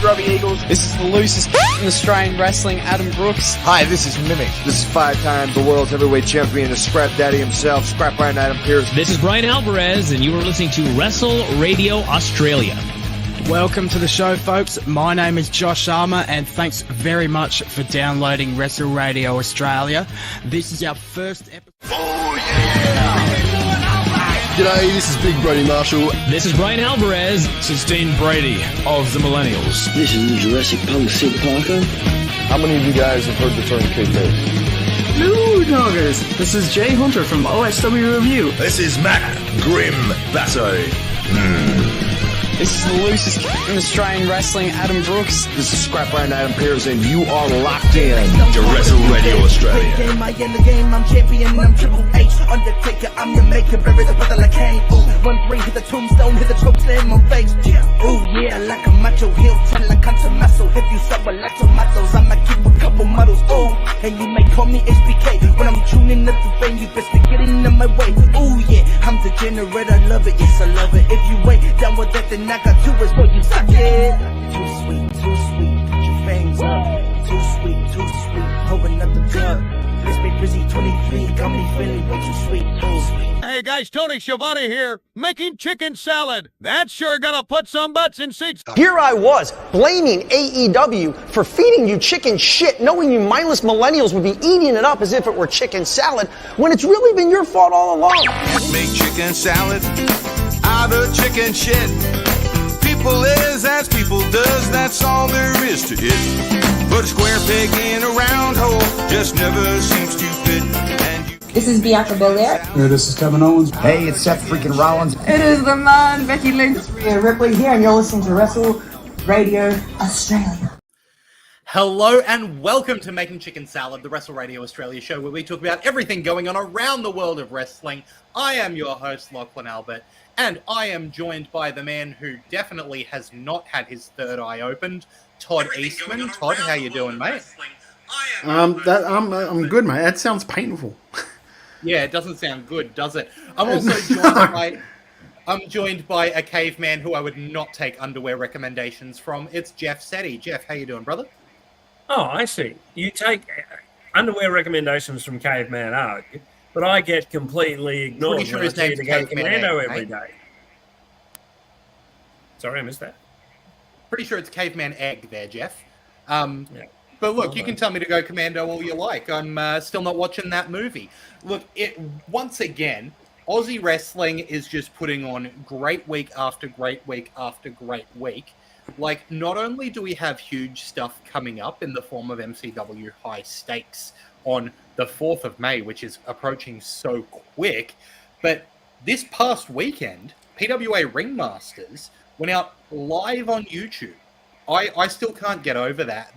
Grubby Eagles. This is the loosest in Australian wrestling, Adam Brooks. Hi, this is Mimic. This is 5-time the world's heavyweight champion, the Scrap Daddy himself, Scrap Iron Adam Pearce. This is Brian Alvarez, and you are listening to Wrestle Radio Australia. Welcome to the show, folks. My name is Josh Armour, and thanks very much for downloading Wrestle Radio Australia. This is our first episode. Oh, yeah! G'day, this is Big Brody Marshall. This is Brian Alvarez. This is Dean Brady of the Millennials. This is Jurassic Punk Sid Parker. How many of you guys have heard the term kayfabe? Hello, doggers. This is Jay Hunter from OSW Review. This is Matt Grim Basso. This is the loosest in Australian wrestling, Adam Brooks. This is Scrap Iron Adam Pearce, and you are locked in to Wrestle Radio Australia. I in the game, I'm champion, I'm Triple H. Undertaker, I'm your maker, buried the brother like Kane. Ooh, 1-3, hit the tombstone, hit the choke slam on face. Ooh, yeah, like a macho heel, turn like a muscle. If you suffer like tomatoes, I'ma keep a couple models. Ooh, and you may call me HBK. When I'm tuning up the vein, you best be getting in my way. Ooh, yeah, I'm degenerate, I love it, yes, I love it. If you ain't down with that, then I got two words for you, suck it. Too sweet, put your fangs up. Too sweet, holding up the cup. Let's be busy, 23, got me feeling way too sweet. Hey guys, Tony Schiavone here, making chicken salad. That's sure gonna put some butts in seats. Here I was, blaming AEW for feeding you chicken shit, knowing you mindless millennials would be eating it up as if it were chicken salad, when it's really been your fault all along. Make chicken salad out of chicken shit. People is as people does, that's all there is to it. But a square peg in a round hole just never seems to fit. This is Bianca Belair. Hey, this is Kevin Owens. Hey, it's Seth freaking Rollins. It is the man, Becky Lynch. It's Rhea Ripley here, and you're listening to Wrestle Radio Australia. Hello and welcome to Making Chicken Salad, the Wrestle Radio Australia show where we talk about everything going on around the world of wrestling. I am your host, Lachlan Albert, and I am joined by the man who definitely has not had his third eye opened, Todd Eastman. Todd, how you doing, mate? I'm good, mate. That sounds painful. Yeah, it doesn't sound good, does it? I'm also joined by a caveman who I would not take underwear recommendations from. It's Jeff Setti. Jeff, how you doing, brother? Oh, I see. You take underwear recommendations from Caveman Ugg, but I get completely ignored. Pretty sure when his I name's to go Caveman Commando Egg, every mate. day. Sorry, I missed that. Pretty sure it's Caveman Egg there, Jeff. Yeah. But look, you can tell me to go Commando all you like. I'm still not watching that movie. Look, once again, Aussie wrestling is just putting on great week after great week after great week. Like, not only do we have huge stuff coming up in the form of MCW High Stakes on the 4th of May, which is approaching so quick, but this past weekend, PWA Ringmasters went out live on YouTube. I still can't get over that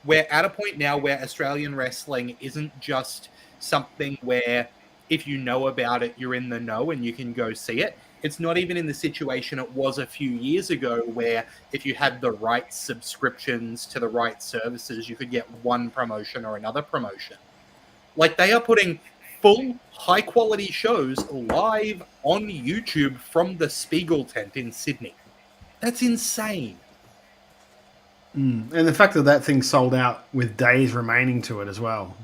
we're at a point now where Australian wrestling isn't just something where if you know about it, you're in the know and you can go see it. It's not even in the situation it was a few years ago where if you had the right subscriptions to the right services, you could get one promotion or another promotion. Like, they are putting full high-quality shows live on YouTube from the Spiegel tent in Sydney. That's insane. And the fact that thing sold out with days remaining to it as well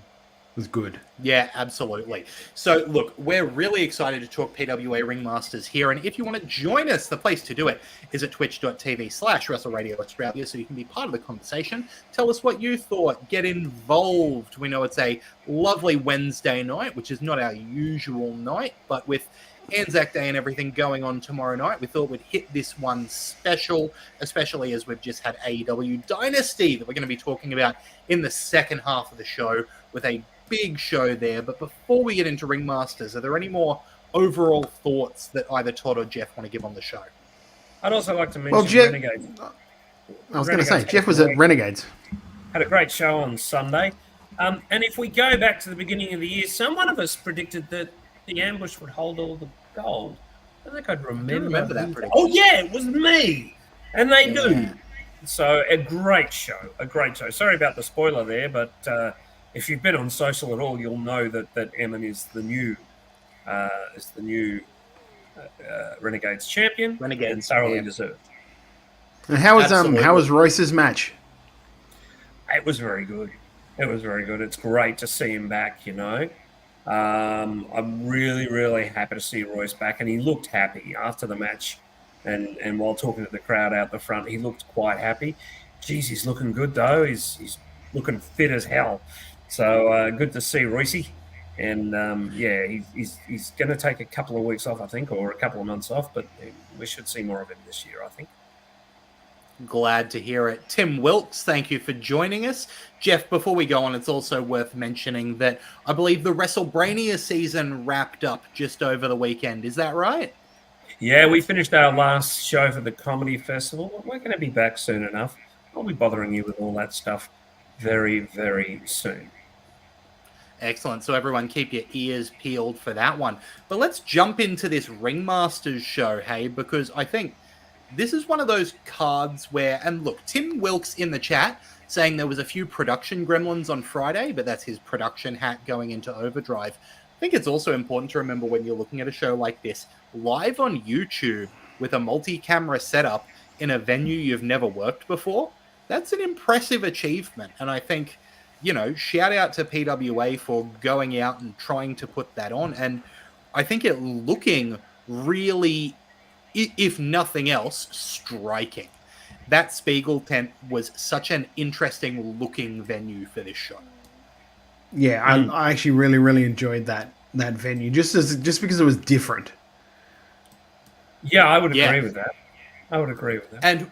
was good. Yeah, absolutely. So, look, we're really excited to talk PWA Ringmasters here, and if you want to join us, the place to do it is at twitch.tv/Wrestle Radio Australia, so you can be part of the conversation. Tell us what you thought. Get involved. We know it's a lovely Wednesday night, which is not our usual night, but with Anzac Day and everything going on tomorrow night, we thought we'd hit this one special, especially as we've just had AEW Dynasty that we're going to be talking about in the second half of the show with a big show there. But before we get into Ringmasters, are there any more overall thoughts that either Todd or Jeff want to give on the show? I'd also like to mention Renegades. I was going to say, Jeff was at Renegades. Had a great show on Sunday. And if we go back to the beginning of the year, one of us predicted that the ambush would hold all the gold. I think I'd remember that prediction. Oh, yeah, it was me. And they do. So a great show. Sorry about the spoiler there, but if you've been on social at all, you'll know that Emin is the new Renegades champion. Renegades, and thoroughly deserved. And how was Royce's match? It was very good. It was very good. It's great to see him back, you know. I'm really, really happy to see Royce back, and he looked happy after the match. And while talking to the crowd out the front, he looked quite happy. Geez, he's looking good, though. He's looking fit as hell. So good to see Royce. And, he's going to take a couple of weeks off, I think, or a couple of months off, but we should see more of him this year, I think. Glad to hear it. Tim Wilkes, thank you for joining us. Jeff, before we go on, it's also worth mentioning that I believe the WrestleBrania season wrapped up just over the weekend. Is that right? Yeah, we finished our last show for the Comedy Festival. We're going to be back soon enough. I'll be bothering you with all that stuff very, very soon. Excellent. So everyone keep your ears peeled for that one. But let's jump into this Ringmasters show, hey, because I think this is one of those cards where, and look, Tim Wilkes in the chat saying there was a few production gremlins on Friday, but that's his production hat going into overdrive. I think it's also important to remember when you're looking at a show like this, live on YouTube with a multi-camera setup in a venue you've never worked before, that's an impressive achievement. And I think, you know, shout out to PWA for going out and trying to put that on. And I think it looking really, if nothing else, striking. That Spiegel tent was such an interesting looking venue for this show. Yeah, I actually really, really enjoyed that venue, just because it was different. Yeah, I would agree with that.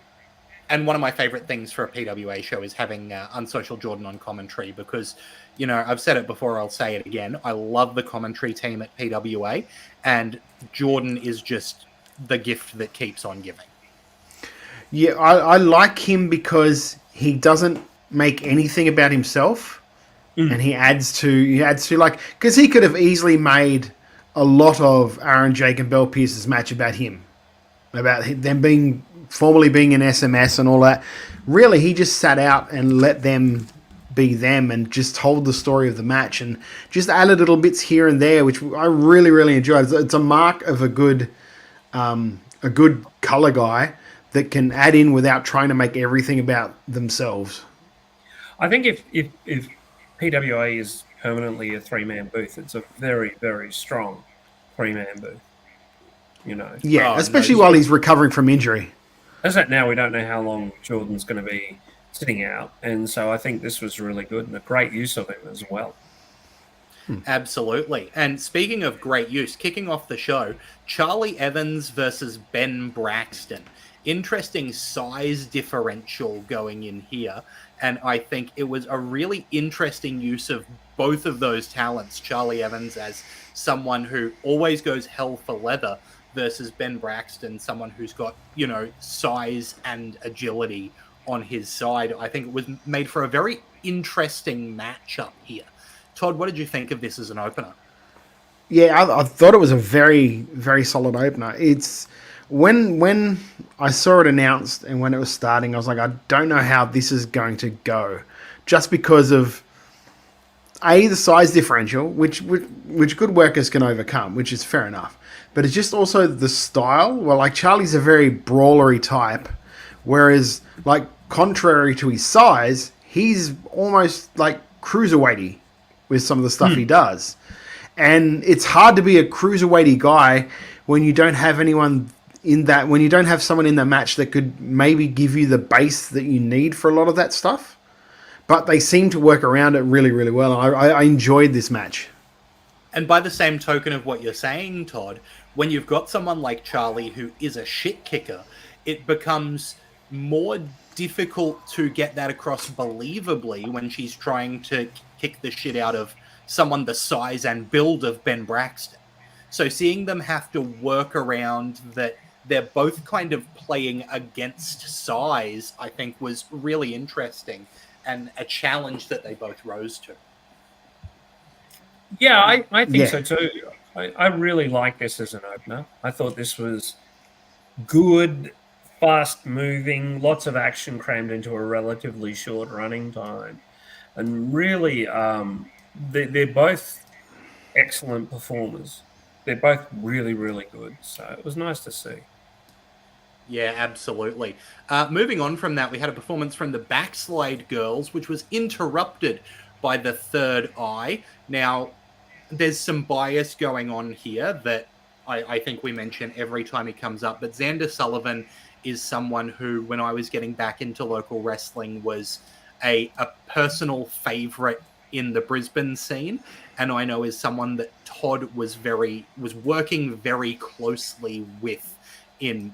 And one of my favorite things for a PWA show is having Unsocial Jordan on commentary because, you know, I've said it before, I'll say it again. I love the commentary team at PWA, and Jordan is just the gift that keeps on giving. Yeah, I like him because he doesn't make anything about himself, and he adds to like, because he could have easily made a lot of Aaron Jake and Bell Pierce's match about him, about them formerly being in SMS and all that. Really, he just sat out and let them be them and just told the story of the match and just added little bits here and there, which I really, really enjoyed. It's a mark of a good color guy that can add in without trying to make everything about themselves. I think if PWA is permanently a three-man booth, it's a very, very strong three-man booth. You know. Yeah, especially while he's recovering from injury. As at now, we don't know how long Jordan's going to be sitting out, and so I think this was really good and a great use of him as well. Absolutely. And speaking of great use, kicking off the show, Charlie Evans versus Ben Braxton. Interesting size differential going in here. And I think it was a really interesting use of both of those talents. Charlie Evans as someone who always goes hell for leather versus Ben Braxton, someone who's got, you know, size and agility on his side. I think it was made for a very interesting matchup here. Todd, what did you think of this as an opener? Yeah, I thought it was a very, very solid opener. It's when I saw it announced and when it was starting, I was like, I don't know how this is going to go, just because of the size differential, which good workers can overcome, which is fair enough. But it's just also the style. Well, like Charlie's a very brawlery type, whereas like contrary to his size, he's almost like cruiserweighty with some of the stuff he does. And it's hard to be a cruiserweighty guy when you don't have anyone in that, when you don't have someone in that match that could maybe give you the base that you need for a lot of that stuff. But they seem to work around it really, really well. I enjoyed this match. And by the same token of what you're saying, Todd, when you've got someone like Charlie who is a shit kicker, it becomes more difficult to get that across believably when she's trying to kick the shit out of someone the size and build of Ben Braxton. So seeing them have to work around that they're both kind of playing against size, I think was really interesting and a challenge that they both rose to. Yeah, I think so too. I really like this as an opener. I thought this was good, fast moving, lots of action crammed into a relatively short running time. And really, they're both excellent performers. They're both really, really good. So it was nice to see. Yeah, absolutely. Moving on from that, we had a performance from the Backslide Girls, which was interrupted by the Third Eye. Now, there's some bias going on here that I think we mention every time he comes up, but Xander Sullivan is someone who, when I was getting back into local wrestling, was a personal favorite in the Brisbane scene, and I know is someone that Todd was working very closely with in,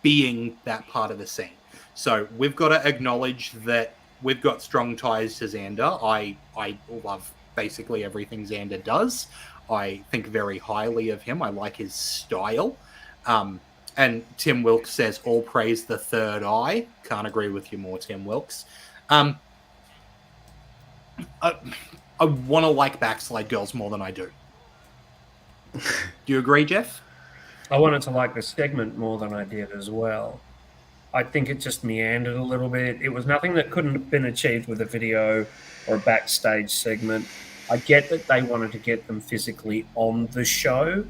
being that part of the scene. So we've got to acknowledge that we've got strong ties to Xander. I love basically everything Xander does. I think very highly of him. I like his style. And Tim Wilkes says, all praise the Third Eye. Can't agree with you more, Tim Wilkes. I want to like Backslide Girls more than I do. Do you agree, Jeff? I wanted to like the segment more than I did as well. I think it just meandered a little bit. It was nothing that couldn't have been achieved with a video or a backstage segment. I get that they wanted to get them physically on the show,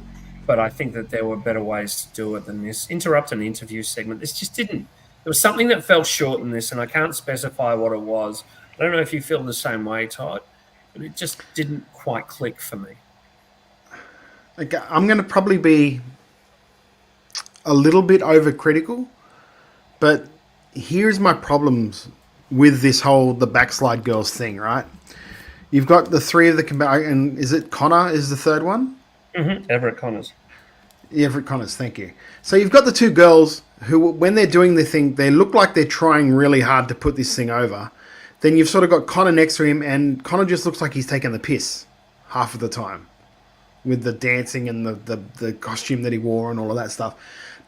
but I think that there were better ways to do it than this. Interrupt an interview segment. This just didn't. There was something that fell short in this, and I can't specify what it was. I don't know if you feel the same way, Todd, but it just didn't quite click for me. Okay, I'm going to probably be a little bit overcritical, but here's my problems with this whole the Backslide Girls thing, right? You've got the three of the... And is it Connor is the third one? Mm-hmm. Everett Connors. Everett Connors, thank you. So you've got the two girls who, when they're doing the thing, they look like they're trying really hard to put this thing over. Then you've sort of got Connor next to him, and Connor just looks like he's taking the piss half of the time with the dancing and the costume that he wore and all of that stuff.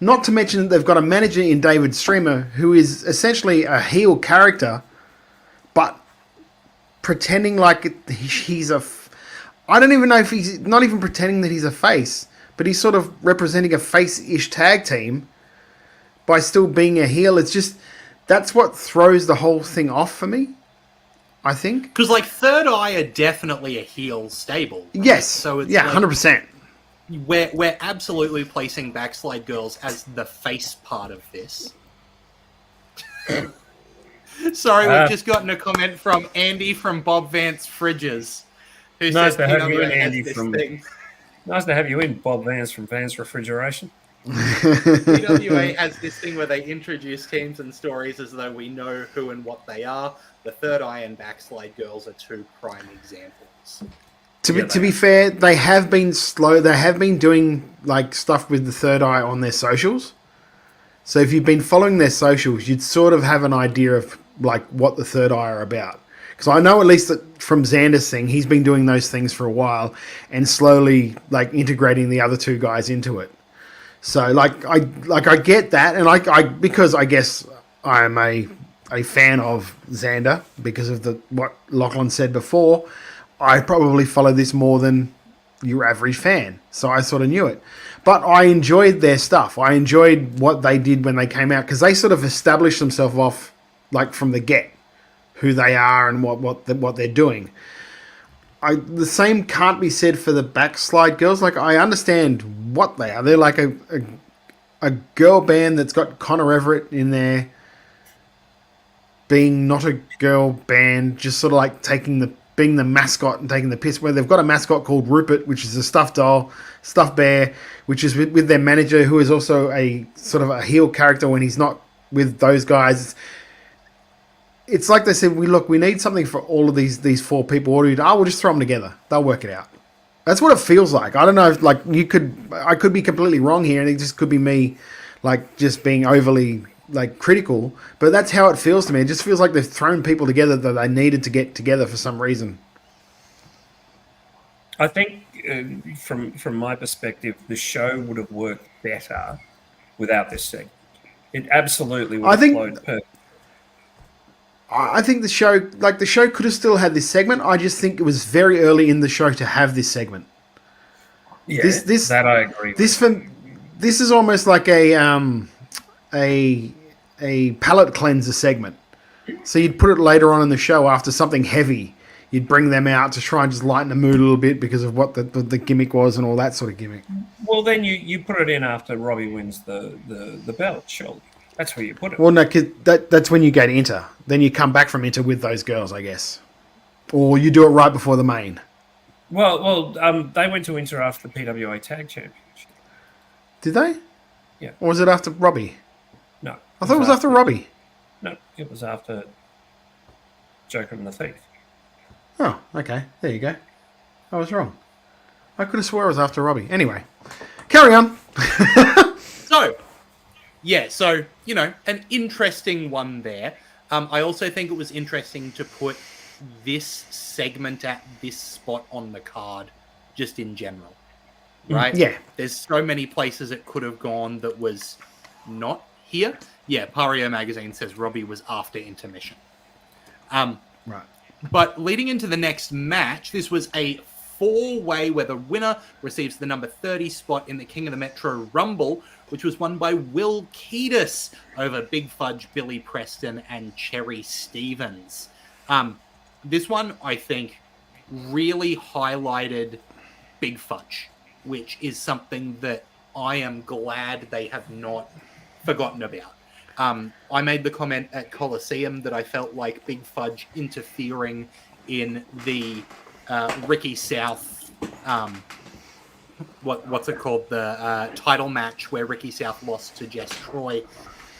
Not to mention that they've got a manager in David Streamer who is essentially a heel character, but pretending like he's a... I don't even know if he's not even pretending that he's a face, but he's sort of representing a face-ish tag team by still being a heel. It's just... That's what throws the whole thing off for me, I think. Because, Third Eye are definitely a heel stable. Right? Yes. So it's 100%. We're absolutely placing Backslide Girls as the face part of this. Sorry, we've just gotten a comment from Andy from Bob Vance Fridges. Who Nice says to have you PWA in, has Andy this from... thing. Nice to have you in, Bob Vance from Vance Refrigeration. PWA has this thing where they introduce teams and stories as though we know who and what they are. The Third Eye and Backslide Girls are two prime examples. To be fair, they have been slow. They have been doing stuff with the Third Eye on their socials. So if you've been following their socials, you'd sort of have an idea of what the Third Eye are about. Because I know at least that from Xander's thing, he's been doing those things for a while and slowly integrating the other two guys into it. So I get that, and I because I guess I am a fan of Xander because of what Lachlan said before. I probably follow this more than your average fan, so I sort of knew it. But I enjoyed their stuff. I enjoyed what they did when they came out because they sort of established themselves off from the get, who they are and what they're doing. The same can't be said for the Backslide Girls. I understand what they are. They're like a girl band that's got Connor Everett in there, being not a girl band, just sort of being the mascot and taking the piss. Where they've got a mascot called Rupert, which is a stuffed bear, which is with their manager, who is also a sort of a heel character when he's not with those guys. It's like they said, we need something for all of these four people. Or we'll just throw them together. They'll work it out. That's what it feels like. I don't know if I could be completely wrong here, and it just could be me, just being overly critical. But that's how it feels to me. It just feels like they've thrown people together that they needed to get together for some reason. I think from my perspective, the show would have worked better without this segment. It absolutely would have flowed perfectly. I think the show could have still had this segment. I just think it was very early in the show to have this segment. Yeah, that I agree with. This is almost like a palate cleanser segment. So you'd put it later on in the show after something heavy. you'd bring them out to try and just lighten the mood a little bit because of what the gimmick was and all that sort of gimmick. Well, then you put it in after Robbie wins the belt, surely. That's where you put it. Well, no, 'cause that's when you go to Inter. Then you come back from Inter with those girls, I guess. Or you do it right before the main. Well, they went to Inter after the PWA Tag Championship. Did they? Yeah. Or was it after Robbie? No. I thought it was after Robbie. No, it was after Joker and the Thief. Oh, okay. There you go. I was wrong. I could have swore it was after Robbie. Anyway, carry on. So, an interesting one there. I also think it was interesting to put this segment at this spot on the card, just in general. Right? Yeah. There's so many places it could have gone that was not here. Yeah, Pario Magazine says Robbie was after intermission. Right. But leading into the next match, this was a four-way where the winner receives the number 30 spot in the King of the Metro Rumble, which was won by Will Kiedis over Big Fudge, Billy Preston, and Cherry Stevens. This one, I think, really highlighted Big Fudge, which is something that I am glad they have not forgotten about. I made the comment at Coliseum that I felt like Big Fudge interfering in the Ricky South, what's it called? The title match where Ricky South lost to Jess Troy,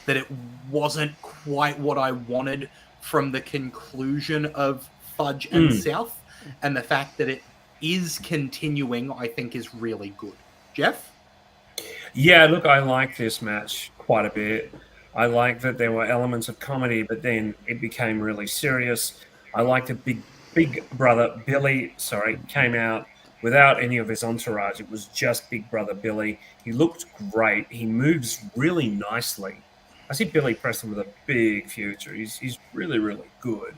that it wasn't quite what I wanted from the conclusion of Fudge and South. And the fact that it is continuing, I think, is really good. Jeff? Yeah, look, I like this match quite a bit. I like that there were elements of comedy, but then it became really serious. I like that Big Brother Billy, came out without any of his entourage. It was just Big Brother Billy. He looked great. He moves really nicely. I see Billy Preston with a big future. He's really, really good.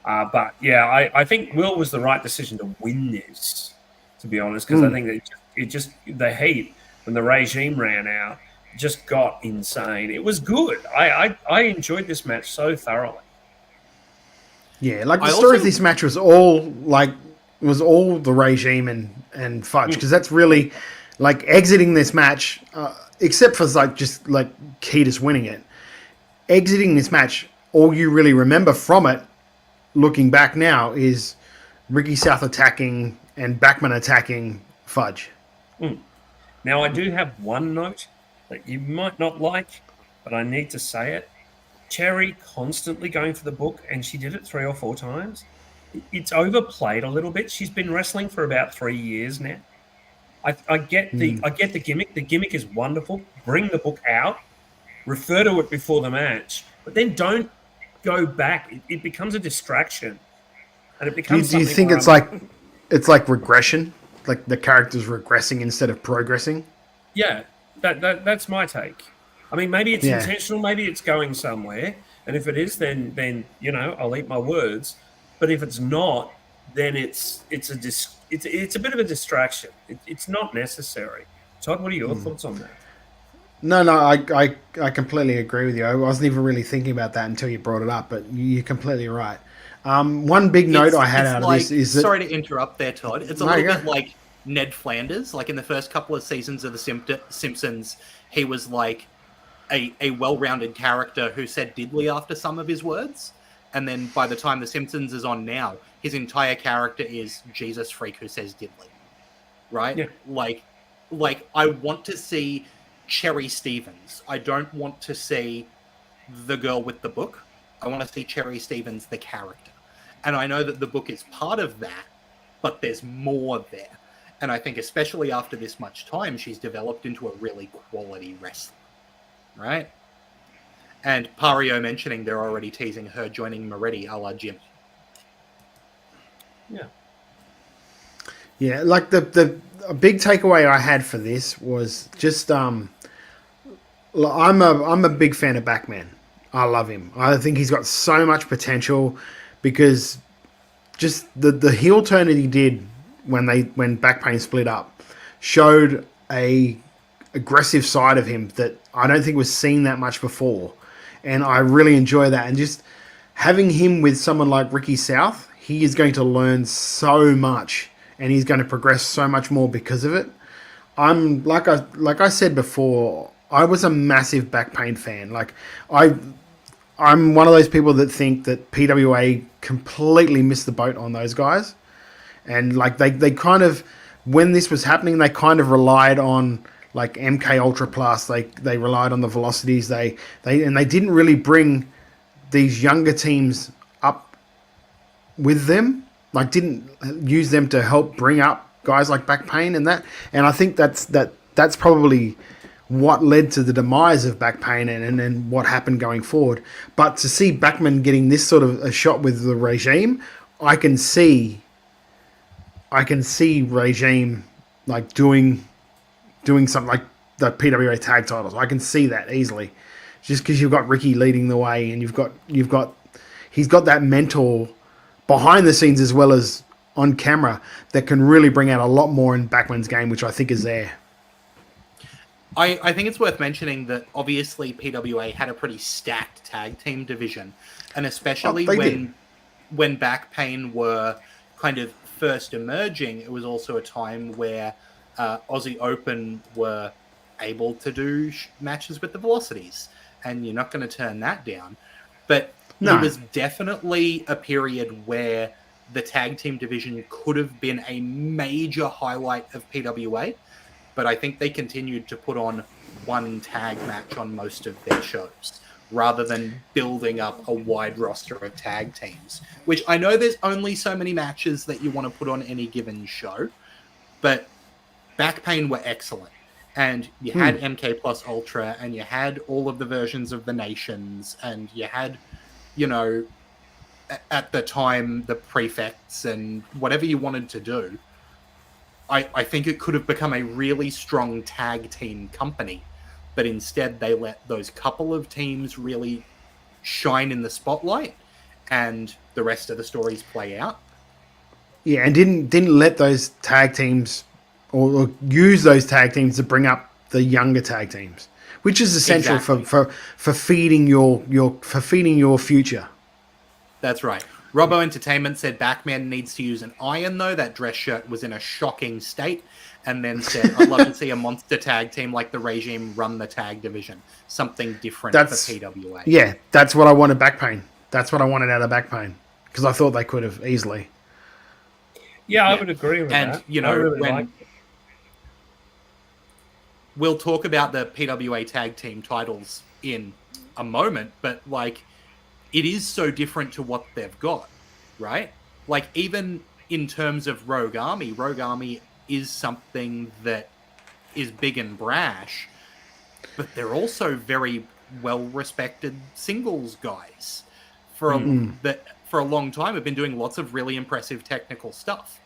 But yeah, I think Will was the right decision to win this, to be honest, because I think that the heat when the regime ran out just got insane. It was good. I enjoyed this match so thoroughly. Yeah, like the story of this match was all the regime and Fudge, because that's really like exiting this match, except for just Kiedis winning it. Exiting this match, all you really remember from it, looking back now, is Ricky South attacking and Backman attacking Fudge. Now, I do have one note that you might not like, but I need to say it. Cherry constantly going for the book, and she did it 3 or 4 times. It's overplayed a little bit. She's been wrestling for about 3 years now. I get the gimmick. The gimmick is wonderful. Bring the book out, refer to it before the match, but then don't go back. It becomes a distraction, and it becomes. Do you think it's like regression, like the character's regressing instead of progressing? Yeah, that's my take. I mean, maybe it's intentional, maybe it's going somewhere, and if it is, then I'll eat my words. But if it's not, then it's a bit of a distraction. It's not necessary. Todd, what are your thoughts on that? No, I completely agree with you. I wasn't even really thinking about that until you brought it up, but you're completely right. One big note I had out of this is that... Sorry to interrupt there, Todd. It's a little bit like Ned Flanders. Like in the first couple of seasons of The Simpsons, he was like a well-rounded character who said diddly after some of his words. And then by the time The Simpsons is on now, his entire character is Jesus freak who says diddly. Right? Yeah. Like I want to see Cherry Stevens. I don't want to see the girl with the book. I want to see Cherry Stevens, the character. And I know that the book is part of that, but there's more there. And I think especially after this much time, she's developed into a really quality wrestler. Right? And Pario mentioning they're already teasing her joining Moretti a la Jim. Yeah. Yeah, like the big takeaway I had for this was just I'm a big fan of Backman. I love him. I think he's got so much potential because just the heel turn that he did when Backpain split up showed a aggressive side of him that I don't think was seen that much before. And I really enjoy that. And just having him with someone like Ricky South, he is going to learn so much, and he's going to progress so much more because of it. I'm like I said before, I was a massive Back Pain fan. Like I'm one of those people that think that PWA completely missed the boat on those guys, and like they kind of, when this was happening, they kind of relied on like MK Ultra Plus. They relied on the velocities. They didn't really bring these younger teams up with them. Like didn't use them to help bring up guys like Back Pain and that. And I think that's probably what led to the demise of Back Pain and then what happened going forward. But to see Backman getting this sort of a shot with the Regime, I can see Regime like doing something like the PWA tag titles. I can see that easily, just because you've got Ricky leading the way, and he's got that mentor behind the scenes as well as on camera that can really bring out a lot more in Backman's game, which I think is there. I think it's worth mentioning that obviously PWA had a pretty stacked tag team division, and especially when Back Pain were kind of first emerging, it was also a time where Aussie Open were able to do matches with the Velocities, and you're not going to turn that down. But it was definitely a period where the tag team division could have been a major highlight of PWA, but I think they continued to put on one tag match on most of their shows, rather than building up a wide roster of tag teams, which I know there's only so many matches that you want to put on any given show, but Back Pain were excellent. And you had MK Plus Ultra, and you had all of the versions of the Nations, and you had, at the time, the prefects and whatever you wanted to do. I think it could have become a really strong tag team company, but instead they let those couple of teams really shine in the spotlight, and the rest of the stories play out. Yeah, and didn't let those tag teams or use those tag teams to bring up the younger tag teams, which is essential for feeding your future. That's right. Robbo Entertainment said Backman needs to use an iron, though. That dress shirt was in a shocking state. And then said, I'd love to see a monster tag team like the Regime run the tag division. Something different for PWA. Yeah, that's what I wanted Back Pain. That's what I wanted out of Back Pain. Because I thought they could have easily. Yeah, I would agree with that. And, I really like it. We'll talk about the PWA tag team titles in a moment, but, it is so different to what they've got, right? Even in terms of Rogue Army is something that is big and brash, but they're also very well-respected singles guys. For a long time, have been doing lots of really impressive technical stuff.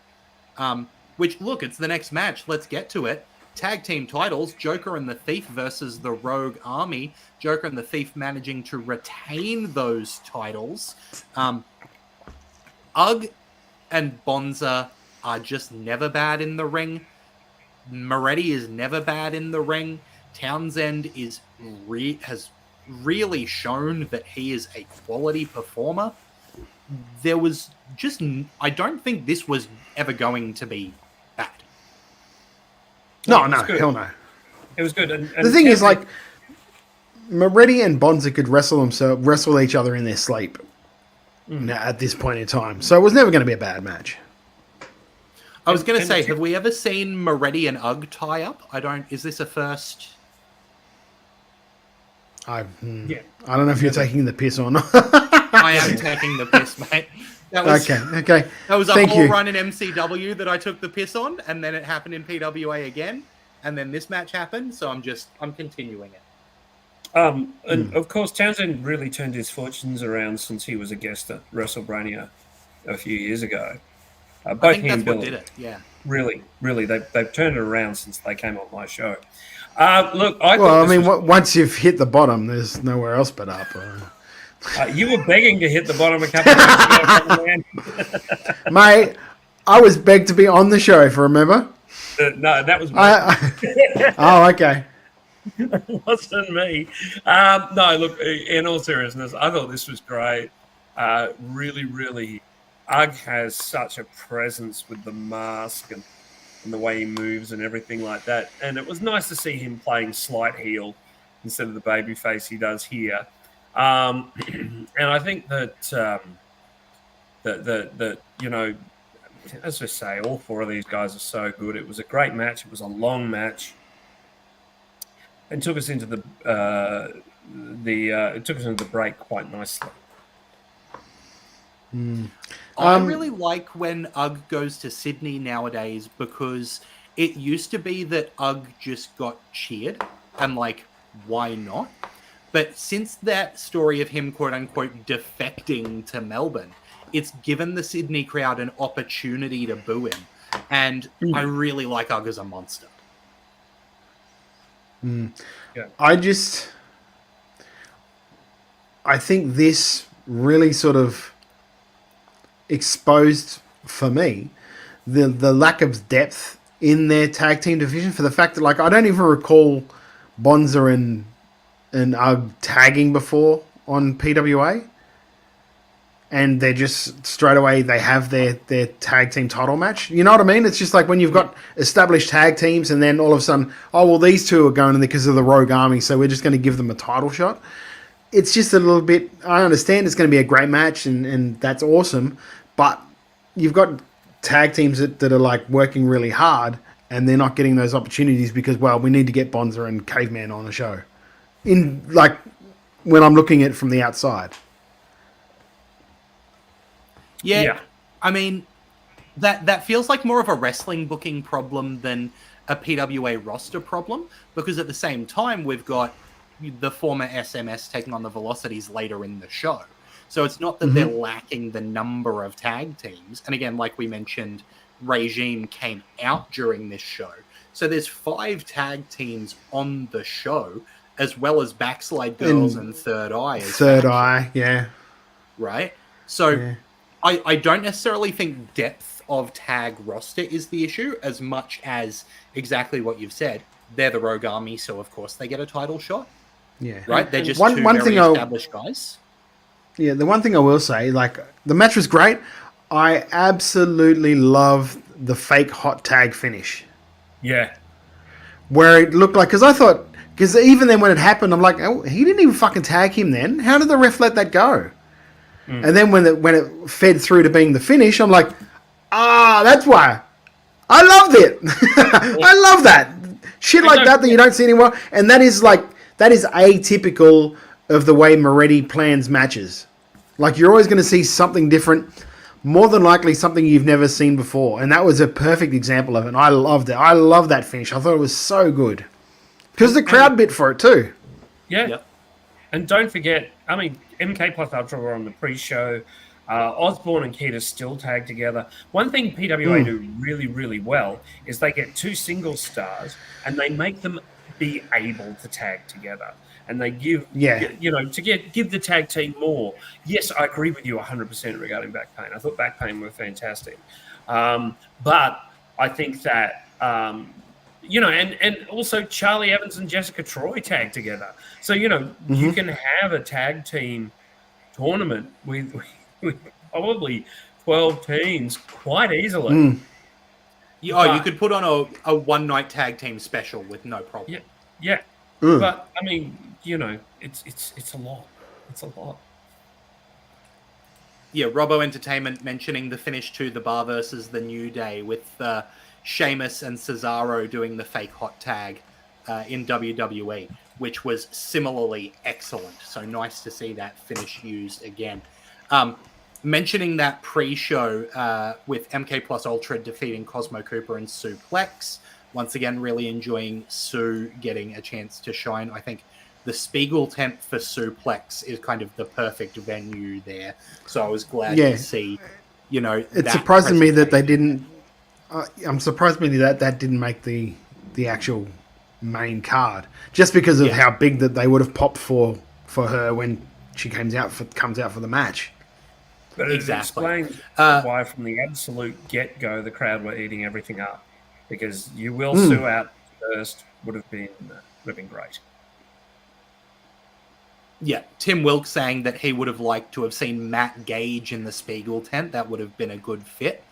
Which, look, it's the next match. Let's get to it. Tag team titles, Joker and the Thief versus the Rogue Army. Joker and the Thief managing to retain those titles. Ugg and Bonza are just never bad in the ring. Moretti is never bad in the ring. Townsend has really shown that he is a quality performer. There was I don't think this was ever going to be bad. No, hell no. It was good. And the thing is, Moretti and Bonza could wrestle each other in their sleep at this point in time. So it was never going to be a bad match. I was going to say, have we ever seen Moretti and Ugg tie up? Is this a first? I don't know if you're taking the piss or not. I am taking the piss, mate. Okay. That was a whole run in MCW that I took the piss on, and then it happened in PWA again, and then this match happened, so I'm continuing it. And of course, Townsend really turned his fortunes around since he was a guest at WrestleBrania a few years ago. I think that's what did it. Yeah. Really, they've turned it around since they came on my show. Once you've hit the bottom, there's nowhere else but up. You were begging to hit the bottom a couple of weeks ago, mate. I was begged to be on the show, if you remember. No, that was me. Oh, okay. It wasn't me. No, look, in all seriousness, I thought this was great. Really, really Ugg has such a presence with the mask and the way he moves and everything like that. And it was nice to see him playing slight heel instead of the babyface he does here. And I think that you know, let's just say all four of these guys are so good. It was a great match. It was a long match, and took us into the break quite nicely. I really like when Ugg goes to Sydney nowadays, because it used to be that Ugg just got cheered and like, why not? But since that story of him quote unquote defecting to Melbourne, it's given the Sydney crowd an opportunity to boo him. And I really like Ugg as a monster. Yeah. I think this really sort of exposed for me the lack of depth in their tag team division, for the fact that, like, I don't even recall Bonza and Ugg tagging before on PWA, and they're just straight away they have their tag team title match. You know what I mean? It's just like when you've got established tag teams, and then all of a sudden, oh well, these two are going in because of the Rogue Army, so we're just going to give them a title shot. It's just a little bit. I understand it's going to be a great match, and that's awesome, but you've got tag teams that are like working really hard, and they're not getting those opportunities because, well, we need to get Bonza and Caveman on a show. In like when I'm looking at it from the outside. Yeah. I mean, that feels like more of a wrestling booking problem than a PWA roster problem, because at the same time we've got the former SMS taking on the Velocities later in the show. So it's not that they're lacking the number of tag teams. And again, like we mentioned, Regime came out during this show. So there's 5 tag teams on the show, as well as Backslide Girls and Third Eye. Third Eye, yeah. Right? So I don't necessarily think depth of tag roster is the issue, as much as exactly what you've said. They're the Rogue Army, so of course they get a title shot. Yeah. Right? They're just one two thing very established guys. Yeah, the one thing I will say, like, the match was great. I absolutely love the fake hot tag finish. Yeah. Where it looked like, because I thought, because even then when it happened, I'm like, oh, he didn't even fucking tag him then. How did the ref let that go? And then when it fed through to being the finish, I'm like, that's why. I loved it. I love that. Shit like that you don't see anymore. And that is atypical of the way Moretti plans matches. Like, you're always going to see something different, more than likely something you've never seen before. And that was a perfect example of it. And I loved it. I love that finish. I thought it was so good. Because the crowd bit for it too. Yeah. Yep. And don't forget, I mean, MK plus Ultra were on the pre-show. Osborne and Keita still tag together. One thing PWA do really, really well is they get 2 single stars and they make them be able to tag together. And they give, give the tag team more. Yes, I agree with you 100% regarding back pain. I thought back pain were fantastic. But I think that, and also Charlie Evans and Jessica Troy tag together. So, you can have a tag team tournament with probably 12 teams quite easily. You could put on a one-night tag team special with no problem. Yeah. But, I mean, it's a lot. It's a lot. Yeah, Robbo Entertainment mentioning the finish to the Bar versus the New Day with Sheamus and Cesaro doing the fake hot tag in WWE, which was similarly excellent. So nice to see that finish used again. Mentioning that pre-show with MK Plus Ultra defeating Cosmo Cooper and Suplex. Once again, really enjoying Sue getting a chance to shine. I think the Spiegel tent for Suplex is kind of the perfect venue there. So I was glad to see, It's surprising me that they didn't. I'm surprised me that didn't make the actual main card, just because of how big that they would have popped for her when she comes out for the match. But it explains why from the absolute get-go the crowd were eating everything up, because you will Sue out first would have been great. Yeah, Tim Wilkes saying that he would have liked to have seen Matt Gage in the Spiegel tent. That would have been a good fit.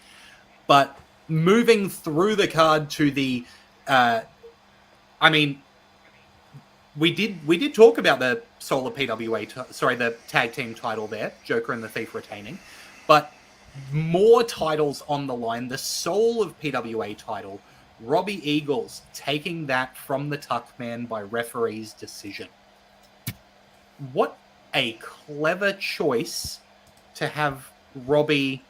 But moving through the card to the, we did talk about the Solar PWA, the tag team title there, Joker and the Thief retaining, but more titles on the line. The Soul of PWA title, Robbie Eagles taking that from the Tuckman by referee's decision. What a clever choice to have Robbie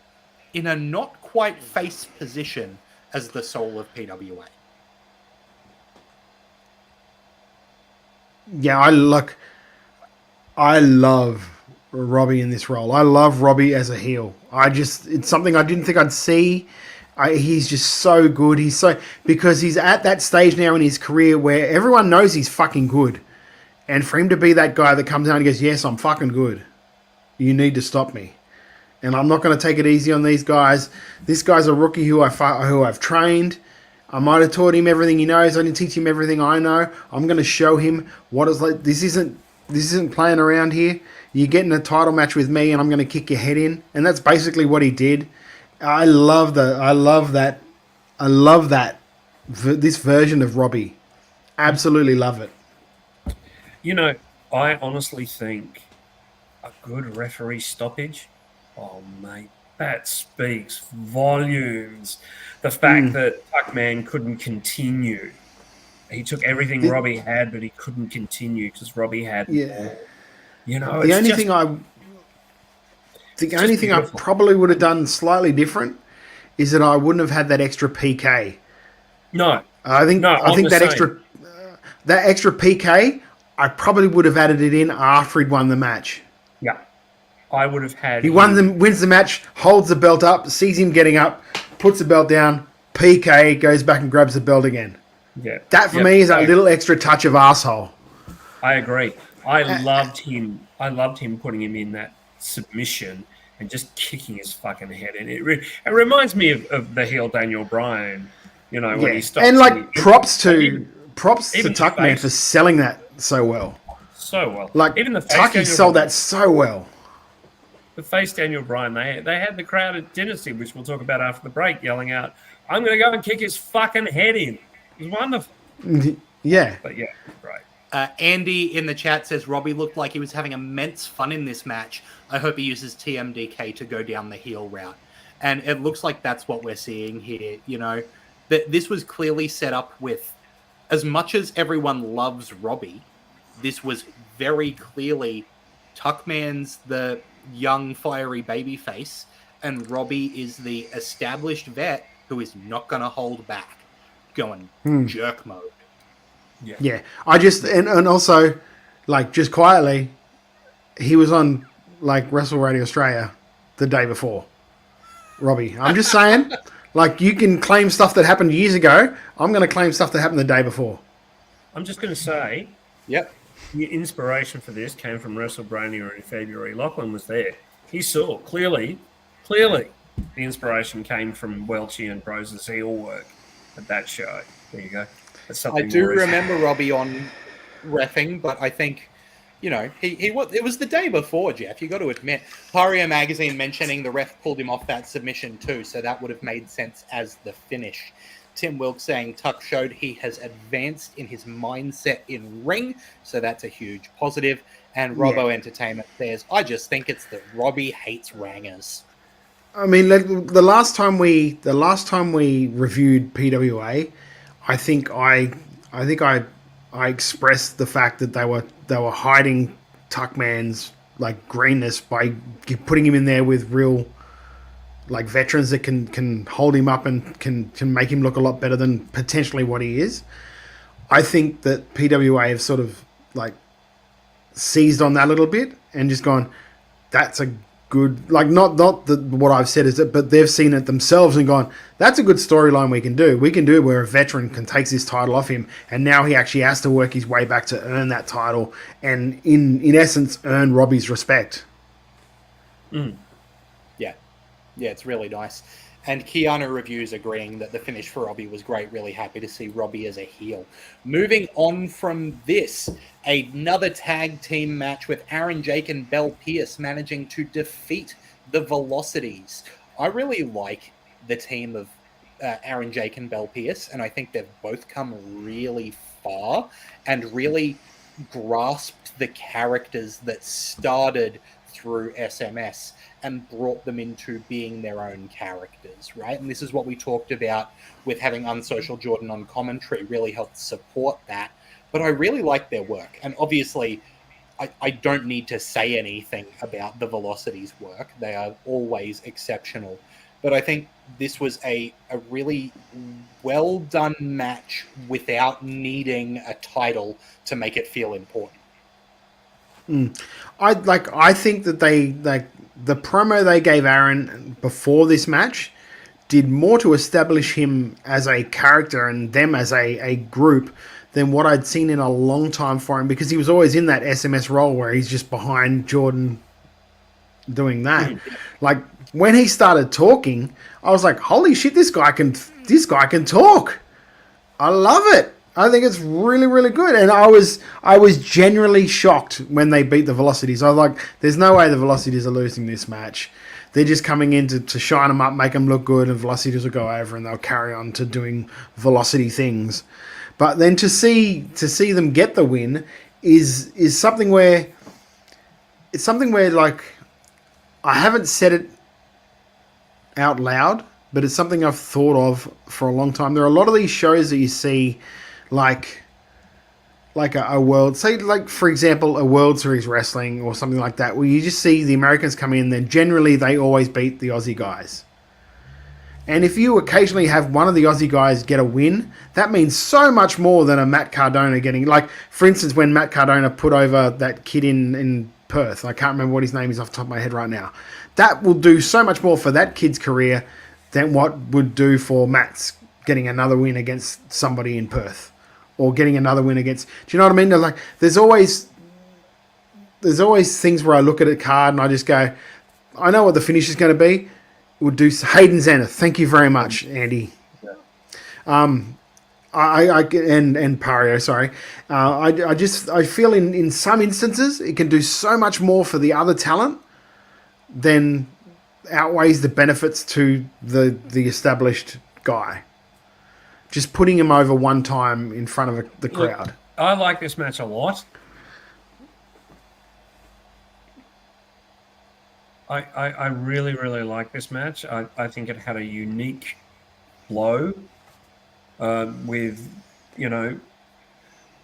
in a not quite face position as the Soul of PWA. Yeah, I love Robbie in this role. I love Robbie as a heel. It's something I didn't think I'd see. He's just so good. Because he's at that stage now in his career where everyone knows he's fucking good. And for him to be that guy that comes out and goes, yes, I'm fucking good. You need to stop me. And I'm not going to take it easy on these guys. This guy's a rookie who I've trained. I might have taught him everything he knows. I didn't teach him everything I know. I'm going to show him what it's like. This isn't playing around here. You're getting a title match with me, and I'm going to kick your head in. And that's basically what he did. I love that. This version of Robbie. Absolutely love it. You know, I honestly think a good referee stoppage, oh, mate, that speaks volumes. The fact that Tuckman couldn't continue. He took everything Robbie had, but he couldn't continue because Robbie had more. You know, the only thing I probably would have done slightly different is that I wouldn't have had that extra PK. No. I think that extra PK, I probably would have added it in after he'd won the match. Yeah. I would have had... wins the match, holds the belt up, sees him getting up, puts the belt down, PK, goes back and grabs the belt again. Yeah. That for me is a little extra touch of arsehole. I agree. I loved him. I loved him putting him in that submission and just kicking his fucking head in. It reminds me of the heel Daniel Bryan, you know, when he stops. And props to Tuckman for selling that so well. So well. Like, even the Tucky sold that so well. The face Daniel Bryan, they had the crowd at Dynasty, which we'll talk about after the break, yelling out, I'm going to go and kick his fucking head in. It was wonderful. Yeah. But yeah, right. Andy in the chat says Robbie looked like he was having immense fun in this match. I hope he uses TMDK to go down the heel route. And it looks like that's what we're seeing here. You know, that this was clearly set up with, as much as everyone loves Robbie, this was very clearly Tuckman's the young, fiery babyface, and Robbie is the established vet who is not going to hold back, going jerk mode. Yeah. I just, and also, like, just quietly, he was on, like, Wrestle Radio Australia the day before. Robbie. I'm just saying, like, you can claim stuff that happened years ago. I'm going to claim stuff that happened the day before. I'm just going to say, yep, the inspiration for this came from WrestleBrania in February. Lachlan was there. He saw clearly, the inspiration came from Welchie and Brose's heel work at that show. There you go. I do remember Robbie on reffing, but I think, you know, he was. It was the day before, Jeff. You got to admit, Haria Magazine mentioning the ref pulled him off that submission too, so that would have made sense as the finish. Tim Wilkes saying Tuck showed he has advanced in his mindset in ring, so that's a huge positive. And Robbo Entertainment says, I just think it's that Robbie hates rangers. I mean, the last time we reviewed PWA, I think I expressed the fact that they were hiding Tuckman's like greenness by putting him in there with real like veterans that can hold him up and can make him look a lot better than potentially what he is. I think that PWA have sort of like seized on that a little bit and just gone, that's a good, like not what I've said is it, but they've seen it themselves and gone, that's a good storyline we can do. We can do where a veteran can take this title off him, and now he actually has to work his way back to earn that title and in essence earn Robbie's respect. Yeah, it's really nice. And Keanu Reviews agreeing that the finish for Robbie was great. Really happy to see Robbie as a heel. Moving on from this, another tag team match with Aaron Jake and Belle Pierce managing to defeat the Velocities. I really like the team of Aaron Jake and Belle Pierce, and I think they've both come really far and really grasped the characters that started through SMS and brought them into being their own characters, right? And this is what we talked about with having Unsocial Jordan on commentary, really helped support that. But I really like their work. And obviously, I don't need to say anything about the Velocities' work. They are always exceptional. But I think this was a really well-done match without needing a title to make it feel important. I think that the promo they gave Aaron before this match did more to establish him as a character and them as a group than what I'd seen in a long time for him, because he was always in that SMS role where he's just behind Jordan doing that. Like when he started talking, I was like, holy shit, this guy can talk. I love it. I think it's really, really good. And I was genuinely shocked when they beat the Velocities. I was like, there's no way the Velocities are losing this match. They're just coming in to shine them up, make them look good, and Velocities will go over and they'll carry on to doing Velocity things. But then to see them get the win is something where it's something where, like, I haven't said it out loud, but it's something I've thought of for a long time. There are a lot of these shows that you see, like a world, say, like, for example, a World Series Wrestling or something like that, where you just see the Americans come in, then generally they always beat the Aussie guys. And if you occasionally have one of the Aussie guys get a win, that means so much more than a Matt Cardona getting, like, for instance, when Matt Cardona put over that kid in Perth, I can't remember what his name is off the top of my head right now. That will do so much more for that kid's career than what would do for Matt's getting another win against somebody in Perth, or getting another win against. Do you know what I mean? Like, there's always things where I look at a card and I just go, I know what the finish is going to be. We'll do Hayden Zenith. Thank you very much, Andy. And Pario, sorry. I feel in some instances it can do so much more for the other talent than outweighs the benefits to the established guy. Just putting him over one time in front of the crowd. Look, I like this match a lot. I really, really like this match. I think it had a unique flow with,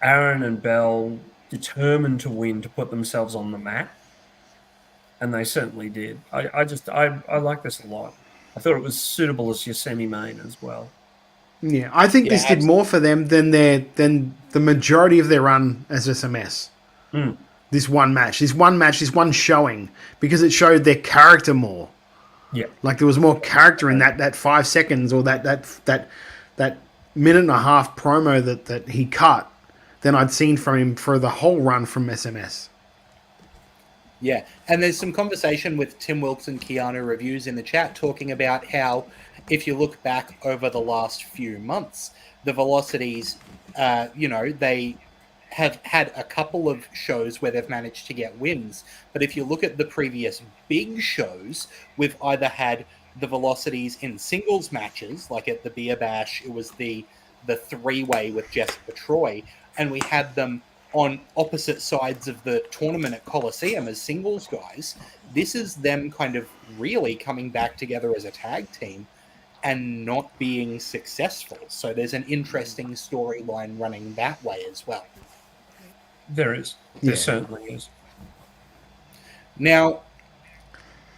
Aaron and Belle determined to win, to put themselves on the map. And they certainly did. I like this a lot. I thought it was suitable as your semi-main as well. Yeah, I think this did more for them than the majority of their run as SMS. This one match, this one showing, because it showed their character more. Yeah, like there was more character in that 5 seconds or that minute and a half promo that he cut than I'd seen from him for the whole run from SMS. Yeah, and there's some conversation with Tim Wilkes and Keanu Reviews in the chat talking about how, if you look back over the last few months, the Velocities, they have had a couple of shows where they've managed to get wins. But if you look at the previous big shows, we've either had the Velocities in singles matches, like at the Beer Bash, it was the three-way with Jessica Troy, and we had them on opposite sides of the tournament at Coliseum as singles guys. This is them kind of really coming back together as a tag team and not being successful. So there's an interesting storyline running that way as well. There is. There certainly is. Now,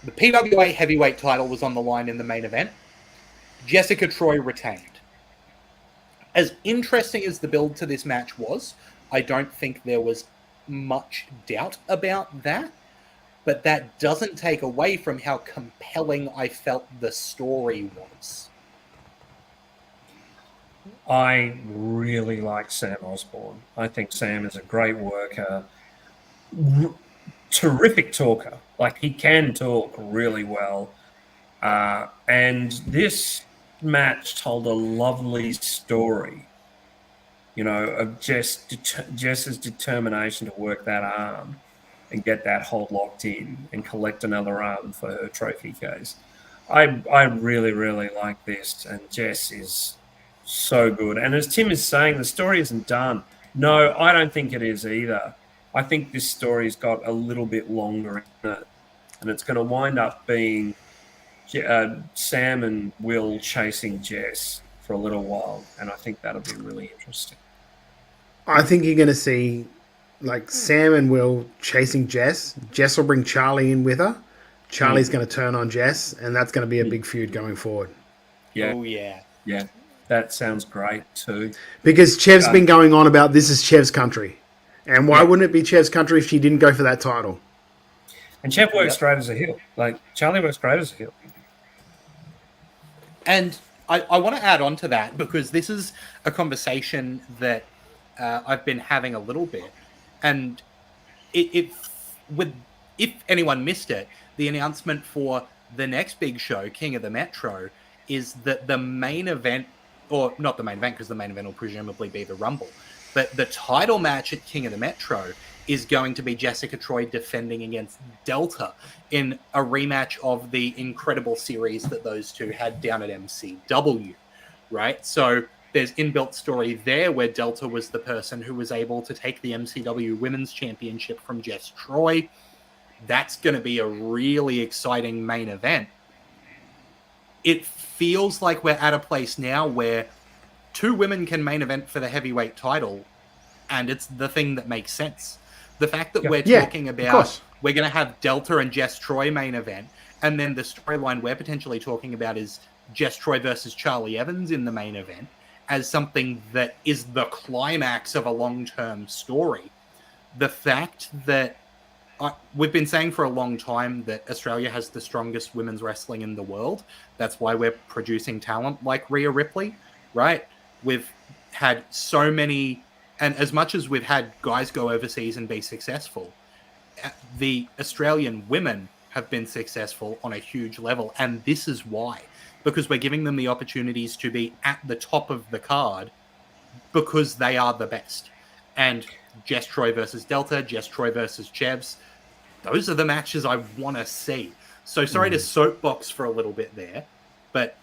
the PWA heavyweight title was on the line in the main event. Jessica Troy retained. As interesting as the build to this match was, I don't think there was much doubt about that, but that doesn't take away from how compelling I felt the story was. I really like Sam Osborne. I think Sam is a great worker, terrific talker. Like, he can talk really well. And this match told a lovely story, of Jess's determination to work that arm and get that hold locked in and collect another arm for her trophy case. I really, really like this, and Jess is so good. And as Tim is saying, the story isn't done. No, I don't think it is either. I think this story's got a little bit longer in it, and it's going to wind up being Sam and Will chasing Jess for a little while, and I think that'll be really interesting. I think you're going to see Sam and Will chasing Jess. Jess will bring Charlie in with her. Charlie's going to turn on Jess, and that's going to be a big feud going forward. Yeah. Oh, yeah. Yeah, that sounds great too. Because Chev's been going on about this is Chev's country. And why wouldn't it be Chev's country if she didn't go for that title? And Chev works great as a heel. Charlie works great as a heel. And I want to add on to that, because this is a conversation that I've been having a little bit. And if anyone missed it, the announcement for the next big show, King of the Metro, is that the main event, or not the main event, because the main event will presumably be the Rumble, but the title match at King of the Metro is going to be Jessica Troy defending against Delta in a rematch of the incredible series that those two had down at MCW, right? So there's inbuilt story there where Delta was the person who was able to take the MCW Women's Championship from Jess Troy. That's going to be a really exciting main event. It feels like we're at a place now where two women can main event for the heavyweight title, and it's the thing that makes sense. The fact that we're talking about we're going to have Delta and Jess Troy main event, and then the storyline we're potentially talking about is Jess Troy versus Charlie Evans in the main event as something that is the climax of a long-term story. The fact that we've been saying for a long time that Australia has the strongest women's wrestling in the world. That's why we're producing talent like Rhea Ripley, right? We've had so many, and as much as we've had guys go overseas and be successful, the Australian women have been successful on a huge level. And this is why, because we're giving them the opportunities to be at the top of the card because they are the best. And Jess Troy versus Delta, Jess Troy versus Chevs, those are the matches I want to see. So sorry to soapbox for a little bit there, but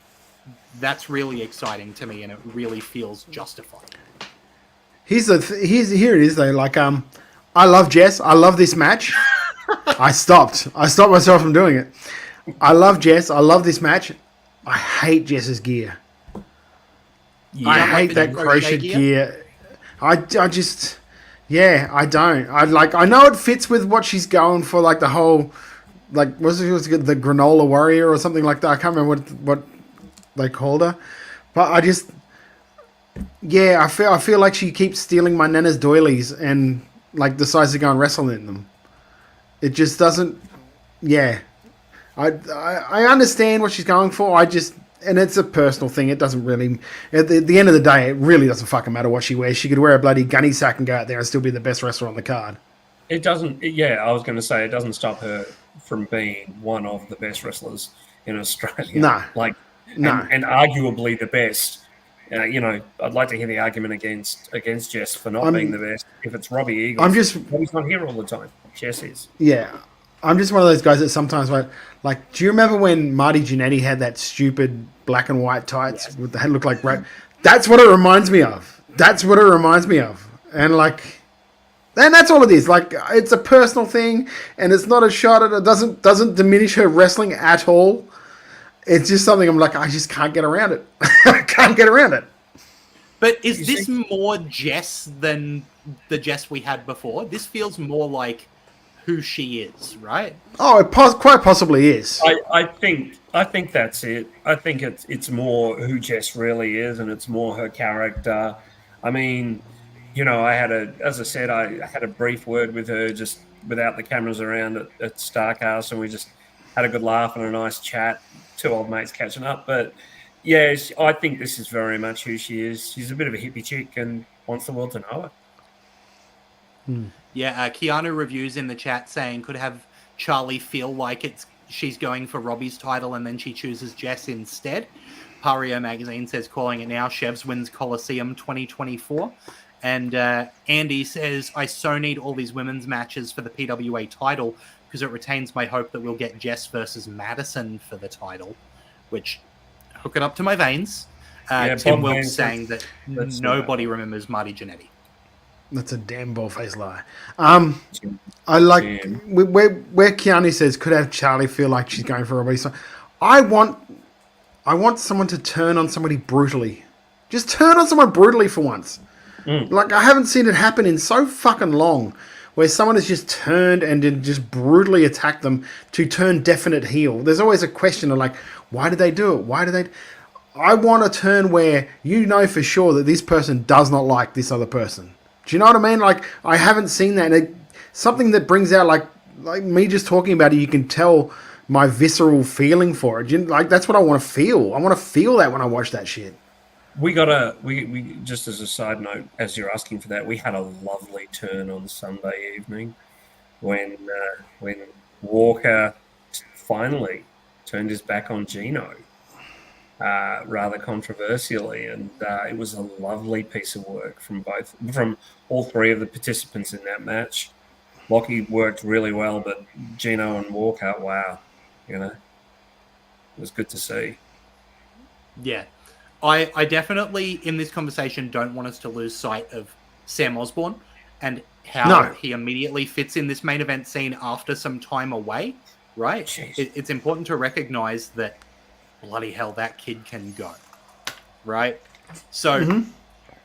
that's really exciting to me, and it really feels justified. Here it is though. I love Jess. I love this match. I stopped myself from doing it. I love Jess. I love this match. I hate Jess's gear. I hate that crochet gear. I just. Yeah, I don't. I know it fits with what she's going for, the whole, what's it, the granola warrior or something like that. I can't remember what they called her, but I just, I feel like she keeps stealing my Nana's doilies and decides to go and wrestle in them. It just doesn't. Yeah, I understand what she's going for. And it's a personal thing. It doesn't really... At the end of the day, it really doesn't fucking matter what she wears. She could wear a bloody gunny sack and go out there and still be the best wrestler on the card. It doesn't... Yeah, I was going to say, it doesn't stop her from being one of the best wrestlers in Australia. No. And arguably the best. I'd like to hear the argument against Jess for not being the best. If it's Robbie Eagles, Robbie's not here all the time. Jess is. Yeah. I'm just one of those guys that sometimes do you remember when Marty Jannetty had that stupid black and white tights with the head look like right? That's what it reminds me of. And that's all it is. It's a personal thing, and it's not a shot at it. Doesn't diminish her wrestling at all. It's just something I'm I just can't get around it. I can't get around it. But is this more Jess than the Jess we had before? This feels more like who she is, right? Oh, it quite possibly is. I think that's it. I think it's more who Jess really is, and it's more her character. I mean, I had a brief word with her just without the cameras around at Starcast, and we just had a good laugh and a nice chat. Two old mates catching up, but yeah, I think this is very much who she is. She's a bit of a hippie chick and wants the world to know her. Yeah, Keanu Reviews in the chat saying, could have Charlie feel like it's she's going for Robbie's title and then she chooses Jess instead. Pario Magazine says, calling it now, Chevs wins Coliseum 2024. And Andy says, I so need all these women's matches for the PWA title because it retains my hope that we'll get Jess versus Madison for the title, which, hook it up to my veins. Tim Wilkes saying that nobody remembers Marty Jannetty. That's a damn bald-faced lie. I like where Keanu says, could have Charlie feel like she's going for a reason. I want someone to turn on somebody brutally. Just turn on someone brutally for once. Like, I haven't seen it happen in so fucking long, where someone has just turned and then just brutally attacked them to turn definite heel. There's always a question of like, why did they do it? Why did they? I want a turn where you know for sure that this person does not like this other person. Do you know what I mean? Like, I haven't seen that. And something that brings out, like me just talking about it, you can tell my visceral feeling for it. Like, that's what I want to feel. I want to feel that when I watch that shit. We just as a side note, as you're asking for that, we had a lovely turn on Sunday evening when Walker finally turned his back on Gino, rather controversially, and it was a lovely piece of work from all three of the participants in that match. Lockie worked really well, but Gino and Walker, wow, it was good to see. Yeah. I definitely, in this conversation, don't want us to lose sight of Sam Osborne and how he immediately fits in this main event scene after some time away, right? It's important to recognize that, bloody hell, that kid can go, right? So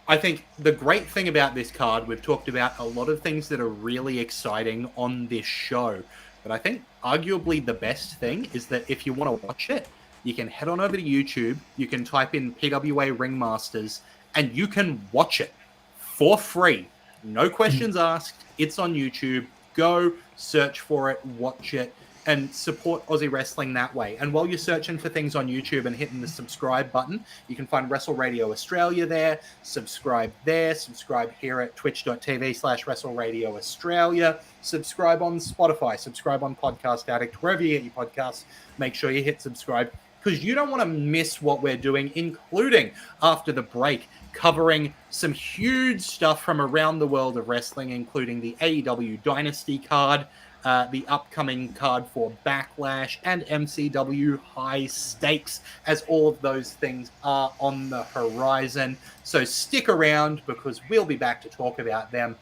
I think the great thing about this card, we've talked about a lot of things that are really exciting on this show, but I think arguably the best thing is that if you want to watch it, you can head on over to YouTube, you can type in PWA Ringmasters, and you can watch it for free. No questions asked. It's on YouTube. Go, search for it, watch it, and support Aussie Wrestling that way. And while you're searching for things on YouTube and hitting the subscribe button, you can find Wrestle Radio Australia there, subscribe here at twitch.tv/Wrestle Radio Australia, subscribe on Spotify, subscribe on Podcast Addict, wherever you get your podcasts. Make sure you hit subscribe, because you don't want to miss what we're doing, including after the break, covering some huge stuff from around the world of wrestling, including the AEW Dynasty card, the upcoming card for Backlash, and MCW High Stakes, as all of those things are on the horizon. So stick around, because we'll be back to talk about them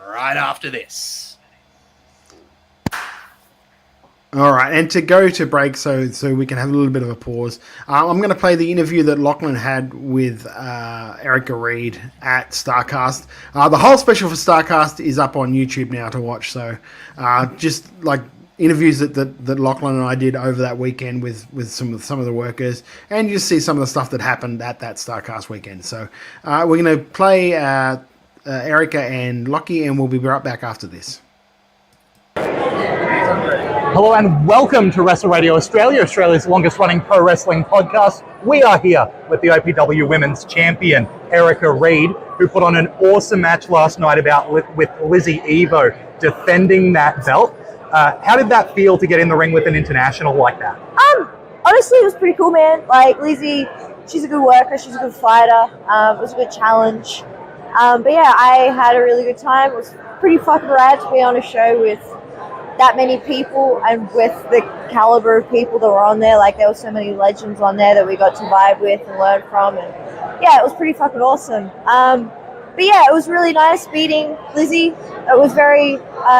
right after this. All right, and to go to break so we can have a little bit of a pause, I'm going to play the interview that Lachlan had with Erica Reed at StarCast. The whole special for StarCast is up on YouTube now to watch, so just like interviews that Lachlan and I did over that weekend with some of the workers, and you see some of the stuff that happened at that StarCast weekend. So we're going to play Erica and Lockie, and we'll be right back after this. Hello and welcome to Wrestle Radio Australia, Australia's longest running pro wrestling podcast. We are here with the OPW Women's Champion, Erica Reed, who put on an awesome match last night with Lizzie Evo, defending that belt. How did that feel to get in the ring with an international like that? Honestly, it was pretty cool, man. Like, Lizzie, she's a good worker, she's a good fighter. It was a good challenge. But yeah, I had a really good time. It was pretty fucking rad to be on a show with that many people and with the caliber of people that were on there. Like, there were so many legends on there that we got to vibe with and learn from, and yeah, it was pretty fucking awesome. But yeah, it was really nice beating Lizzie. It was very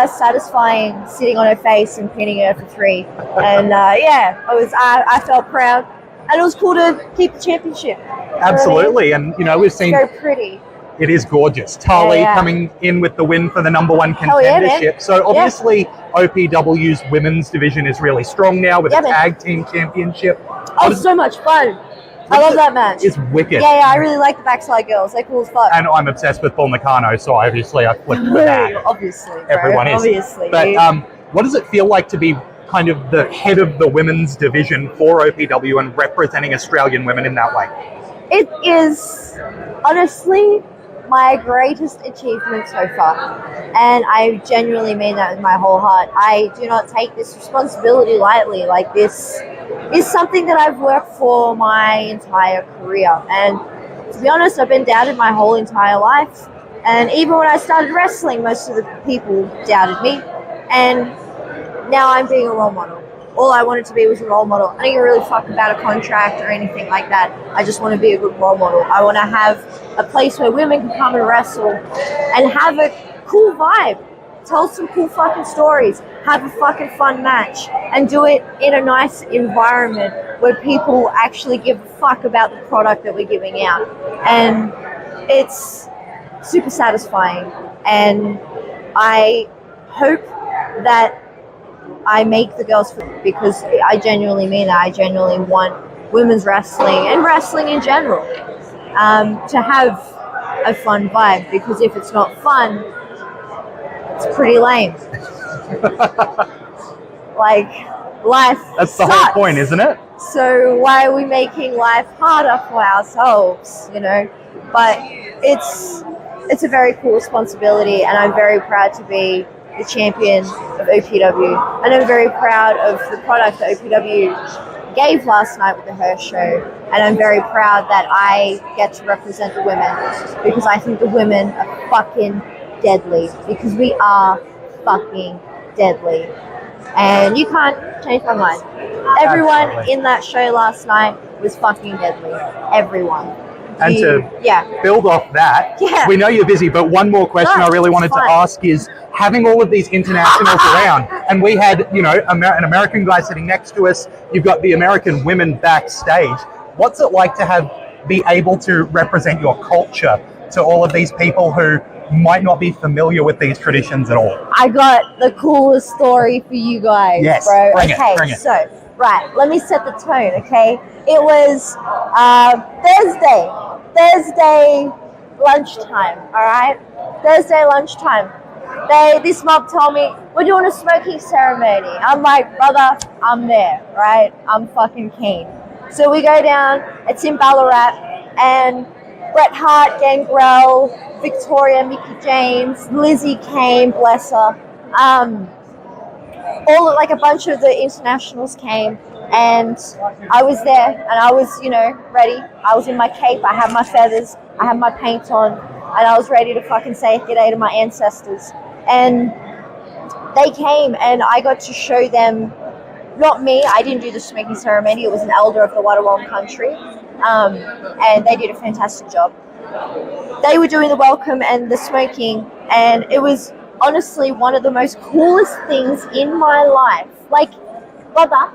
satisfying sitting on her face and pinning her for 3. And yeah, I felt proud, and it was cool to keep the championship. Absolutely, you know what I mean? And we've seen it's very pretty. It is gorgeous. Tali coming in with the win for the #1 contendership. So obviously OPW's women's division is really strong now with the tag team championship. Oh, so much fun. I love that match. It's wicked. Yeah, I really like the backside girls. They're cool as fuck. And I'm obsessed with Paul Nakano, so obviously I flipped the bag. Obviously, bro. Everyone is. Obviously. But what does it feel like to be kind of the head of the women's division for OPW and representing Australian women in that way? It is honestly my greatest achievement so far. And I genuinely mean that with my whole heart. I do not take this responsibility lightly. Like, this is something that I've worked for my entire career. And to be honest, I've been doubted my whole entire life. And even when I started wrestling, most of the people doubted me. And now I'm being a role model. All I wanted to be was a role model. I don't give a really fuck about a contract or anything like that. I just want to be a good role model. I want to have a place where women can come and wrestle and have a cool vibe. Tell some cool fucking stories. Have a fucking fun match. And do it in a nice environment where people actually give a fuck about the product that we're giving out. And it's super satisfying. And I hope that I make the girls feel, because I genuinely mean that. I genuinely want women's wrestling and wrestling in general to have a fun vibe, because if it's not fun, it's pretty lame. Like, life That's the sucks. whole point, isn't it? So why are we making life harder for ourselves, you know? But it's a very cool responsibility, and I'm very proud to be the champion of OPW. And I'm very proud of the product that OPW gave last night with the Her Show. And I'm very proud that I get to represent the women, because I think the women are fucking deadly, because we are fucking deadly. And you can't change my mind. Everyone Absolutely. in that show last night was fucking deadly. Everyone. And to build off that, we know you're busy, but one more question I really wanted to ask is, having all of these internationals around, and we had, you know, an American guy sitting next to us, you've got the American women backstage. What's it like to be able to represent your culture to all of these people who might not be familiar with these traditions at all? I got the coolest story for you guys, yes, bro. Bring Okay, it. So, right, let me set the tone, okay? It was Thursday lunchtime, all right? Thursday lunchtime. This mob told me, we're doing a smoking ceremony. I'm like, brother, I'm there, right? I'm fucking keen. So we go down, it's in Ballarat, and Bret Hart, Gangrel, Victoria, Mickey James, Lizzie came, bless her. Like a bunch of the internationals came, and I was there, and I was, you know, ready. I was in my cape, I had my feathers, I had my paint on, and I was ready to fucking say g'day to my ancestors. And they came, and I got to show them, not me, I didn't do the smoking ceremony, it was an elder of the Wadawurrung country, and they did a fantastic job. They were doing the welcome and the smoking, and it was honestly one of the most coolest things in my life. Like, brother,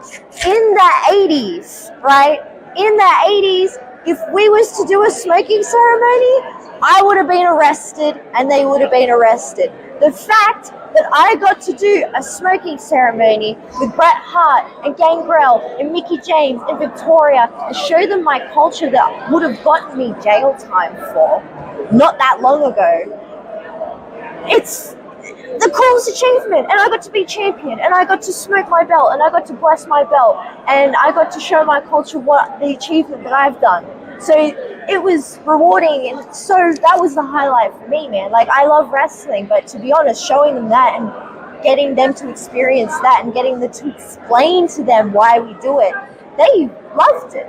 in the 80s, right? In the 80s, if we was to do a smoking ceremony, I would have been arrested and they would have been arrested. The fact that I got to do a smoking ceremony with Bret Hart and Gangrel and Mickey James and Victoria and show them my culture that would have gotten me jail time for not that long ago, it's the coolest achievement. And I got to be champion, and I got to smoke my belt, and I got to bless my belt, and I got to show my culture what the achievement that I've done. So it was rewarding, and so that was the highlight for me, man. Like, I love wrestling, but to be honest, showing them that and getting them to experience that and getting them to explain to them why we do it, they loved it.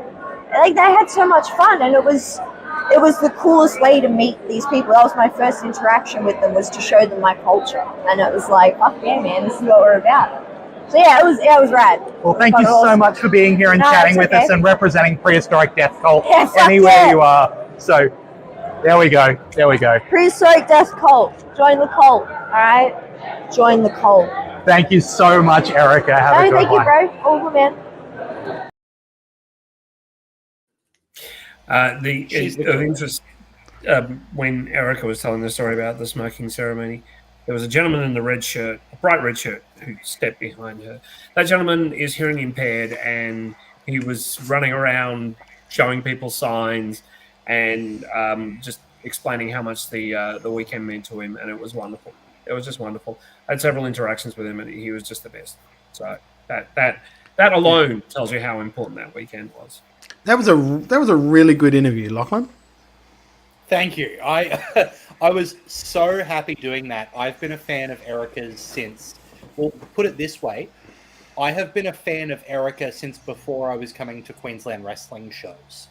Like, they had so much fun, and it was the coolest way to meet these people. That was my first interaction with them, was to show them my culture, and it was like, fuck yeah, man, this is what we're about. So yeah, it was rad. Well, thank you so much for being here and chatting with us and representing Prehistoric Death Cult anywhere you are. So there we go. Prehistoric Death Cult. Join the cult. All right, join the cult. Thank you so much, Erica. Have a good thank one. you, bro. Over, man. Of interest, when Erica was telling the story about the smoking ceremony, there was a gentleman in the red shirt, a bright red shirt, who stepped behind her. That gentleman is hearing impaired, and he was running around showing people signs and just explaining how much the weekend meant to him, and it was wonderful. It was just wonderful. I had several interactions with him, and he was just the best. So that alone tells you how important that weekend was. That was a really good interview, Lachlan. Thank you. I I was so happy doing that. I've been a fan of Erica's since. Well, put it this way, I have been a fan of Erica since before I was coming to Queensland wrestling shows,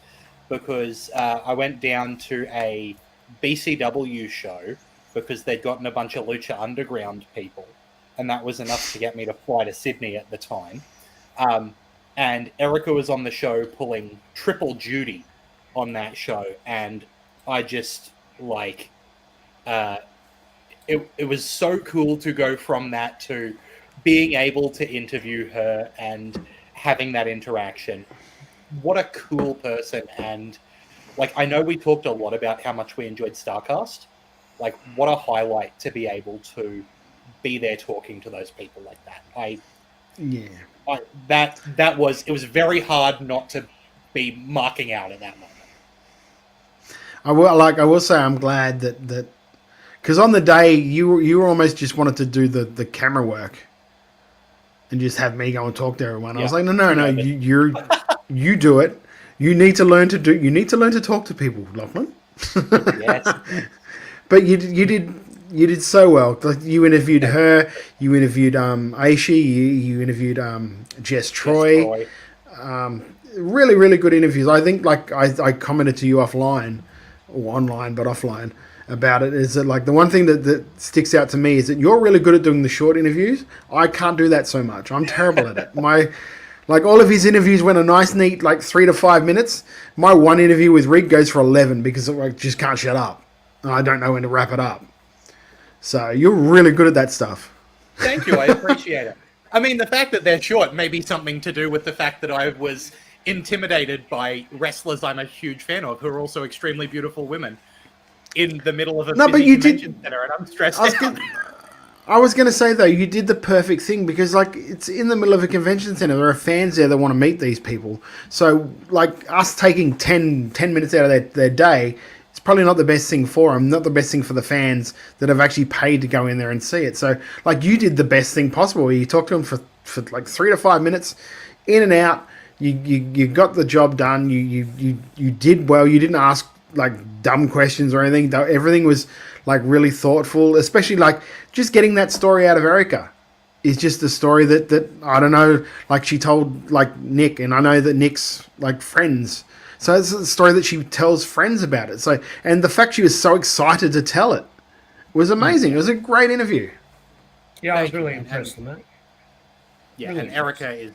because I went down to a BCW show because they'd gotten a bunch of Lucha Underground people, and that was enough to get me to fly to Sydney at the time. And Erica was on the show pulling triple duty on that show, and I just, like, it was so cool to go from that to being able to interview her and having that interaction. What a cool person. And, like, I know we talked a lot about how much we enjoyed StarCast. Like, what a highlight to be able to be there talking to those people like that. It was very hard not to be marking out at that moment. I will say I'm glad that because on the day you were almost just wanted to do the camera work and just have me go and talk to everyone. I was like, no, you do it. You need to learn to talk to people, Lachlan. Yes. But you did so well. Like, you interviewed her, you interviewed Aishi, you interviewed Jess Troy. Really, really good interviews. I think, like, I commented to you offline, or online, but offline, about it, is that, like, the one thing that sticks out to me is that you're really good at doing the short interviews. I can't do that so much. I'm terrible at it. Like, all of his interviews went a nice, neat, like, 3 to 5 minutes. My one interview with Rick goes for 11 because I just can't shut up. And I don't know when to wrap it up. So you're really good at that stuff. Thank you. I appreciate it. I mean, the fact that they're short may be something to do with the fact that I was intimidated by wrestlers I'm a huge fan of, who are also extremely beautiful women, in the middle of a busy convention center, and I'm stressed out. I was going to say, though, you did the perfect thing, because, like, it's in the middle of a convention center. There are fans there that want to meet these people. So, like, us taking 10 minutes out of their day, it's probably not the best thing for them, not the best thing for the fans that have actually paid to go in there and see it. So, like, you did the best thing possible. You talked to them for like 3 to 5 minutes, in and out. You got the job done. You did well. You didn't ask, like, dumb questions or anything. Everything was, like, really thoughtful, especially, like, just getting that story out of Erica is just the story that I don't know, like, she told, like, Nick, and I know that Nick's, like, friends. So it's a story that she tells friends about it. So, and the fact she was so excited to tell it was amazing. It was a great interview. Yeah, I was really impressed with that. Yeah, and Erica is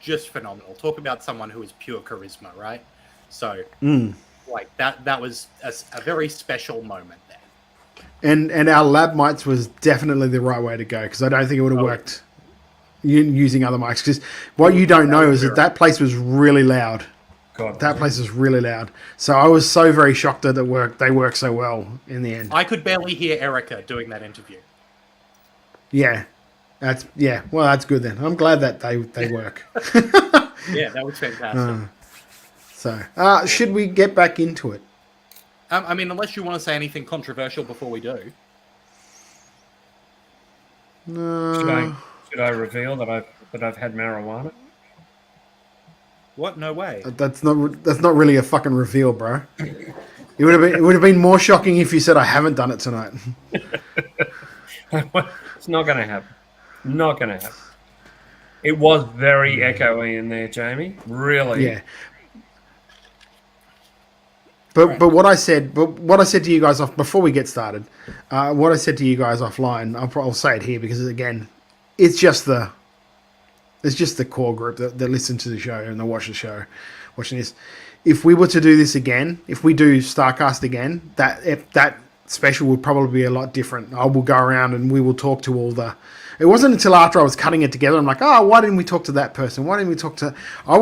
just phenomenal. Talk about someone who is pure charisma, right? So, like, that was a very special moment there. And our lab mics was definitely the right way to go, because I don't think it would have worked using other mics. Because what you don't know is that place was really loud. That place is really loud. So I was so very shocked that they worked so well in the end. I could barely hear Erica doing that interview. Yeah. Well, that's good then. I'm glad that they work. Yeah, that was fantastic. Should we get back into it? I mean, unless you want to say anything controversial before we do. Should I reveal that I've had marijuana? What? No way. That's not really a fucking reveal, bro. It would have been more shocking if you said I haven't done it tonight. It's not going to happen. Not going to happen. It was very echoey in there, Jamie. Really. Yeah. But what I said to you guys off before we get started, what I said to you guys offline, I'll say it here because, again, it's just the core group that listen to the show and they watch the show, watching this. If we were to do this again, if we do StarCast again, that special would probably be a lot different. I will go around and we will talk to all the... It wasn't until after I was cutting it together, I'm like, why didn't we talk to that person? Why didn't we talk to... I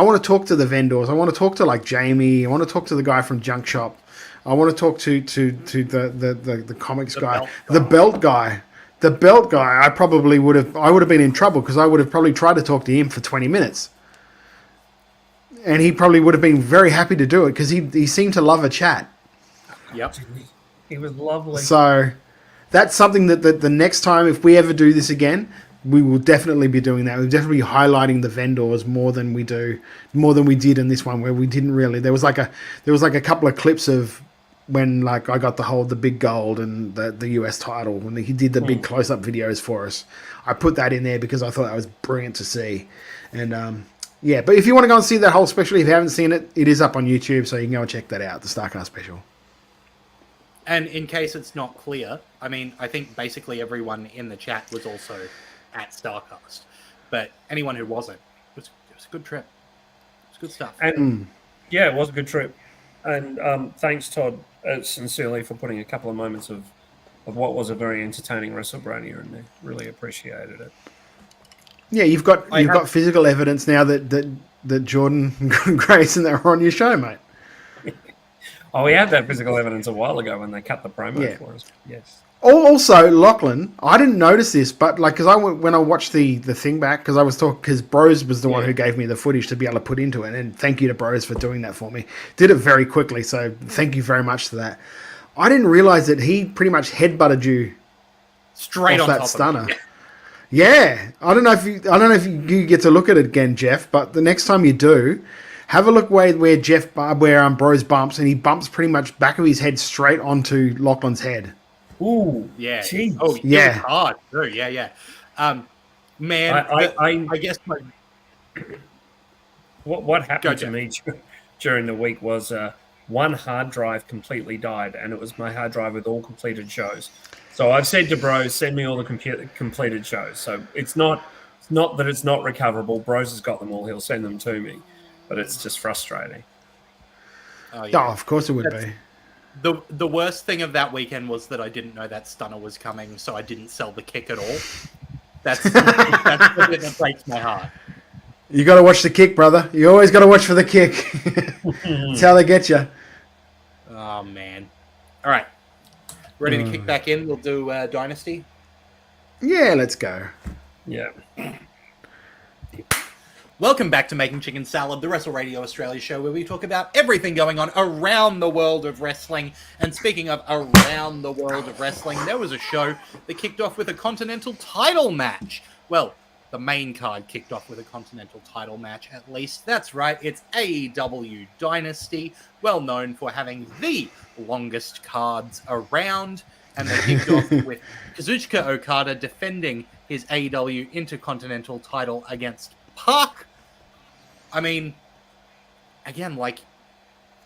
want to talk to the vendors. I want to talk to, like, Jamie. I want to talk to the guy from Junk Shop. I want to talk to the comics guy. The belt guy. The belt guy, I would have been in trouble because I would have probably tried to talk to him for 20 minutes. And he probably would have been very happy to do it because he seemed to love a chat. Yep. He was lovely. So that's something that the next time, if we ever do this again, we will definitely be doing that. We'll definitely be highlighting the vendors more than we did in this one, where we didn't really. There was like a couple of clips of when like I got the big gold and the US title when he did the big close up videos for us. I put that in there because I thought that was brilliant to see. And yeah, but if you want to go and see that whole special, if you haven't seen it, it is up on YouTube, so you can go and check that out, the StarCast special. And in case it's not clear, I mean, I think basically everyone in the chat was also at StarCast. But anyone who wasn't, it was a good trip. It was good stuff. And yeah, it was a good trip. And thanks, Todd, sincerely for putting a couple of moments of what was a very entertaining WrestleBrania in there. Really appreciated it. Yeah, you've got physical evidence now that Jordan and Grayson that were on your show, mate. Oh, we had that physical evidence a while ago when they cut the promo for us. Yes. Also, Lachlan, I didn't notice this, but like, when I watched the thing back, because I was talking, because Bros was the one who gave me the footage to be able to put into it, and thank you to Bros for doing that for me. Did it very quickly, so thank you very much for that. I didn't realize that he pretty much headbutted you straight off on that top stunner. of it. Yeah, I don't know if you get to look at it again, Jeff. But the next time you do, have a look where Bros bumps, and he bumps pretty much back of his head straight onto Lachlan's head. Ooh, yeah. Geez. Oh, yeah. It was hard too. Yeah. Man, I guess what happened to me during the week was one hard drive completely died, and it was my hard drive with all completed shows. So I've said to Bros, send me all the completed shows. So it's not that it's not recoverable. Bros has got them all. He'll send them to me, but it's just frustrating. Oh, yeah. Of course it would be. The worst thing of that weekend was that I didn't know that stunner was coming, so I didn't sell the kick at all. That's the bit that breaks my heart. You got to watch the kick, brother. You always got to watch for the kick. That's how they get you. Oh, man. All right. Ready to kick back in? We'll do Dynasty? Yeah, let's go. Yeah. Welcome back to Making Chicken Salad, the Wrestle Radio Australia show where we talk about everything going on around the world of wrestling. And speaking of around the world of wrestling, there was a show that kicked off with a Continental title match. Well, the main card kicked off with a Continental title match, at least. That's right, it's AEW Dynasty, well known for having the longest cards around. And they kicked off with Kazuchika Okada defending his AEW Intercontinental title against Park. I mean, again, like,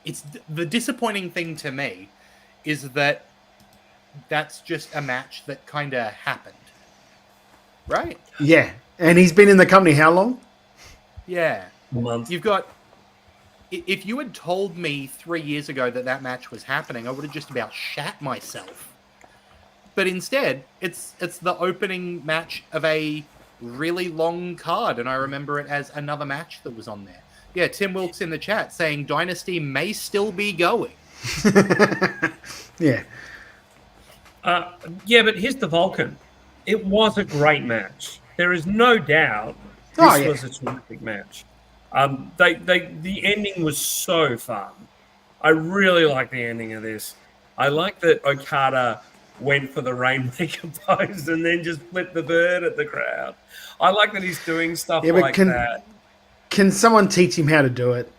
it's the disappointing thing to me is that that's just a match that kind of happened, right? Yeah, and he's been in the company how long? Yeah, a month. You've got. If you had told me 3 years ago that match was happening, I would have just about shat myself. But instead, it's the opening match of a really long card, and I remember it as another match that was on there. Yeah, Tim Wilkes in the chat saying Dynasty may still be going. Yeah. Yeah, but here's the Vulcan. It was a great match. There is no doubt this was a terrific match. The ending was so fun. I really like the ending of this. I like that Okada went for the Rainmaker pose and then just flipped the bird at the crowd. I like that he's doing stuff like that. Can someone teach him how to do it?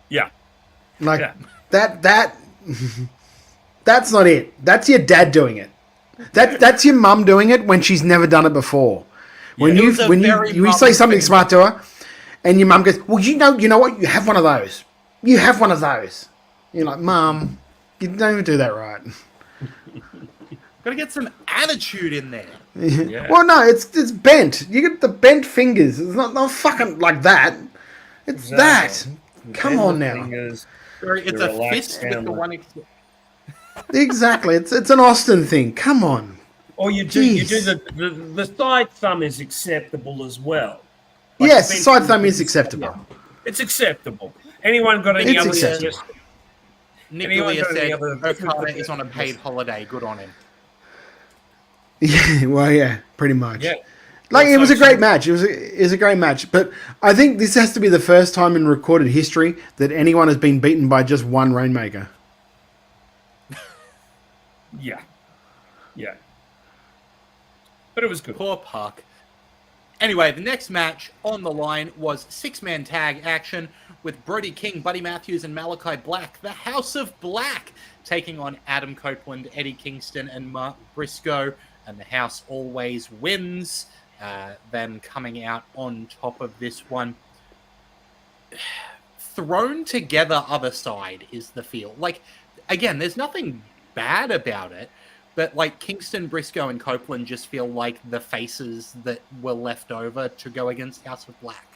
Yeah. Like that's not it. That's your dad doing it. That's your mum doing it when she's never done it before. When you say something smart to her, and your mum goes, "Well, you know what? You have one of those. You have one of those." You're like, "Mum, you don't even do that right." Gotta get some attitude in there. Yeah. Well, no, it's bent. You get the bent fingers. It's not fucking like that. It's that. Come on now. It's a fist with the one. Exactly. It's an Austin thing. Come on. Or you do the side thumb is acceptable as well. Like yes, side thumb is acceptable. Yeah. It's acceptable. Anyone got any other suggestions? Nicolia said Okada is on a paid holiday. Good on him. Yeah, well, yeah, pretty much. Yeah. Like, it was a great match. It was a great match. But I think this has to be the first time in recorded history that anyone has been beaten by just one Rainmaker. Yeah. Yeah. But it was good. Poor Park. Anyway, the next match on the line was six-man tag action with Brody King, Buddy Matthews, and Malachi Black. The House of Black taking on Adam Copeland, Eddie Kingston, and Mark Briscoe. And the house always wins. Them coming out on top of this one. Thrown together other side is the feel. Like, again, there's nothing bad about it. But, like, Kingston, Briscoe, and Copeland just feel like the faces that were left over to go against House of Black.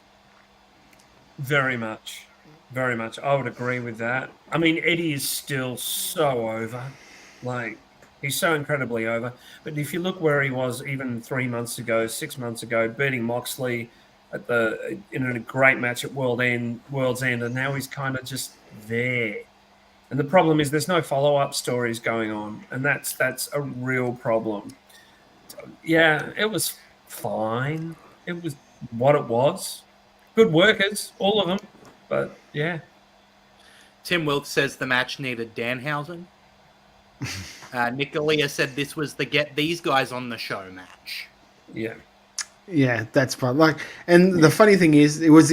Very much. Very much. I would agree with that. I mean, Eddie is still so over. Like, he's so incredibly over. But if you look where he was even 3 months ago, 6 months ago, beating Moxley in a great match at World's End, and now he's kind of just there. And the problem is there's no follow-up stories going on, and that's a real problem. So, yeah, it was fine. It was what it was. Good workers, all of them, but yeah. Tim Wilkes says the match needed Danhausen. Nick Galea said this was the get these guys on the show match. Yeah. Yeah, that's fun. Like, and the funny thing is, it was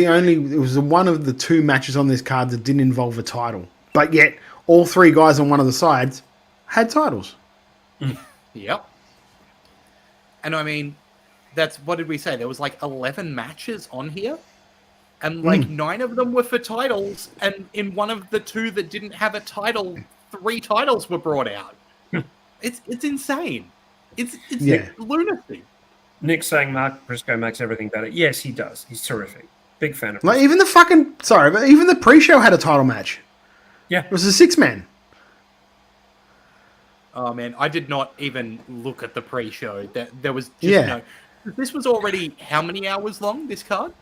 one of the two matches on this card that didn't involve a title. But yet, all three guys on one of the sides had titles. Yep. And I mean, what did we say? There was like 11 matches on here. And like 9 of them were for titles. And in one of the 2 that didn't have a title, 3 titles were brought out. It's insane. It's lunacy. Nick's saying Mark Briscoe makes everything better. Yes, he does. He's terrific. Big fan of him. Like, even the pre-show had a title match. Yeah. It was a 6-man. Oh, man. I did not even look at the pre-show. There was just no... This was already how many hours long, this card?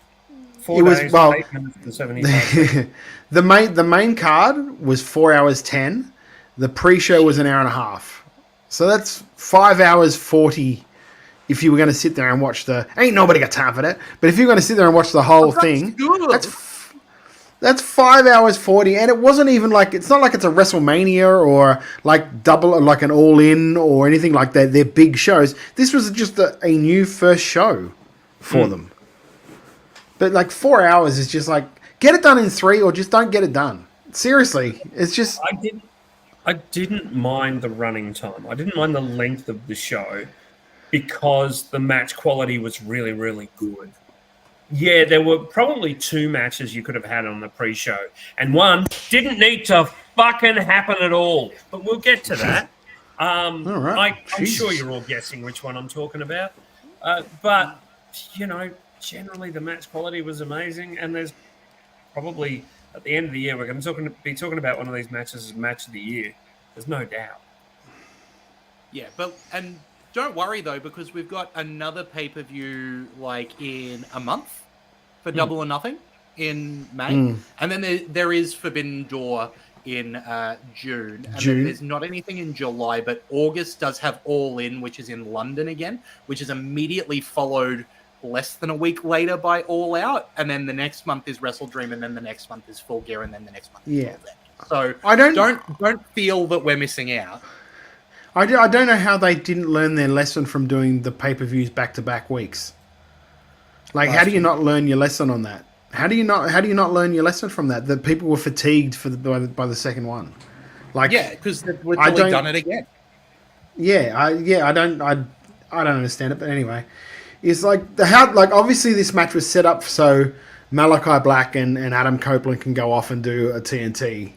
4 days, 8 minutes and 75. the main card was 4 hours 10. The pre-show was an hour and a half. So that's 5 hours 40 if you were going to sit there and watch ain't nobody got time for that. But if you're going to sit there and watch the whole thing, that's 5 hours 40, and it wasn't even like, it's not like it's a WrestleMania or like like an All In or anything like that. They're big shows. This was just a new first show for them. But like 4 hours is just like, get it done in 3 or just don't get it done. Seriously, it's just. I didn't mind the running time. I didn't mind the length of the show because the match quality was really, really good. Yeah, there were probably 2 matches you could have had on the pre-show, and one didn't need to fucking happen at all. But we'll get to that. All right. I'm sure you're all guessing which one I'm talking about. But, you know, generally the match quality was amazing, and there's probably at the end of the year we're going to be talking about one of these matches as match of the year. There's no doubt. Yeah, and don't worry though, because we've got another pay-per-view like in a month for Double or Nothing in May, and then there is Forbidden Door in June. And then there's not anything in July, but August does have All In, which is in London again, which is immediately followed less than a week later by All Out, and then the next month is Wrestle Dream, and then the next month is Full Gear, and then the next month is All That. So I don't feel that we're missing out. I don't know how they didn't learn their lesson from doing the pay-per-views back-to-back weeks. Like, how do you not learn your lesson on that? How do you not learn your lesson from that? That people were fatigued by the second one. Like, yeah, because they've literally done it again. I don't understand it, but anyway. It's like obviously this match was set up so Malachi Black and Adam Copeland can go off and do a TNT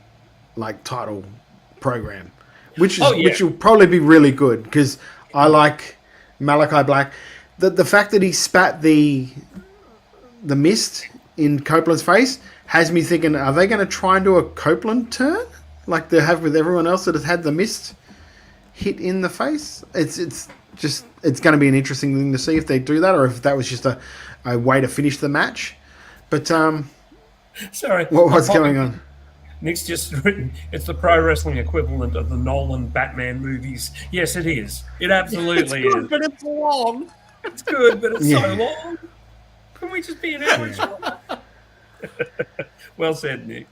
like title program, which will probably be really good because I like Malachi Black. The fact that he spat the mist in Copeland's face has me thinking, are they going to try and do a Copeland turn like they have with everyone else that has had the mist hit in the face? It's going to be an interesting thing to see if they do that or if that was just a way to finish the match. But sorry, what's going on? Nick's just written, it's the pro wrestling equivalent of the Nolan Batman movies. Yes, it is. It absolutely it's good, is. But it's long. It's good, but it's so long. Can we just be an average? Well said, Nick.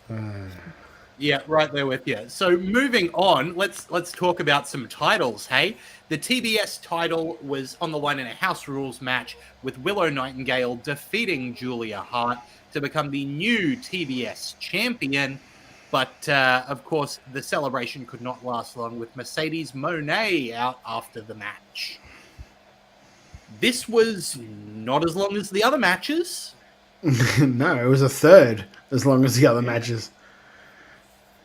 Yeah, right there with you. So moving on, let's talk about some titles, hey? The TBS title was on the line in a house rules match with Willow Nightingale defeating Julia Hart to become the new TBS champion. But, of course, the celebration could not last long with Mercedes Moné out after the match. This was not as long as the other matches. No, it was a third as long as the other matches.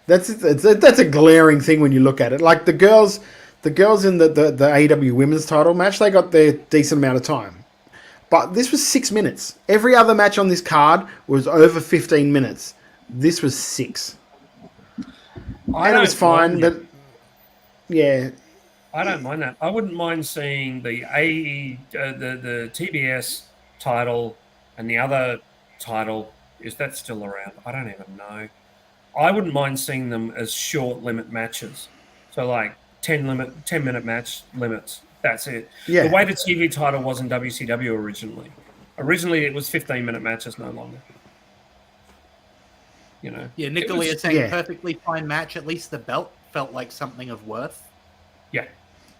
That's a glaring thing when you look at it. Like the girls in the AEW women's title match, they got their decent amount of time. But this was 6 minutes. Every other match on this card was over 15 minutes. This was 6. And it was fine, but yeah. I don't mind that. I wouldn't mind seeing the the TBS title and the other title. Is that still around? I don't even know. I wouldn't mind seeing them as short limit matches. So like 10-minute match limits. That's it. Yeah. The way the TV title was in WCW originally. Originally it was 15-minute matches, no longer. You know. Yeah, Nicola is saying perfectly fine match. At least the belt felt like something of worth. Yeah.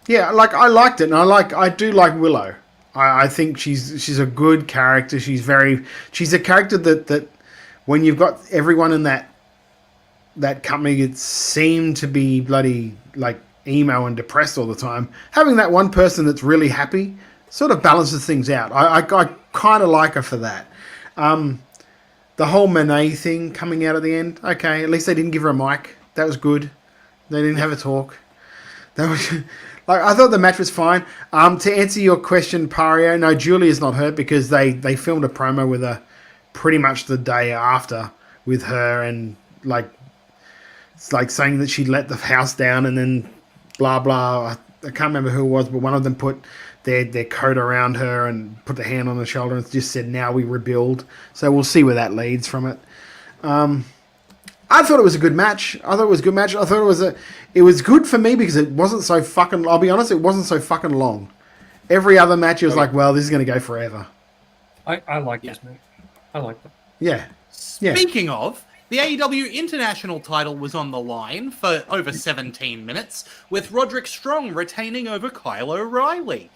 Yeah, like I liked it, and I do like Willow. I think she's a good character. She's a character that when you've got everyone in that company that seem to be bloody like emo and depressed all the time, having that one person that's really happy sort of balances things out. I kind of like her for that. The whole Monet thing coming out at the end, okay, at least they didn't give her a mic. That was good. They didn't have a talk. That was like I thought the match was fine. To answer your question, Pario, no, Julia's not hurt because they filmed a promo with her pretty much the day after with her, and like it's like saying that she let the house down and then blah blah. I can't remember who it was, but one of them put their coat around her and put the hand on the shoulder and just said, "Now we rebuild." So we'll see where that leads from it. I thought it was a good match. I thought it was good for me because it wasn't so fucking. I'll be honest, it wasn't so fucking long. Every other match, it was like, well, this is going to go forever. I like this match. I like that. Yeah. Speaking of, the AEW International title was on the line for over 17 minutes, with Roderick Strong retaining over Kyle O'Reilly.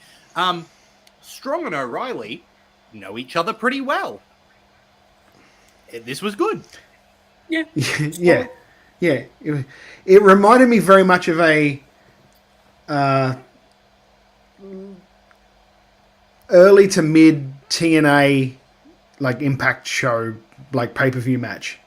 Strong and O'Reilly know each other pretty well. This was good. Yeah. Yeah. It reminded me very much of a early to mid TNA like Impact show, like pay-per-view match.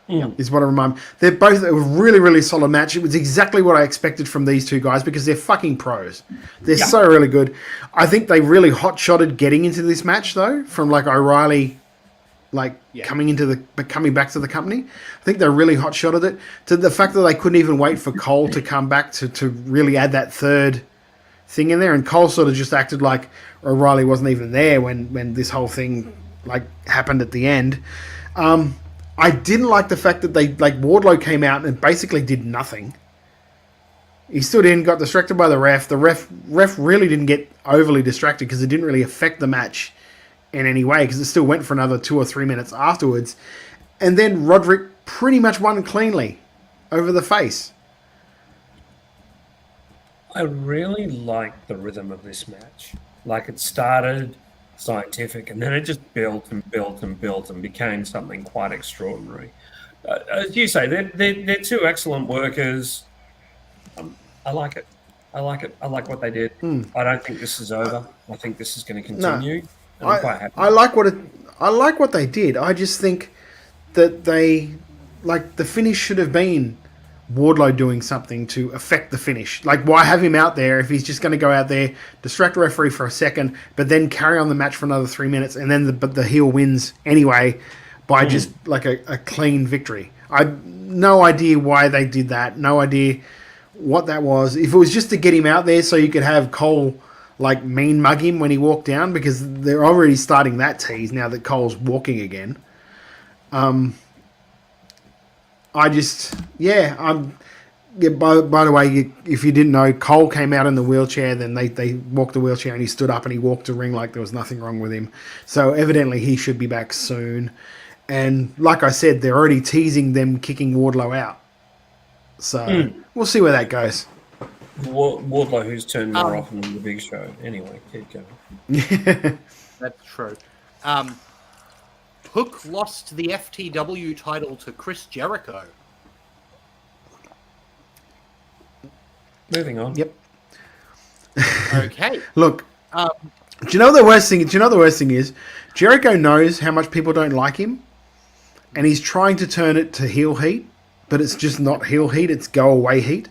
Is what I remember. They're both a really, really solid match. It was exactly what I expected from these two guys because they're fucking pros. They're so really good. I think they really hot-shotted getting into this match though, from like O'Reilly coming back to the company. I think they really hot-shotted it to the fact that they couldn't even wait for Cole to come back to really add that third thing in there, and Cole sort of just acted like O'Reilly wasn't even there when this whole thing like happened at the end. I didn't like the fact that Wardlow came out and basically did nothing. He stood in, got distracted by the ref. The ref really didn't get overly distracted because it didn't really affect the match in any way because it still went for another 2 or 3 minutes afterwards. And then Roderick pretty much won cleanly over the face. I really liked the rhythm of this match. Like it started scientific and then it just built and built and built and became something quite extraordinary. As you say, they're two excellent workers. I like it. I like what they did. I don't think this is over. I think this is going to continue. No, I'm quite happy. I like what they did. I just think that the finish should have been Wardlow doing something to affect the finish. Like, why have him out there if he's just going to go out there, distract the referee for a second, but then carry on the match for another 3 minutes, and then the heel wins anyway by just like a clean victory. I've no idea why they did that. No idea what that was. If it was just to get him out there so you could have Cole like mean mug him when he walked down, because they're already starting that tease now that Cole's walking again. By the way, if you didn't know, Cole came out in the wheelchair, then they walked the wheelchair and he stood up and he walked the ring like there was nothing wrong with him. So evidently he should be back soon. And like I said, they're already teasing them kicking Wardlow out So we'll see where that goes. Wardlow, who's turned more often than the Big Show. Anyway, keep going. That's true. Hook lost the FTW title to Chris Jericho. Moving on. Yep. Okay. Look, do you know the worst thing? Do you know the worst thing is? Jericho knows how much people don't like him, and he's trying to turn it to heel heat, but it's just not heel heat; it's go away heat.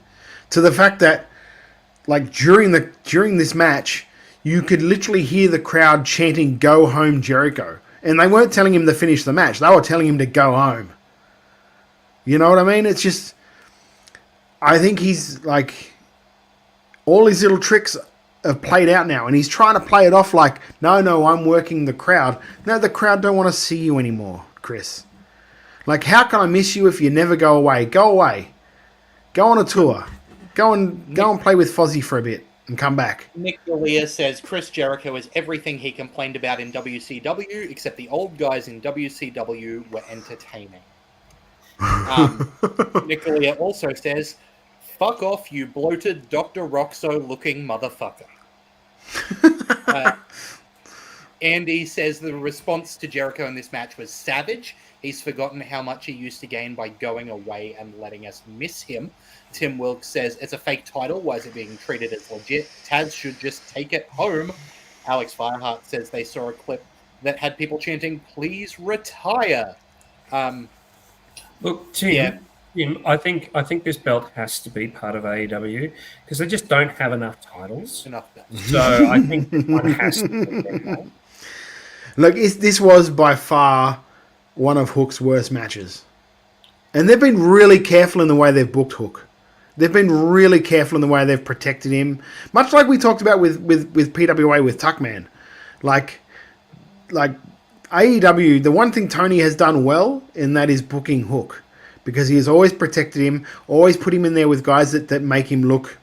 To the fact that, like during this match, you could literally hear the crowd chanting "Go home, Jericho," and they weren't telling him to finish the match; they were telling him to go home. You know what I mean? It's just, I think he's like, all his little tricks have played out now, and he's trying to play it off like, no, I'm working the crowd. No, the crowd don't want to see you anymore, Chris. Like, how can I miss you if you never go away? Go away. Go on a tour. Go and play with Fozzy for a bit and come back. Nick D'Elia says Chris Jericho is everything he complained about in WCW, except the old guys in WCW were entertaining. Nick D'Elia also says, fuck off, you bloated Dr. Roxo-looking motherfucker. Andy says the response to Jericho in this match was savage. He's forgotten how much he used to gain by going away and letting us miss him. Tim Wilkes says, it's a fake title. Why is it being treated as legit? Taz should just take it home. Alex Fireheart says they saw a clip that had people chanting, please retire. Look, Tim, I think this belt has to be part of AEW because they just don't have enough titles. Enough belts. So I think this one has to be. Look, this was by far one of Hook's worst matches. And they've been really careful in the way they've booked Hook. They've been really careful in the way they've protected him. Much like we talked about with PWA with Tuckman. Like AEW, the one thing Tony has done well, and that is booking Hook. Because he has always protected him, always put him in there with guys that make him look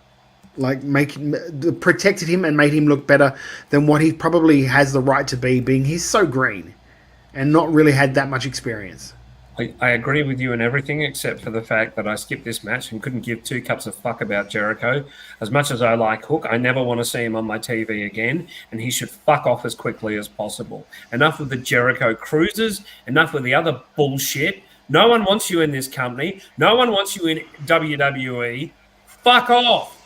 protected him and made him look better than what he probably has the right to be, being he's so green and not really had that much experience. I agree with you in everything except for the fact that I skipped this match and couldn't give two cups of fuck about Jericho. As much as I like Hook, I never want to see him on my TV again, and he should fuck off as quickly as possible. Enough with the Jericho cruises, enough with the other bullshit. No one wants you in this company. No one wants you in WWE. Fuck off.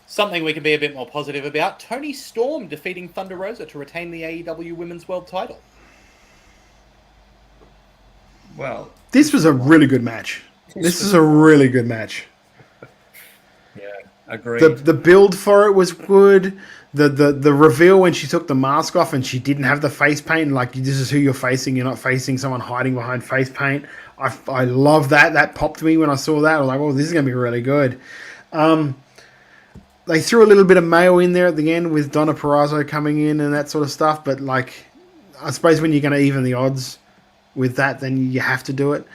Something we can be a bit more positive about. Tony Storm defeating Thunder Rosa to retain the AEW Women's World title. Well, this was a really good match. This is a really good match. Yeah, agreed. The build for it was good. The reveal when she took the mask off and she didn't have the face paint, like this is who you're facing. You're not facing someone hiding behind face paint. I love that. That popped me when I saw that. I was like, oh, this is going to be really good. They threw a little bit of Mayo in there at the end with Donna Purrazzo coming in and that sort of stuff. But like, I suppose when you're going to even the odds with that, then you have to do it.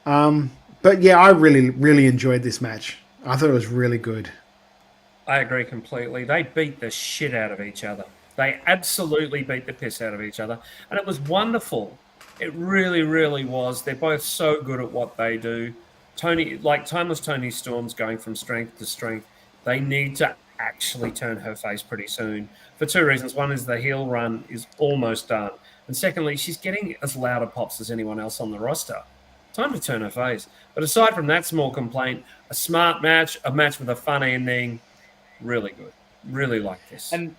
But yeah, I really, really enjoyed this match. I thought it was really good. I agree completely. They beat the shit out of each other. They absolutely beat the piss out of each other. And it was wonderful. It really, really was. They're both so good at what they do. Timeless Tony Storm's going from strength to strength. They need to actually turn her face pretty soon for two reasons. One is the heel run is almost done. And secondly, she's getting as loud a pops as anyone else on the roster. Time to turn her face. But aside from that small complaint, a smart match, a match with a fun ending, really good. Really like this. And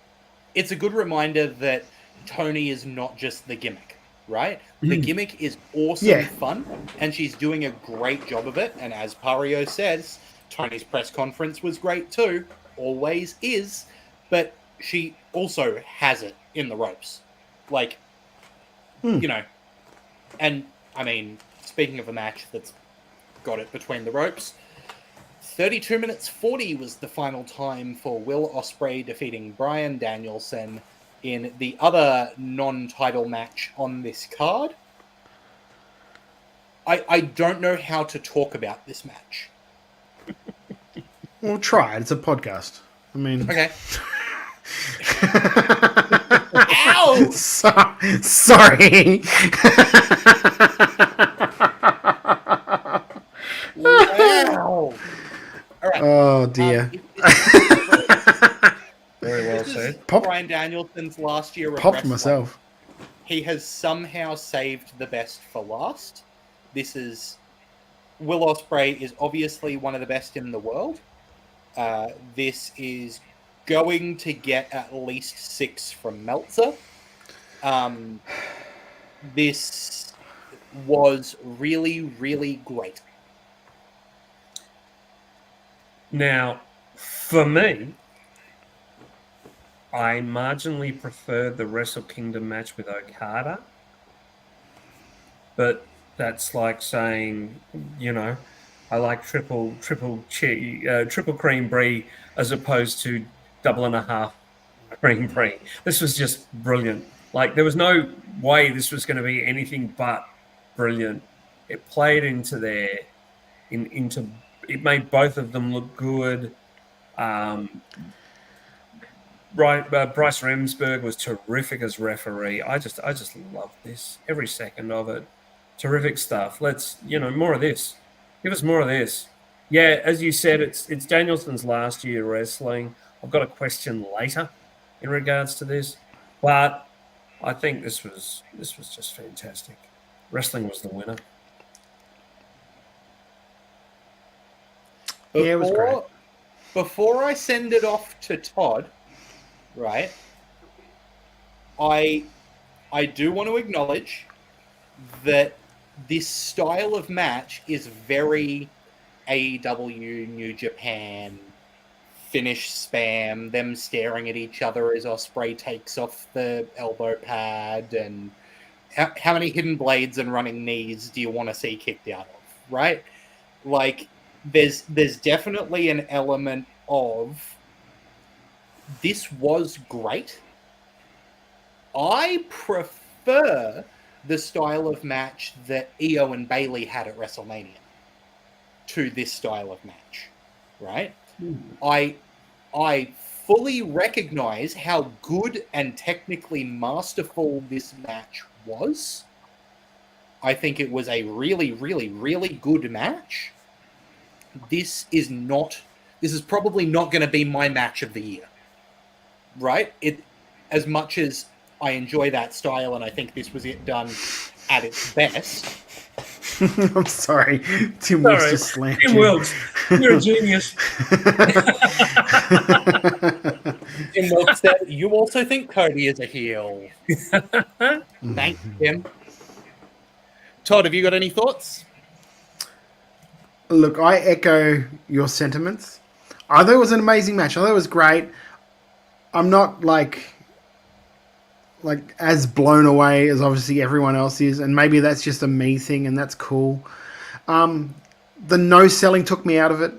it's a good reminder that Tony is not just the gimmick, right? The gimmick is awesome fun, and she's doing a great job of it. And as Pario says, Tony's press conference was great too, always is, but she also has it in the ropes. Like, you know, and I mean, speaking of a match that's got it between the ropes, 32 minutes 40 was the final time for Will Ospreay defeating Bryan Danielson in the other non-title match on this card. I don't know how to talk about this match. Well, try it. It's a podcast. I mean... Okay. Ow! Sorry. Oh dear. Very well This said. is Bryan Danielson's last year of Popped wrestling. myself. He has somehow saved the best for last. This is Will Ospreay is obviously one of the best in the world. This is going to get at least 6 from Meltzer. This was really, really great. Now, for me, I marginally preferred the Wrestle Kingdom match with Okada. But that's like saying, I like triple cream brie as opposed to 2.5 cream brie. This was just brilliant. Like, there was no way this was going to be anything but brilliant. It played into it made both of them look good. Bryce Remsburg was terrific as referee. I just love this, every second of it. Terrific stuff. Let's, more of this. Give us more of this. Yeah, as you said, it's Danielson's last year wrestling. I've got a question later in regards to this, but I think this was just fantastic. Wrestling was the winner. Yeah, it was great. Before I send it off to Todd, right, I do want to acknowledge that this style of match is very AEW New Japan, finish spam, them staring at each other as Ospreay takes off the elbow pad, and how many hidden blades and running knees do you want to see kicked out of, right? Like, there's definitely an element of this was great. I prefer the style of match that Io and Bayley had at WrestleMania to this style of match, right? I fully recognize how good and technically masterful this match was. I think it was a really, really, really good match. This is probably not going to be my match of the year, right? As much as I enjoy that style, and I think this was it done at its best. I'm sorry. Tim Wilkes just slammed Tim you. Wilkes, you're a genius. Tim Wilkes said, you also think Cody is a heel. Thank you, Tim. Todd, have you got any thoughts? Look, I echo your sentiments. I thought it was an amazing match. I thought it was great. I'm not like as blown away as obviously everyone else is, and maybe that's just a me thing, and that's cool. The no selling took me out of it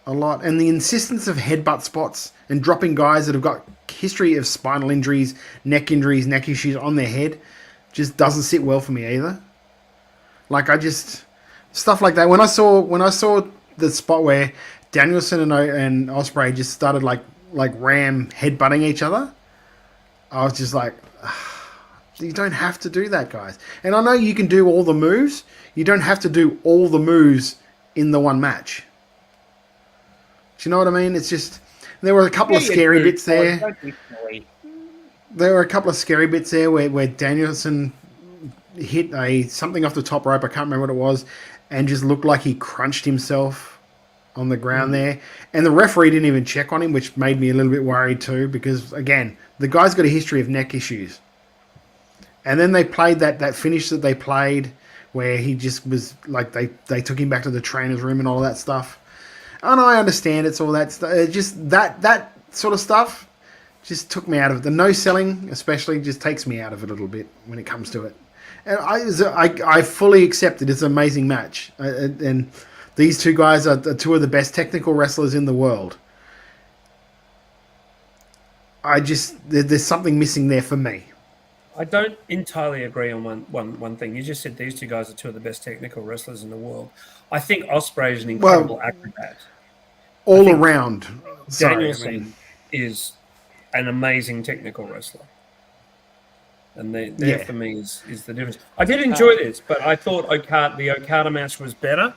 a lot, and the insistence of headbutt spots and dropping guys that have got history of spinal injuries, neck issues on their head just doesn't sit well for me either. Like, stuff like that. When I saw the spot where Danielson and Ospreay just started like ram headbutting each other, I was just like, you don't have to do that, guys. And I know you can do all the moves. You don't have to do all the moves in the one match. Do you know what I mean? It's just, there were a couple of scary bits there. There were a couple of scary bits there where Danielson hit something off the top rope. I can't remember what it was, and just looked like he crunched himself on the ground there. And the referee didn't even check on him, which made me a little bit worried too, because again, the guy's got a history of neck issues. And then they played that finish that they played where he just was like, they took him back to the trainer's room and all that stuff. And I understand it's all that stuff. Just that sort of stuff just took me out of it. The no selling especially just takes me out of it a little bit when it comes to it. And I fully accept it. It's an amazing match. And these two guys are two of the best technical wrestlers in the world. There's something missing there for me. I don't entirely agree on one thing. You just said these two guys are two of the best technical wrestlers in the world. I think Ospreay is an incredible acrobat. All around. Danielson is an amazing technical wrestler. And there for me is the difference. I did enjoy this, but I thought the Okada match was better.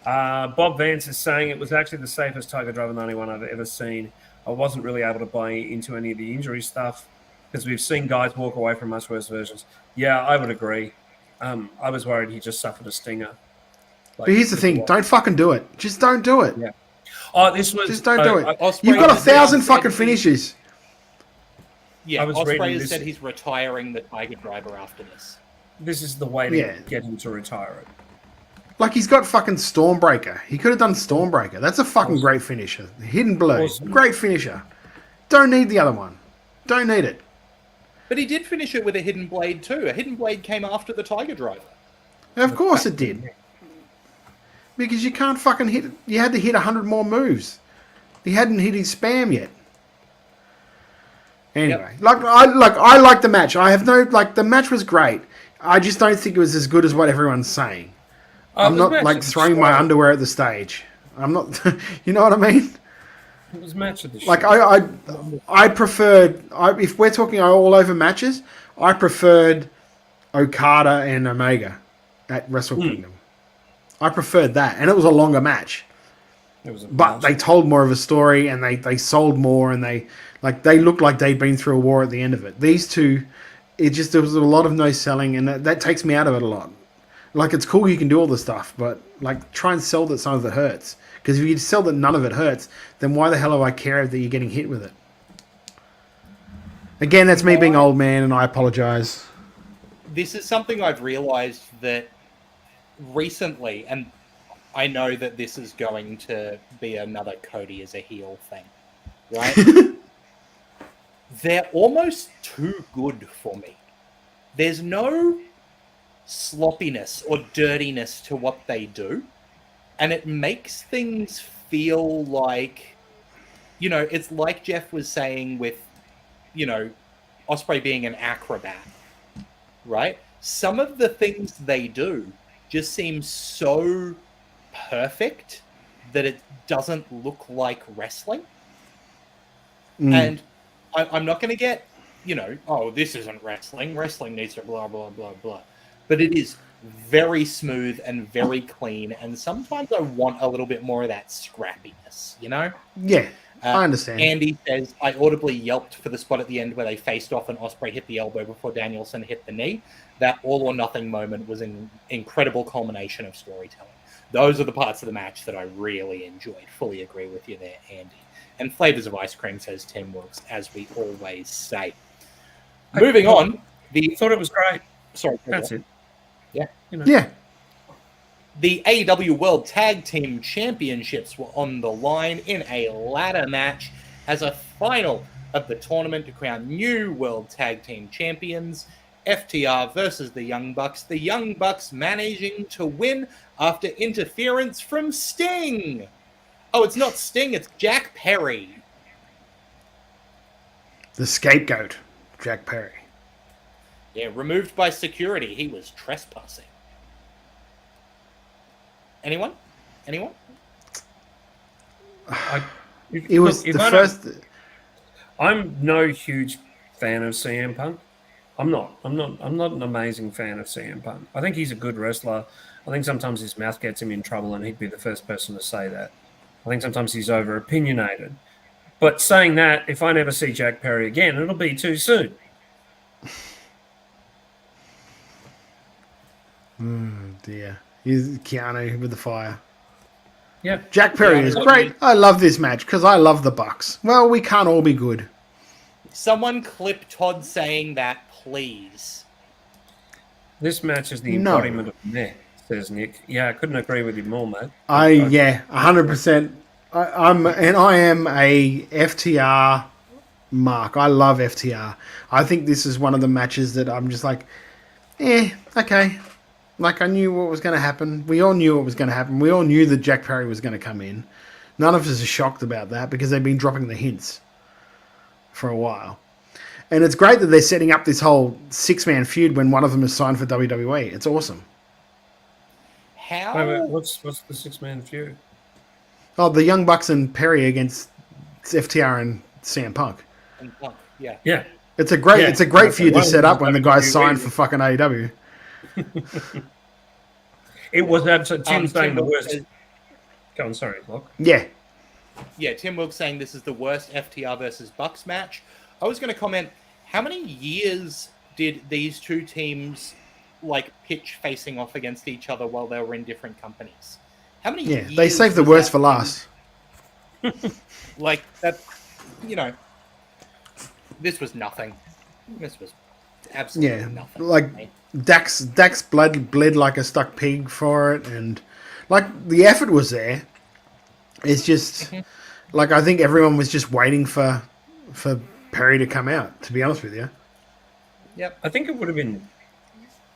Bob Vance is saying it was actually the safest Tiger Driver 91 I've ever seen. I wasn't really able to buy into any of the injury stuff because we've seen guys walk away from much worse versions. Yeah, I would agree. I was worried he just suffered a stinger. But here's the thing: don't fucking do it. Just don't do it. Yeah. Oh, this was just don't do it. You've got 1,000 fucking finishes. Yeah, Ospreay has said he's retiring the Tiger Driver after this. This is the way to get him to retire it. Like, he's got fucking Stormbreaker. He could have done Stormbreaker. That's a fucking great finisher. Hidden Blow. Awesome. Great finisher. Don't need the other one. Don't need it. But he did finish it with a Hidden Blade too. A Hidden Blade came after the Tiger Driver. Of course it did. Because you can't fucking hit... You had to hit 100 more moves. He hadn't hit his spam yet. Anyway. Yep. I like the match. I have no... Like, the match was great. I just don't think it was as good as what everyone's saying. I'm not, like, throwing my underwear at the stage. I'm not... You know what I mean? It was match of the show. Like, I preferred... if we're talking all over matches, I preferred Okada and Omega at Wrestle Kingdom. I preferred that. And it was a longer match. But they told more of a story, and they sold more, and they looked like they'd been through a war at the end of it. These two, there was a lot of no selling, and that takes me out of it a lot. Like, it's cool you can do all the stuff, but, like, try and sell that some of it hurts. Because if you sell that none of it hurts, then why the hell do I care that you're getting hit with it? Again, that's me being old man, and I apologize. This is something I've realized that recently, and I know that this is going to be another Cody as a heel thing, right? They're almost too good for me. There's no sloppiness or dirtiness to what they do, and it makes things feel like, you know, it's like Jeff was saying with, you know, Ospreay being an acrobat, right? Some of the things they do just seem so perfect that it doesn't look like wrestling. And I'm not going to get, you know, oh, this isn't wrestling. Wrestling needs to blah, blah, blah, blah. But it is very smooth and very clean. And sometimes I want a little bit more of that scrappiness, you know? Yeah, I understand. Andy says, I audibly yelped for the spot at the end where they faced off and Ospreay hit the elbow before Danielson hit the knee. That all or nothing moment was an incredible culmination of storytelling. Those are the parts of the match that I really enjoyed. Fully agree with you there, Andy. And Flavors of Ice Cream says Tim Wilkes, as we always say. Moving on. I thought it was great. Sorry. That's it. Yeah. You know. Yeah. The AEW World Tag Team Championships were on the line in a ladder match as a final of the tournament to crown new World Tag Team Champions. FTR versus the Young Bucks. The Young Bucks managing to win after interference from Sting. Oh, it's not Sting, it's Jack Perry. The scapegoat, Jack Perry. Yeah, removed by security. He was trespassing. Anyone? It was the first... I'm no huge fan of CM Punk. I'm not an amazing fan of CM Punk. I think he's a good wrestler. I think sometimes his mouth gets him in trouble, and he'd be the first person to say that. I think sometimes he's over-opinionated. But saying that, if I never see Jack Perry again, it'll be too soon. Dear. He's Keanu with the fire. Yeah. Jack Perry is great. I love this match because I love the Bucks. Well, we can't all be good. Someone clip Todd saying that, please. This match is the embodiment of meh, says Nick. Yeah, I couldn't agree with you more, mate. 100%. I am a FTR mark. I love FTR. I think this is one of the matches that I'm just like, okay. Like, I knew what was going to happen. We all knew what was going to happen. We all knew that Jack Perry was going to come in. None of us are shocked about that because they've been dropping the hints for a while. And it's great that they're setting up this whole six-man feud when one of them is signed for WWE. It's awesome. How? Wait, what's the six-man feud? Oh, the Young Bucks and Perry against FTR and CM Punk. And Punk, yeah. Yeah. It's a great feud to set up when the guy's signed for fucking AEW. It was absolutely Tim saying the worst. Go on, sorry, Locke. Yeah. Yeah, Tim Wilkes saying this is the worst FTR versus Bucks match. I was going to comment, how many years did these two teams pitch facing off against each other while they were in different companies? How many years? They saved the worst for last. That, this was nothing. This was absolutely nothing. Dax bled like a stuck pig for it, and the effort was there. It's just I think everyone was just waiting for Perry to come out, to be honest with you. Yep. I think it would have been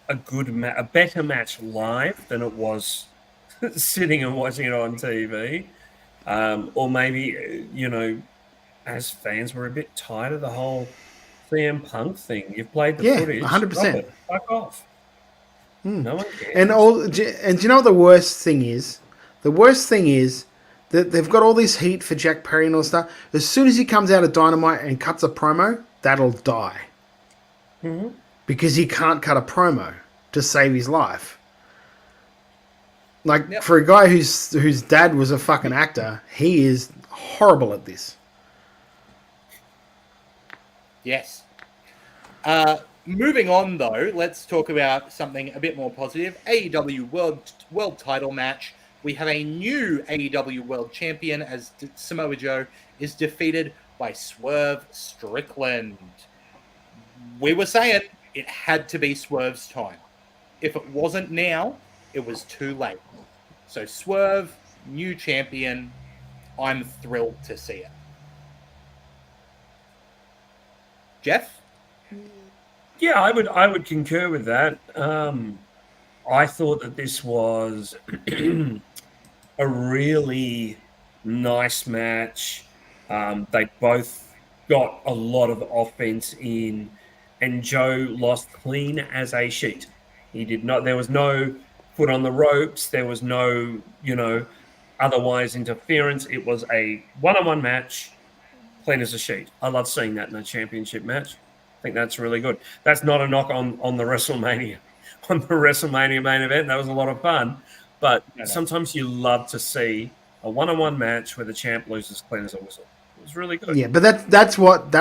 a better match live than it was sitting and watching it on TV. Or maybe, as fans, we're a bit tired of the whole CM Punk thing. You've played the footage. 100%. Fuck off. No one cares. And do you know what the worst thing is? The worst thing is that they've got all this heat for Jack Perry and all that stuff. As soon as he comes out of Dynamite and cuts a promo, that'll die. Mm-hmm. Because he can't cut a promo to save his life. For a guy whose dad was a fucking actor, he is horrible at this. Yes. Moving on, though, let's talk about something a bit more positive. AEW World Title match. We have a new AEW World Champion as Samoa Joe is defeated by Swerve Strickland. We were saying it had to be Swerve's time. If it wasn't now, it was too late. So Swerve, new champion. I'm thrilled to see it. Jeff? Yeah, I would concur with that. I thought that this was a really nice match. They both got a lot of offense in, and Joe lost clean as a sheet. He did not. There was no foot on the ropes. There was no, otherwise interference. It was a one-on-one match, clean as a sheet. I love seeing that in a championship match. I think that's really good. That's not a knock on the WrestleMania. On the WrestleMania main event, that was a lot of fun. But sometimes you love to see a one-on-one match where the champ loses clean as a whistle. It was really good. Yeah, but that's what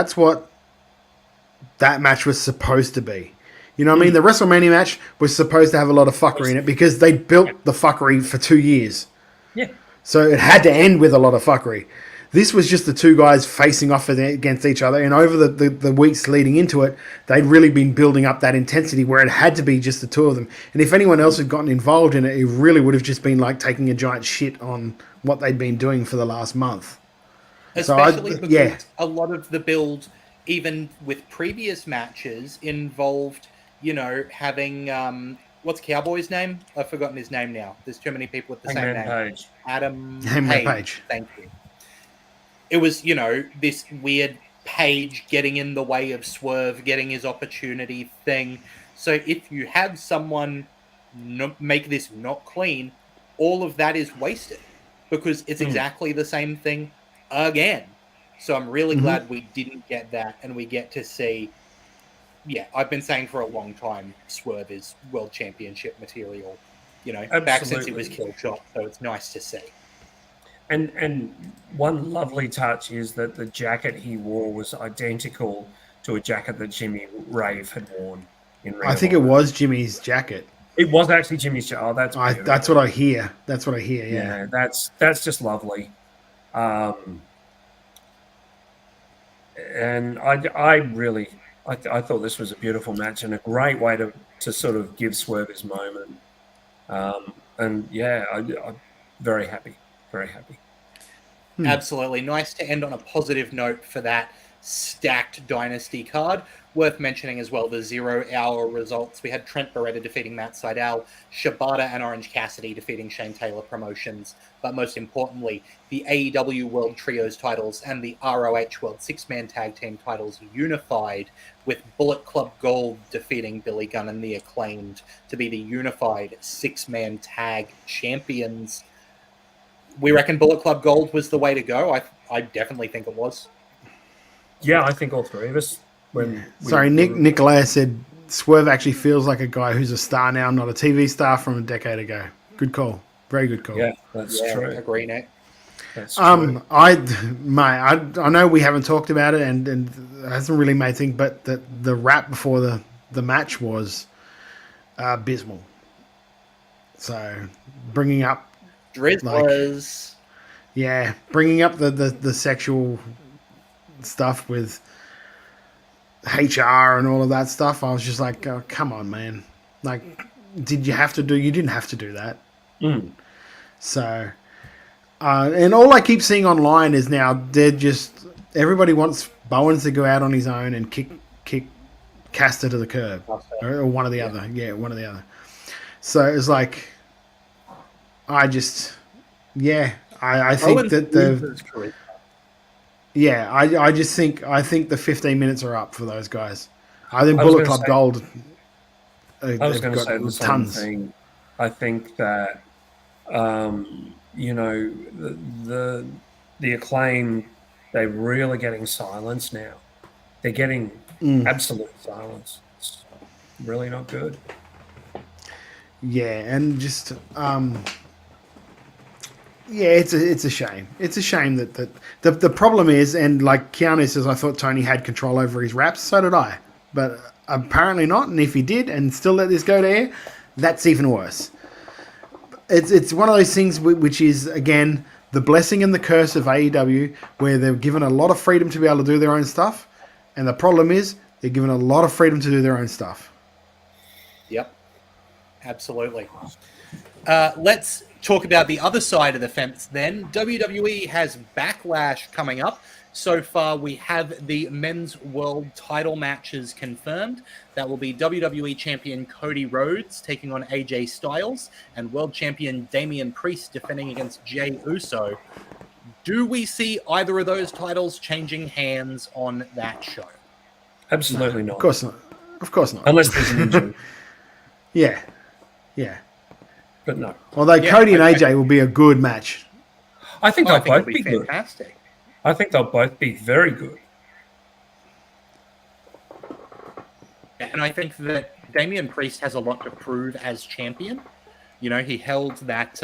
that match was supposed to be. You know what I mean? The WrestleMania match was supposed to have a lot of fuckery in it because they built the fuckery for 2 years. Yeah. So it had to end with a lot of fuckery. This was just the two guys facing off against each other, and over the weeks leading into it, they'd really been building up that intensity where it had to be just the two of them. And if anyone else had gotten involved in it, it really would have just been like taking a giant shit on what they'd been doing for the last month. Especially because a lot of the build, even with previous matches, involved, having... what's Cowboy's name? I've forgotten his name now. There's too many people with the same name. Page. Adam Page. Thank you. It was, this weird Page getting in the way of Swerve, getting his opportunity thing. So if you have someone make this not clean, all of that is wasted because it's exactly the same thing again. So I'm really glad we didn't get that, and we get to see... Yeah, I've been saying for a long time, Swerve is world championship material, back since he was Killshot, so it's nice to see. And one lovely touch is that the jacket he wore was identical to a jacket that Jimmy Rave had worn in Ring I think it was Jimmy's jacket. It was actually Jimmy's jacket. Oh, that's what I hear. That's what I hear, yeah. That's just lovely. And I thought this was a beautiful match and a great way to sort of give Swerve his moment. I'm very happy. Very happy. Absolutely. Nice to end on a positive note for that stacked Dynasty card. Worth mentioning as well the 0-hour results. We had Trent Beretta defeating Matt Sydal, Shibata and Orange Cassidy defeating Shane Taylor Promotions, but most importantly, the AEW World Trios titles and the ROH World Six-Man Tag Team titles unified, with Bullet Club Gold defeating Billy Gunn and the Acclaimed to be the unified six-man tag champions. We reckon Bullet Club Gold was the way to go. I definitely think it was. Yeah, I think all three of us. Nikolai said Swerve actually feels like a guy who's a star now, not a TV star from a decade ago. Good call. Very good call. Yeah, that's true. Agree, Nick. That's true. I know we haven't talked about it, and it hasn't really made things, but the rap before the match was abysmal. So bringing up Driz was bringing up the sexual stuff with HR and all of that stuff. I was just like, oh, come on, man. Like, did you have to do? You didn't have to do that. So, and all I keep seeing online is now they're just everybody wants Bowens to go out on his own and kick Caster to the curb, or one or the other. Yeah, one or the other. So it's like, I think that I think the 15 minutes are up for those guys. I think Bullet Club Gold. I was going to say the same thing. I think that the Acclaim, they're really getting silence now. They're getting absolute silence. It's really not good. Yeah, and just it's a shame. It's a shame that the problem is, and like Keanu says, I thought Tony had control over his raps. So did I, but apparently not. And if he did, and still let this go to air, that's even worse. It's one of those things which is, again, the blessing and the curse of AEW, where they're given a lot of freedom to be able to do their own stuff, and the problem is they're given a lot of freedom to do their own stuff. Yep, absolutely. Let's talk about the other side of the fence then. WWE has Backlash coming up. So far, we have the men's world title matches confirmed. That will be WWE Champion Cody Rhodes taking on AJ Styles and World Champion Damian Priest defending against Jey Uso. Do we see either of those titles changing hands on that show? Absolutely not. Of course not. Of course not. Unless there's an injury. Yeah. But no. Although Cody and AJ will be a good match. I think they'll both be good. Fantastic. I think they'll both be very good. And I think that Damian Priest has a lot to prove as champion. You know, he held that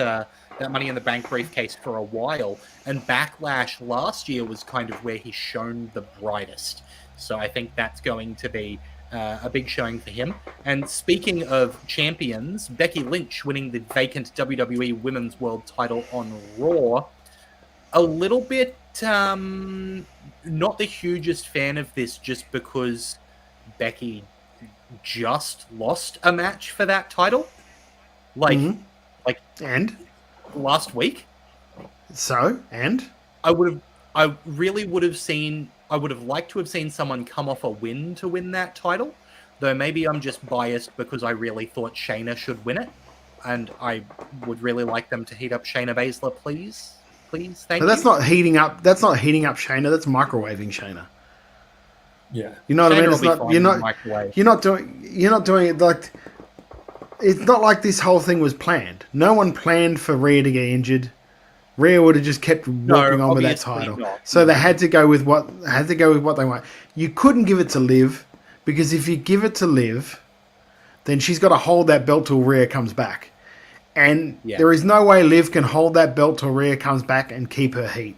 Money in the Bank briefcase for a while, and Backlash last year was kind of where he shone the brightest. So I think that's going to be a big showing for him. And speaking of champions, Becky Lynch winning the vacant WWE Women's World title on Raw. A little bit not the hugest fan of this, just because Becky just lost a match for that title. And last week. So, and I would have liked to have seen someone come off a win to win that title, though maybe I'm just biased because I really thought Shayna should win it, and I would really like them to heat up Shayna Baszler, please, thank you. That's not heating up. That's not heating up Shayna. That's microwaving Shayna. Yeah, you know what Shayna I mean. It's not. You're not doing it like. It's not like this whole thing was planned. No one planned for Rhea to get injured. Rhea would have just kept walking on with that title. So they had to go with what they want. You couldn't give it to Liv, because if you give it to Liv, then she's got to hold that belt till Rhea comes back. And there is no way Liv can hold that belt till Rhea comes back and keep her heat.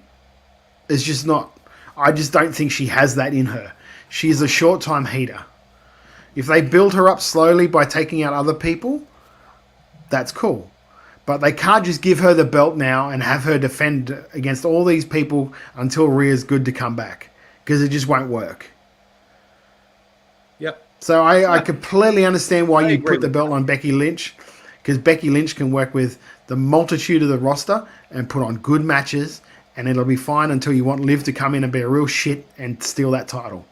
It's just not. I just don't think she has that in her. She's a short-time heater. If they build her up slowly by taking out other people, that's cool. But they can't just give her the belt now and have her defend against all these people until Rhea's good to come back, because it just won't work. Yep. So I completely understand why you put the belt on Becky Lynch, because Becky Lynch can work with the multitude of the roster and put on good matches, and it'll be fine until you want Liv to come in and be a real shit and steal that title.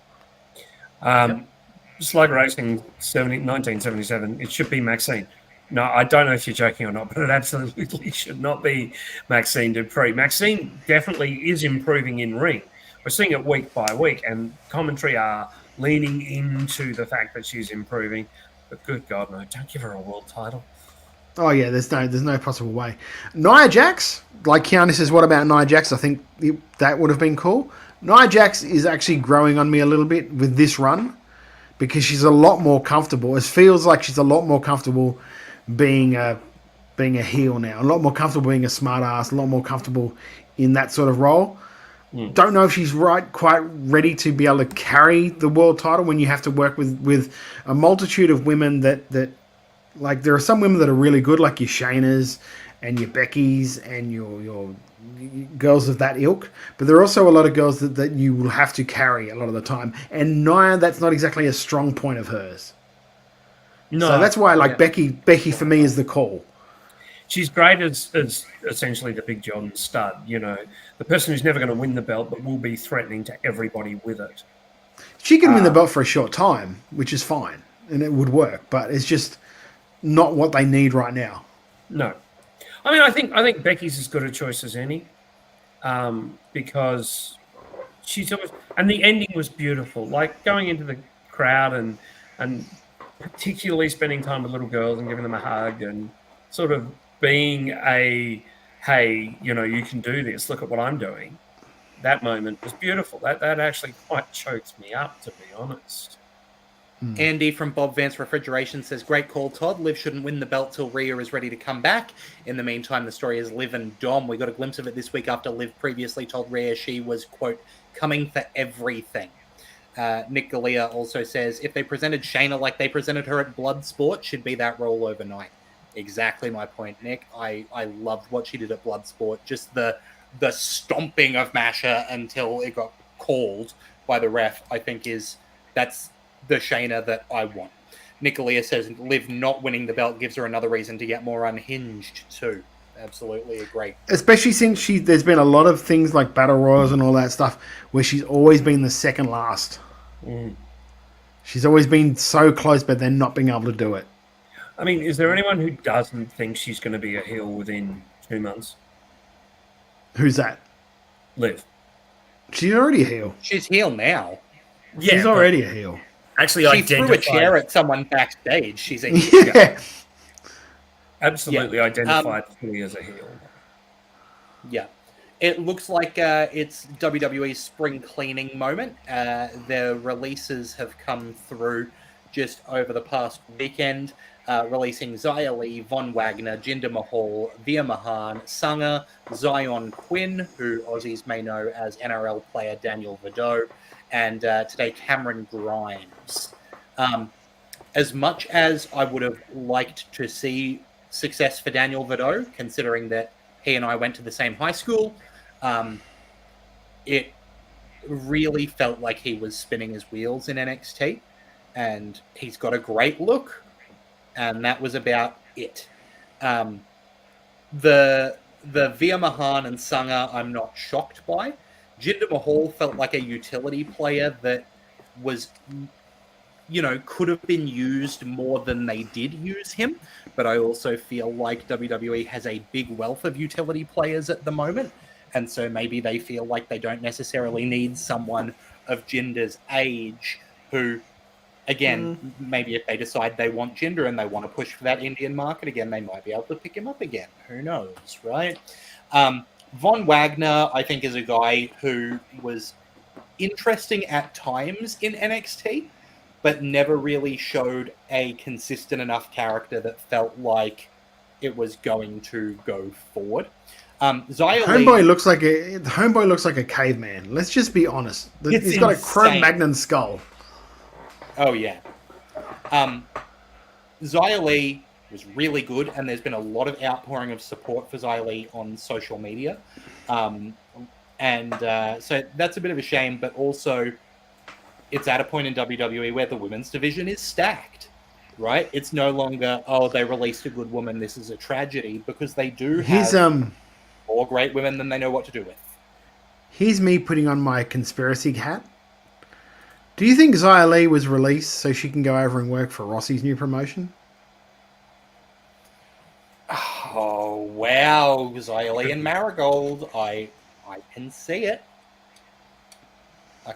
Just like Racing 1977, it should be Maxine. No, I don't know if you're joking or not, but it absolutely should not be Maxine Dupree. Maxine definitely is improving in ring. We're seeing it week by week, and commentary are leaning into the fact that she's improving. But good God, no, don't give her a world title. Oh yeah, there's no possible way. Nia Jax, like Keanu says, what about Nia Jax? I think that would have been cool. Nia Jax is actually growing on me a little bit with this run, because she's a lot more comfortable. It feels like she's a lot more comfortable being a being a heel now. A lot more comfortable being a smart ass. A lot more comfortable in that sort of role. Don't know if she's quite ready to be able to carry the world title when you have to work with a multitude of women that like there are some women that are really good, like your Shaynas and your Beckys and your girls of that ilk, but there are also a lot of girls that you will have to carry a lot of the time, and Nia, that's not exactly a strong point of hers. No, so that's why Becky for me is the call. She's great as essentially the Big John stud, the person who's never going to win the belt, but will be threatening to everybody with it. She can win the belt for a short time, which is fine, and it would work, but it's just not what they need right now. No. I mean, I think Becky's as good a choice as any, because she's always, and the ending was beautiful. Like going into the crowd and particularly spending time with little girls and giving them a hug and sort of being hey, you can do this. Look at what I'm doing. That moment was beautiful. That actually quite choked me up, to be honest. Andy from Bob Vance Refrigeration says, great call, Todd. Liv shouldn't win the belt till Rhea is ready to come back. In the meantime, the story is Liv and Dom. We got a glimpse of it this week after Liv previously told Rhea she was, quote, coming for everything. Nick Galea also says, if they presented Shayna like they presented her at Bloodsport, she'd be that role overnight. Exactly my point, Nick. I loved what she did at Bloodsport. Just the stomping of Masha until it got called by the ref, I think that's the Shayna that I want. Nicolia says Liv not winning the belt gives her another reason to get more unhinged too. Absolutely agree. Especially since there's been a lot of things like Battle Royals and all that stuff where she's always been the second last. She's always been so close, but then not being able to do it. I mean, is there anyone who doesn't think she's going to be a heel within 2 months? Who's that? Liv. She's already a heel. She's heel now. Yeah, she's already a heel. Actually, she threw a chair at someone backstage. She's a heel. Yeah. Absolutely identified fully as a heel. Yeah. It looks like it's WWE's spring cleaning moment. Their releases have come through just over the past weekend, releasing Xia Li, Von Wagner, Jinder Mahal, Veer Mahan, Sangha, Zion Quinn, who Aussies may know as NRL player Daniel Vidot, and today Cameron Grimes. As much as I would have liked to see success for Daniel Vidot, considering that he and I went to the same high school, it really felt like he was spinning his wheels in NXT, and he's got a great look, and that was about it. The Veer Mahan and Sangha I'm not shocked by. Jinder Mahal felt like a utility player that was, could have been used more than they did use him. But I also feel like WWE has a big wealth of utility players at the moment. And so maybe they feel like they don't necessarily need someone of Jinder's age who, again, maybe if they decide they want Jinder and they want to push for that Indian market again, they might be able to pick him up again. Who knows, right? Von Wagner, I think, is a guy who was interesting at times in NXT, but never really showed a consistent enough character that felt like it was going to go forward. Homeboy looks like a caveman. Let's just be honest. He's got a Cro-Magnon skull. Oh yeah. Xia Li was really good, and there's been a lot of outpouring of support for Xia Li on social media. So that's a bit of a shame, but also it's at a point in WWE where the women's division is stacked, right? It's no longer, they released a good woman, this is a tragedy, because they do have more great women than they know what to do with. Here's me putting on my conspiracy hat. Do you think Xia Li was released so she can go over and work for Rossi's new promotion? Oh, wow. Xia Li and Marigold. I can see it.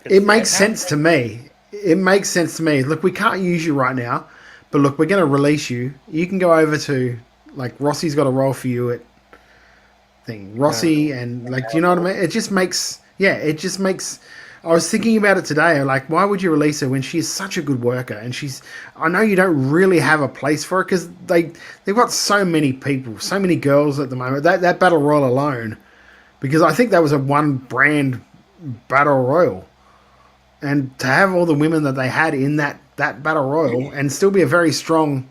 It makes sense to me. It makes sense to me. Look, we can't use you right now, but look, we're going to release you. You can go over to, like, Rossi's got a role for you at thing. Rossi and, like, do you know what I mean? It just makes, I was thinking about it today. Like, why would you release her when she's such a good worker? And I know you don't really have a place for her because they've got so many people, so many girls at the moment. That Battle Royal alone, because I think that was a one brand Battle Royal. And to have all the women that they had in that Battle Royal and still be a very strong,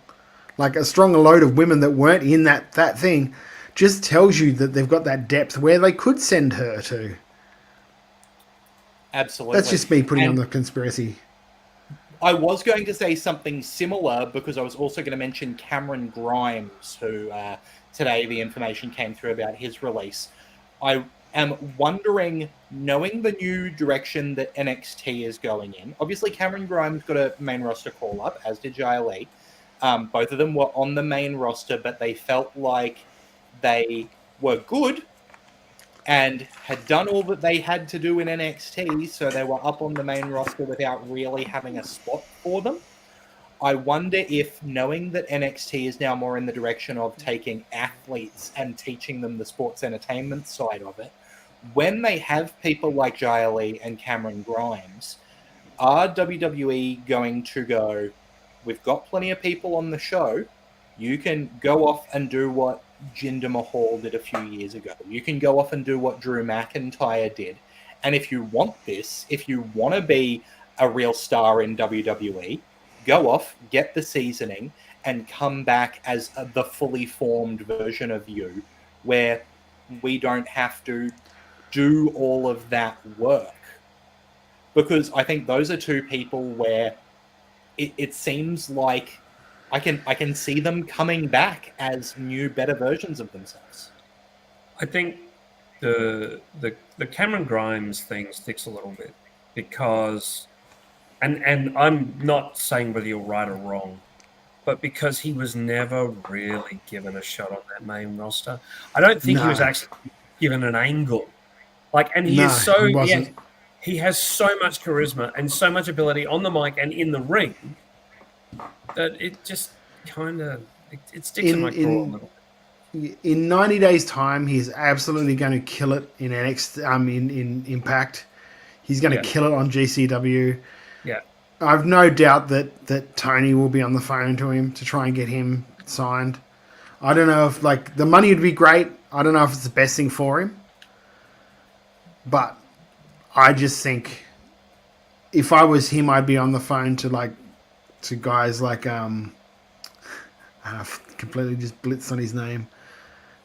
like a strong load of women that weren't in that thing, just tells you that they've got that depth where they could send her to. Absolutely. That's just me putting on the conspiracy. I was going to say something similar because I was also going to mention Cameron Grimes, who today the information came through about his release. I am wondering, knowing the new direction that NXT is going in, obviously Cameron Grimes got a main roster call-up, as did Jia Lee. Both of them were on the main roster, but they felt like they were good and had done all that they had to do in NXT, so they were up on the main roster without really having a spot for them. I wonder if, knowing that NXT is now more in the direction of taking athletes and teaching them the sports entertainment side of it, when they have people like Jia Lee and Cameron Grimes, are WWE going to go, we've got plenty of people on the show, you can go off and do what Jinder Mahal did a few years ago. You can go off and do what Drew McIntyre did. And if you want this, if you want to be a real star in WWE, go off, get the seasoning, and come back as the fully formed version of you, where we don't have to do all of that work. Because I think those are two people where it seems like I can see them coming back as new, better versions of themselves. I think the Cameron Grimes thing sticks a little bit because, and I'm not saying whether you're right or wrong, but because he was never really given a shot on that main roster. I don't think he was actually given an angle. And he is so he has so much charisma and so much ability on the mic and in the ring that it just kind of it sticks in my craw a little bit. In 90 days' time, he's absolutely going to kill it in NXT, in Impact. He's going to kill it on GCW. Yeah, I've no doubt that Tony will be on the phone to him to try and get him signed. I don't know if the money would be great. I don't know if it's the best thing for him, but I just think if I was him, I'd be on the phone to guys like I've completely just blitzed on his name.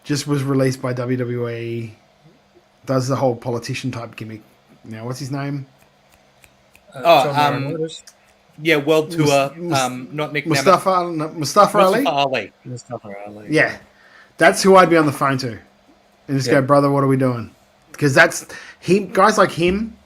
Just was released by WWE. Does the whole politician type gimmick. Now, what's his name? Yeah, World Tour. Not Nick Mustafa Ali. Mustafa Ali. Yeah, that's who I'd be on the phone to, and just go, brother, what are we doing? Because that's him. Guys like him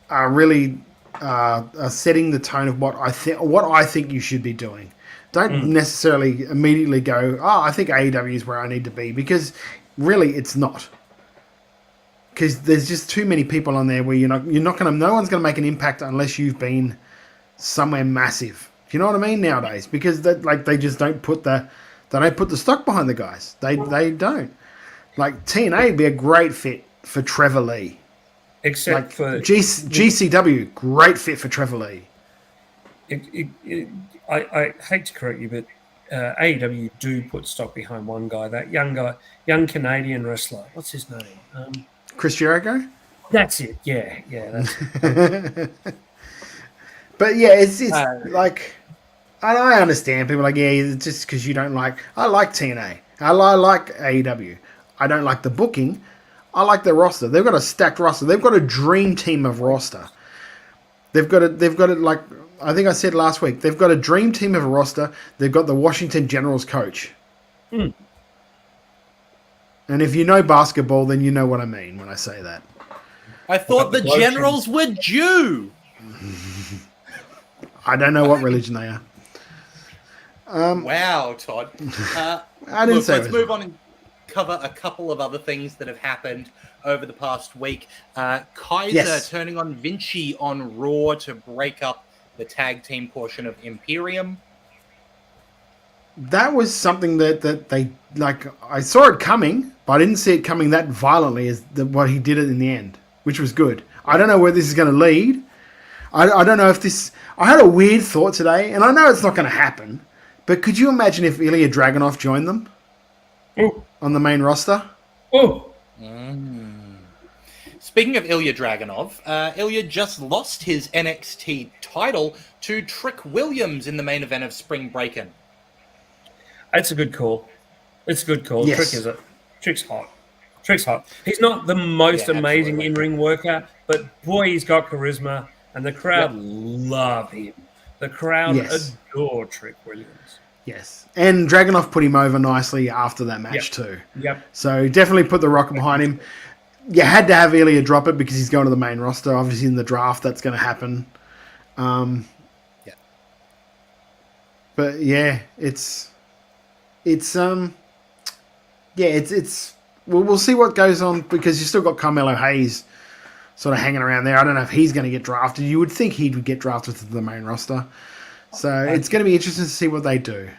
are really are setting the tone of what I think you should be doing. Don't necessarily immediately go, I think AEW is where I need to be, because really it's not. Because there's just too many people on there where no one's going to make an impact unless you've been somewhere massive. Do you know what I mean nowadays? Because they just don't put the stock behind the guys. They don't. Like TNA would be a great fit for Trevor Lee. Except for GCW, great fit for Trevor Lee. I hate to correct you, but AEW do put stock behind one guy, that young Canadian wrestler. What's his name? Chris Jericho? That's it. Yeah, that's it. But yeah, it's I understand people it's just because you don't like. I like TNA. I like AEW. I don't like the booking. I like their roster. They've got a stacked roster. They've got a dream team of roster. They've got it like I think I said last week. They've got a dream team of a roster. They've got the Washington Generals coach. Mm. And if you know basketball, then you know what I mean when I say that. I thought the Generals were Jew. I don't know what religion they are. Wow, Todd. I didn't say. Let's move on and cover a couple of other things that have happened over the past week. Kaiser turning on Vinci on Raw to break up the tag team portion of Imperium. That was something that they I saw it coming, but I didn't see it coming that violently as what he did it in the end, which was good. I don't know where this is going to lead. I don't know if this... I had a weird thought today, and I know it's not going to happen, but could you imagine if Ilya Dragunov joined them on the main roster? Oh. Speaking of Ilya Dragunov, Ilya just lost his NXT title to Trick Williams in the main event of Spring Breakin'. It's a good call. It's a good call. Yes. Trick is it. Trick's hot. Trick's hot. He's not the most amazing in-ring worker, but boy, he's got charisma, and the crowd love him. The crowd adore Trick Williams. Yes. And Dragunov put him over nicely after that match too. Yep. So definitely put the rocket behind him. You had to have Ilya drop it because he's going to the main roster. Obviously in the draft that's going to happen. But yeah, it's we'll see what goes on because you still got Carmelo Hayes sort of hanging around there. I don't know if he's going to get drafted. You would think he would get drafted to the main roster. So it's going to be interesting to see what they do.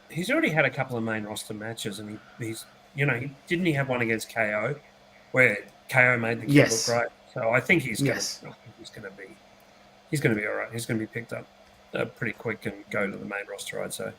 He's already had a couple of main roster matches, and he's didn't he have one against KO where KO made the kid look great? So I think he's going to be all right. He's going to be picked up pretty quick and go to the main roster, I'd say.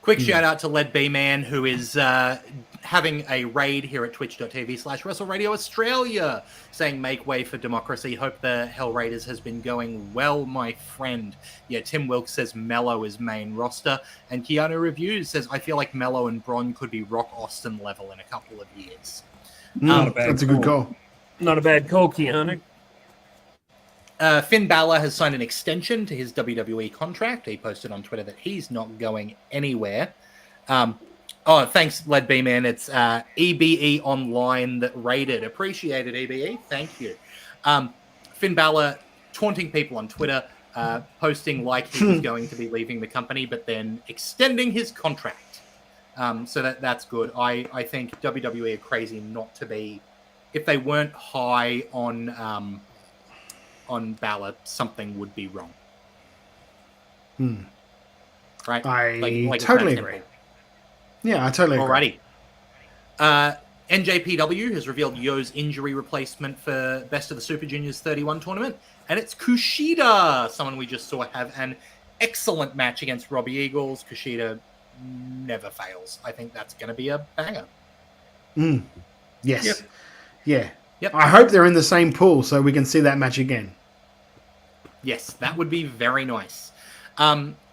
Quick shout out to Led B-Man, who is having a raid here at twitch.tv/WrestleRadio Australia, saying make way for democracy. Hope the Hell Raiders has been going well, my friend. Yeah, Tim Wilkes says Mello is main roster. And Keanu Reviews says, I feel like Mello and Bron could be Rock Austin level in a couple of years. That's a good call. Not a bad call, Keanu. Finn Balor has signed an extension to his WWE contract. He posted on Twitter that he's not going anywhere. Thanks, Led B-Man. It's EBE Online that raided. Appreciate it, EBE. Thank you. Finn Balor taunting people on Twitter, posting like he was going to be leaving the company, but then extending his contract. So that's good. I think WWE are crazy not to be... If they weren't high on Balor, something would be wrong. Right? I totally agree. Yeah, I totally agree. Alrighty. NJPW has revealed Yo's injury replacement for Best of the Super Juniors 31 tournament, and it's Kushida, someone we just saw have an excellent match against Robbie Eagles. Kushida never fails. I think that's going to be a banger. Yes. Yep. Yeah. Yep. I hope they're in the same pool so we can see that match again. Yes, that would be very nice.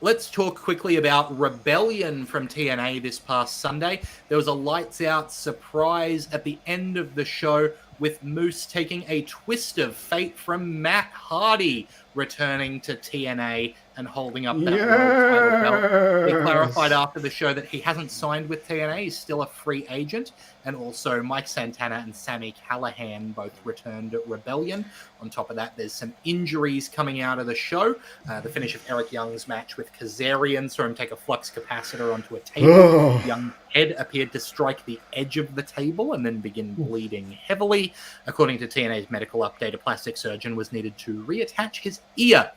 Let's talk quickly about Rebellion from TNA this past Sunday. There was a lights-out surprise at the end of the show with Moose taking a twist of fate from Matt Hardy, returning to TNA and holding up that world title belt. He clarified after the show that he hasn't signed with TNA. He's still a free agent. And also Mike Santana and Sami Callihan both returned at Rebellion. On top of that, there's some injuries coming out of the show. The finish of Eric Young's match with Kazarian saw him take a flux capacitor onto a table. Young's head appeared to strike the edge of the table and then begin bleeding heavily. According to TNA's medical update, a plastic surgeon was needed to reattach his ear.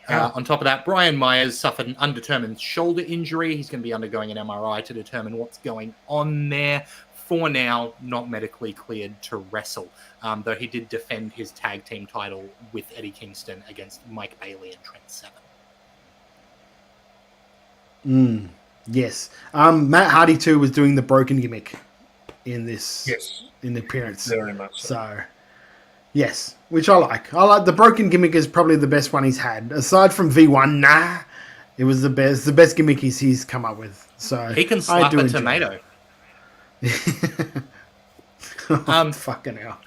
On top of that, Brian Myers suffered an undetermined shoulder injury. He's going to be undergoing an MRI to determine what's going on there. For now, not medically cleared to wrestle, though he did defend his tag team title with Eddie Kingston against Mike Bailey and Trent Seven. Yes. Matt Hardy too was doing the broken gimmick in this in the appearance. Very much so. Yes, which I like. I like the broken gimmick is probably the best one he's had. Aside from V1, it was the best gimmick he's come up with. So he can slap a tomato. Fucking hell.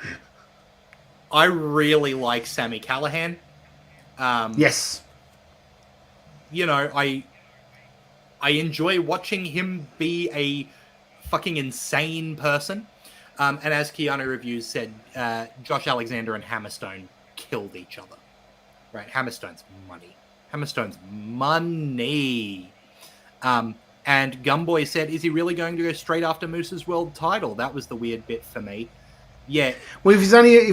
I really like Sami Callihan. Yes. You know, I enjoy watching him be a fucking insane person. And as Keanu Reviews said, Josh Alexander and Hammerstone killed each other. Right? Hammerstone's money. And Gumboy said, is he really going to go straight after Moose's world title? That was the weird bit for me. Yeah. Well, if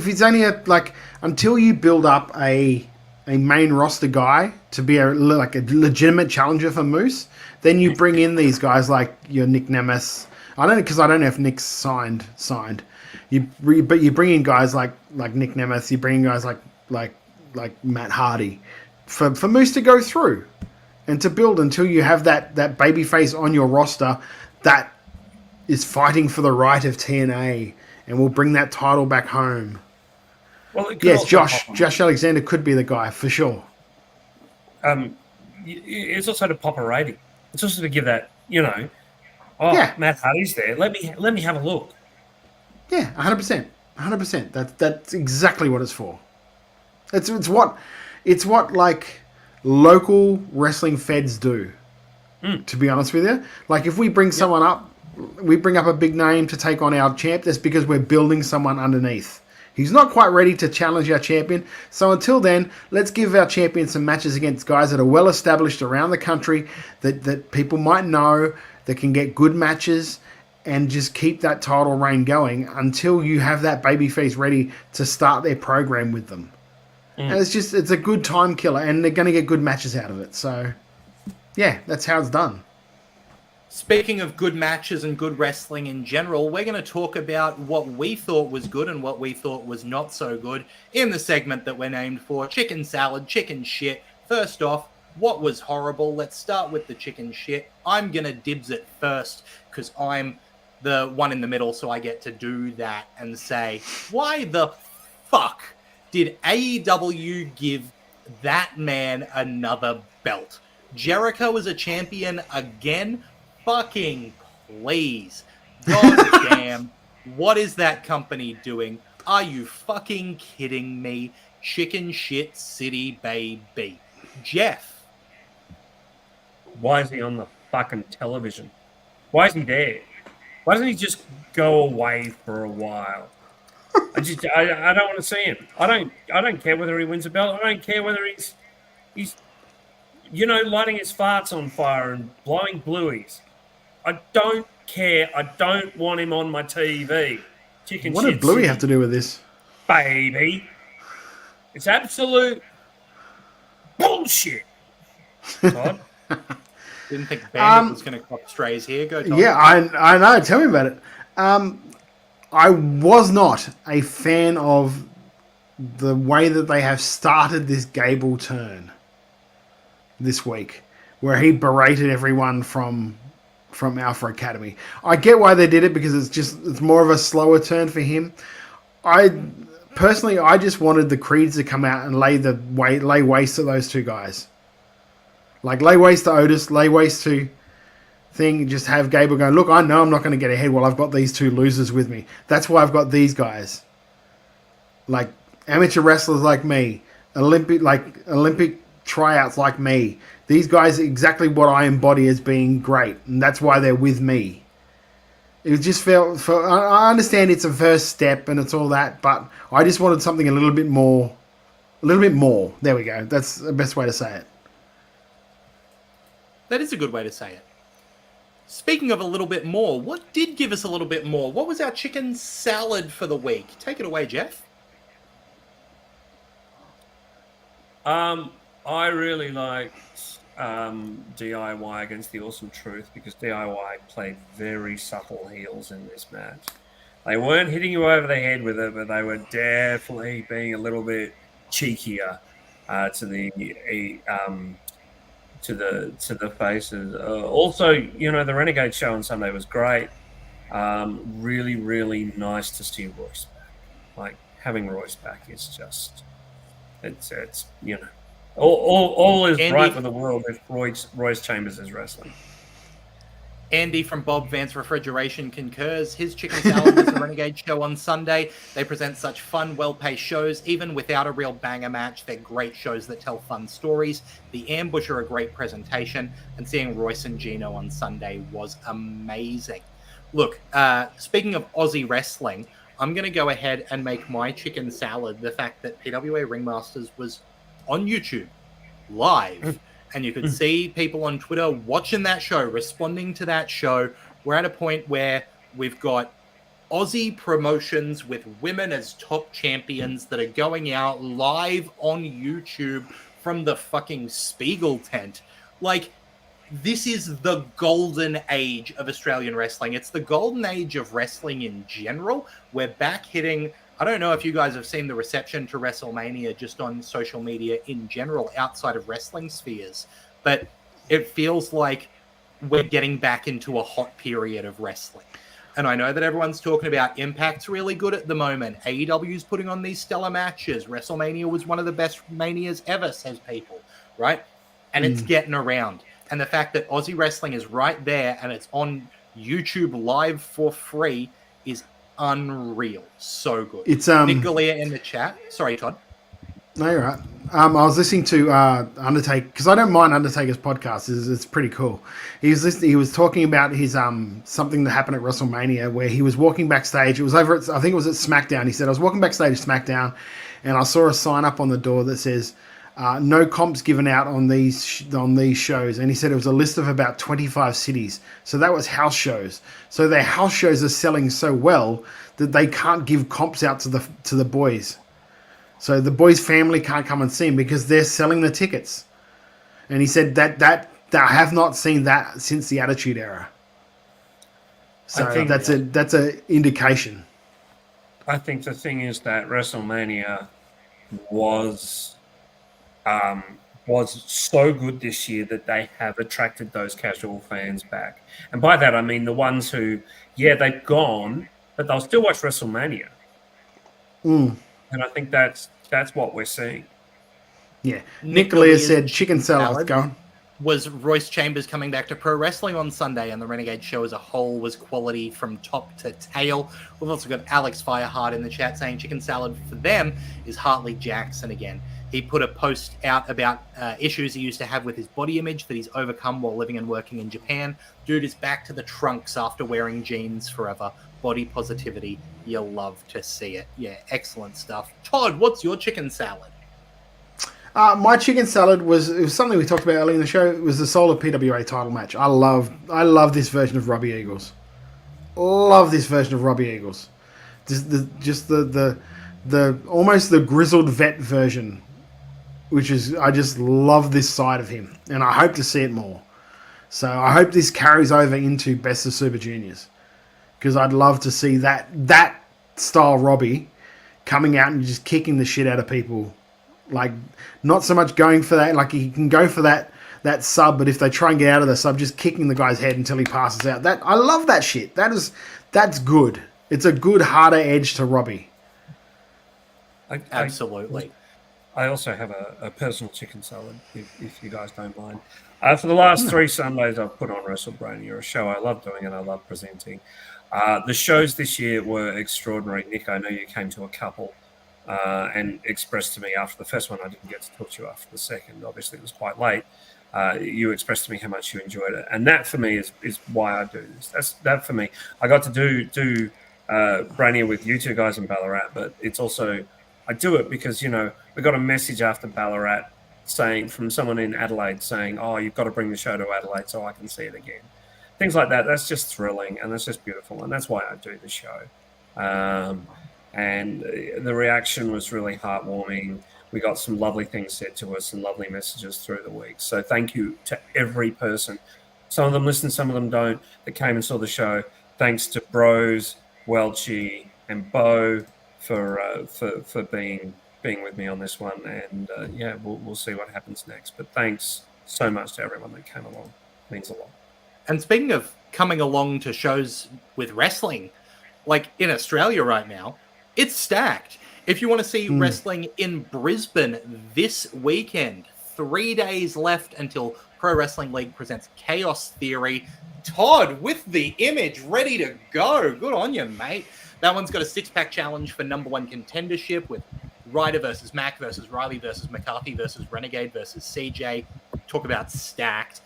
he's only like until you build up a main roster guy to be a legitimate challenger for Moose, then you bring in these guys like your Nick Nemeth. I don't know if Nick's signed. But you bring in guys like Nick Nemeth, you bring in guys like Matt Hardy for Moose to go through and to build until you have that babyface on your roster that is fighting for the right of TNA and will bring that title back home. Well, yes, Josh Alexander could be the guy for sure. It's also to pop a rating. It's also to give that, Matt Hardy's there. Let me have a look. Yeah, 100%. That's exactly what it's for. It's what like local wrestling feds do. To be honest with you, like if we bring someone up, we bring up a big name to take on our champ. That's because we're building someone underneath. He's not quite ready to challenge our champion. So until then, let's give our champion some matches against guys that are well established around the country that people might know, that can get good matches, and just keep that title reign going until you have that babyface ready to start their program with them. And it's a good time killer, and they're going to get good matches out of it. So, yeah, that's how it's done. Speaking of good matches and good wrestling in general, we're going to talk about what we thought was good and what we thought was not so good in the segment that we're named for, Chicken Salad, Chicken Shit. First off, what was horrible? Let's start with the chicken shit. I'm going to dibs it first because I'm the one in the middle, so I get to do that and say, why the fuck did AEW give that man another belt? Jericho is a champion again? Fucking please. God damn. What is that company doing? Are you fucking kidding me? Chicken shit city, baby. Jeff. Why is he on the fucking television? Why is he there? Why doesn't he just go away for a while? I don't want to see him. I don't care whether he wins a belt. I don't care whether he's lighting his farts on fire and blowing blueies. I don't care. I don't want him on my TV. What did Bluey have to do with this? Baby. It's absolute bullshit. Todd? Didn't think Bandit was going to cop strays here. Go, Todd. Yeah, I know. Tell me about it. I was not a fan of the way that they have started this Gable turn this week, where he berated everyone from Alpha Academy. I get why they did it because it's more of a slower turn for him. I just wanted the Creeds to come out and lay waste to those two guys. Like lay waste to Otis, lay waste to Thing, just have Gable go, look, I know I'm not going to get ahead while I've got these two losers with me. That's why I've got these guys. Like amateur wrestlers like me, Olympic tryouts like me. These guys are exactly what I embody as being great, and that's why they're with me. It just felt, I understand it's a first step and it's all that, but I just wanted something a little bit more. There we go. That's the best way to say it. That is a good way to say it. Speaking of a little bit more, what did give us a little bit more? What was our chicken salad for the week? Take it away, Jeff. I really liked DIY against the Awesome Truth because DIY played very subtle heels in this match. They weren't hitting you over the head with it, but they were definitely being a little bit cheekier to the faces. Also, the Renegade show on Sunday was great. Really, really nice to see Royce back. Like having Royce back is just, it's all is Andy, right with the world if Royce Chambers is wrestling. Andy from Bob Vance Refrigeration concurs. His chicken salad was the Renegade show on Sunday. They present such fun, well-paced shows, even without a real banger match. They're great shows that tell fun stories. The Ambush are a great presentation, and seeing Royce and Gino on Sunday was amazing. Look, speaking of Aussie wrestling, I'm going to go ahead and make my chicken salad the fact that PWA Ringmasters was on YouTube, live. And you could see people on Twitter watching that show, responding to that show. We're at a point where we've got Aussie promotions with women as top champions that are going out live on YouTube from the fucking Spiegel tent. Like, this is the golden age of Australian wrestling. It's the golden age of wrestling in general. We're back hitting. I don't know if you guys have seen the reception to WrestleMania just on social media in general outside of wrestling spheres, but it feels like we're getting back into a hot period of wrestling. And I know that everyone's talking about Impact's really good at the moment. AEW's putting on these stellar matches. WrestleMania was one of the best manias ever, says people, right? And it's getting around. And the fact that Aussie wrestling is right there and it's on YouTube live for free is unreal. So good. It's Nick Galea in the chat. Sorry, Todd. No, you're right. I was listening to Undertaker because I don't mind Undertaker's podcast. It's pretty cool. He was talking about his something that happened at WrestleMania where he was walking backstage. It was over at, I think it was at SmackDown. He said, I was walking backstage at SmackDown and I saw a sign up on the door that says no comps given out on these shows. And he said it was a list of about 25 cities. So that was house shows. So their house shows are selling so well that they can't give comps out to the boys. So the boys' family can't come and see him because they're selling the tickets. And he said that I have not seen that since the Attitude Era. So that's a indication. I think the thing is that WrestleMania was so good this year that they have attracted those casual fans back. And by that I mean the ones who, they've gone, but they'll still watch WrestleMania. And I think that's what we're seeing. Yeah. Nick Galea said chicken salad. Go on. Was Royce Chambers coming back to pro wrestling on Sunday, and the Renegade show as a whole was quality from top to tail. We've also got Alex Fireheart in the chat saying chicken salad for them is Hartley Jackson again. He put a post out about issues he used to have with his body image that he's overcome while living and working in Japan. Dude is back to the trunks after wearing jeans forever. Body positivity. You'll love to see it. Yeah, excellent stuff. Todd, what's your chicken salad? My chicken salad was something we talked about earlier in the show. It was the Solar PWA title match. I love this version of Robbie Eagles. Love this version of Robbie Eagles. Just the almost the grizzled vet version, which is, I just love this side of him, and I hope to see it more. So I hope this carries over into Best of Super Juniors, because I'd love to see that style Robbie coming out and just kicking the shit out of people. Like, not so much going for that. Like, he can go for that sub, but if they try and get out of the sub, just kicking the guy's head until he passes out. That I love that shit. That's good. It's a good, harder edge to Robbie. Absolutely. I also have a personal chicken salad, if you guys don't mind. For the last 3 Sundays, I've put on WrestleBrania, a show I love doing and I love presenting. The shows this year were extraordinary. Nick, I know you came to a couple and expressed to me after the first one. I didn't get to talk to you after the second. Obviously, it was quite late. You expressed to me how much you enjoyed it. And that, for me, is why I do this. That for me. I got to do Brania with you two guys in Ballarat, but it's also... I do it because, we got a message after Ballarat from someone in Adelaide saying, oh, you've got to bring the show to Adelaide so I can see it again. Things like that, that's just thrilling and that's just beautiful. And that's why I do the show. And the reaction was really heartwarming. We got some lovely things said to us and lovely messages through the week. So thank you to every person. Some of them listen, some of them don't, that came and saw the show. Thanks to Bros, Welchie, and Bo for being with me on this one, and we'll see what happens next. But thanks so much to everyone that came along. It means a lot. And speaking of coming along to shows with wrestling, like in Australia right now, it's stacked. If you want to see wrestling in Brisbane this weekend, 3 days left until Pro Wrestling League presents Chaos Theory. Todd with the image ready to go. Good on you, mate. That one's got a 6-pack challenge for #1 contendership with Ryder versus Mac versus Riley versus McCarthy versus Renegade versus CJ. Talk about stacked.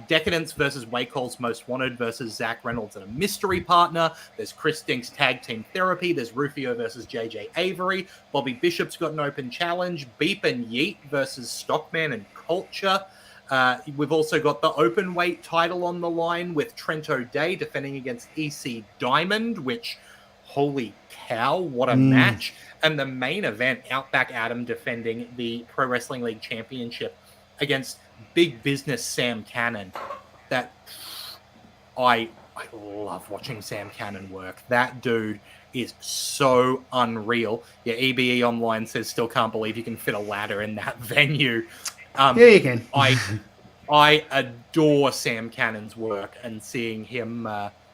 Decadence versus Waycall's Most Wanted versus Zach Reynolds and a mystery partner. There's Chris Dink's Tag Team Therapy. There's Rufio versus JJ Avery. Bobby Bishop's got an open challenge. Beep and Yeet versus Stockman and Culture. We've also got the open weight title on the line with Trent O'Day defending against EC Diamond, which... holy cow, what a match. And the main event, Outback Adam defending the Pro Wrestling League Championship against Big Business Sam Cannon. I love watching Sam Cannon work. That dude is so unreal. Yeah, EBE Online says still can't believe you can fit a ladder in that venue. Yeah, you can. I adore Sam Cannon's work, and seeing him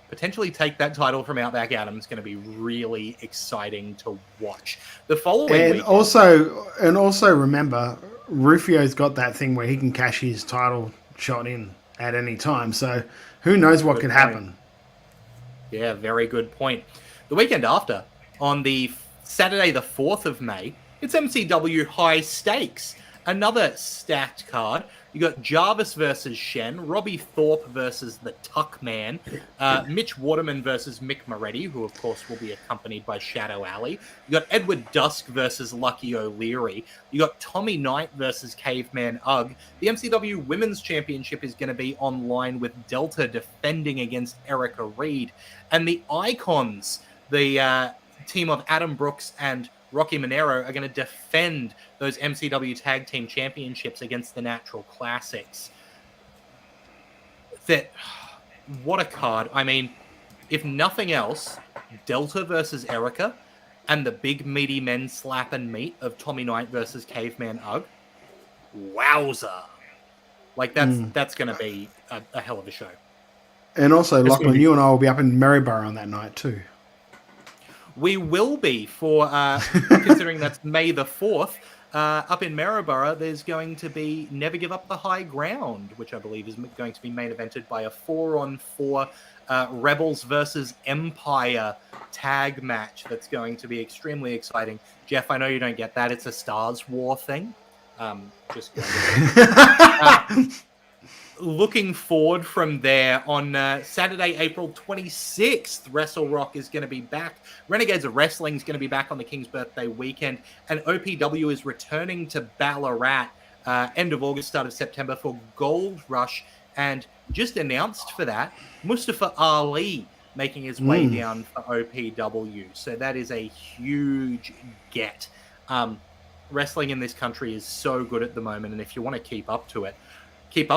potentially take that title from Outback Adam is going to be really exciting to watch. The following week, also remember, Rufio's got that thing where he can cash his title shot in at any time. So who knows what could happen? Yeah, very good point. The weekend after, on the Saturday the 4th of May, it's MCW High Stakes. Another stacked card. You got Jarvis versus Shen, Robbie Thorpe versus the Tuck Man, Mitch Waterman versus Mick Moretti, who of course will be accompanied by Shadow Alley. You got Edward Dusk versus Lucky O'Leary. You got Tommy Knight versus Caveman Ugg. The MCW Women's Championship is going to be online with Delta defending against Erica Reed. And the Icons, the team of Adam Brooks and Rocky Monero, are going to defend those MCW Tag Team Championships against the Natural Classics. What a card. I mean, if nothing else, Delta versus Erica and the big meaty men slap and meet of Tommy Knight versus Caveman Ugg. Wowza. Like, that's going to be a hell of a show. And also, Lachlan, you and I will be up in Maryborough on that night too. We will be for, considering that's May the 4th, up in Maryborough, there's going to be Never Give Up the High Ground, which I believe is going to be main evented by a 4-on-4 Rebels versus Empire tag match that's going to be extremely exciting. Jeff, I know you don't get that. It's a Stars War thing. Just looking forward from there on Saturday, April 26th, Wrestle Rock is going to be back. Renegades of Wrestling is going to be back on the King's Birthday weekend. And OPW is returning to Ballarat end of August, start of September for Gold Rush. And just announced for that, Mustafa Ali making his way down for OPW. So that is a huge get. Wrestling in this country is so good at the moment. And if you want to keep up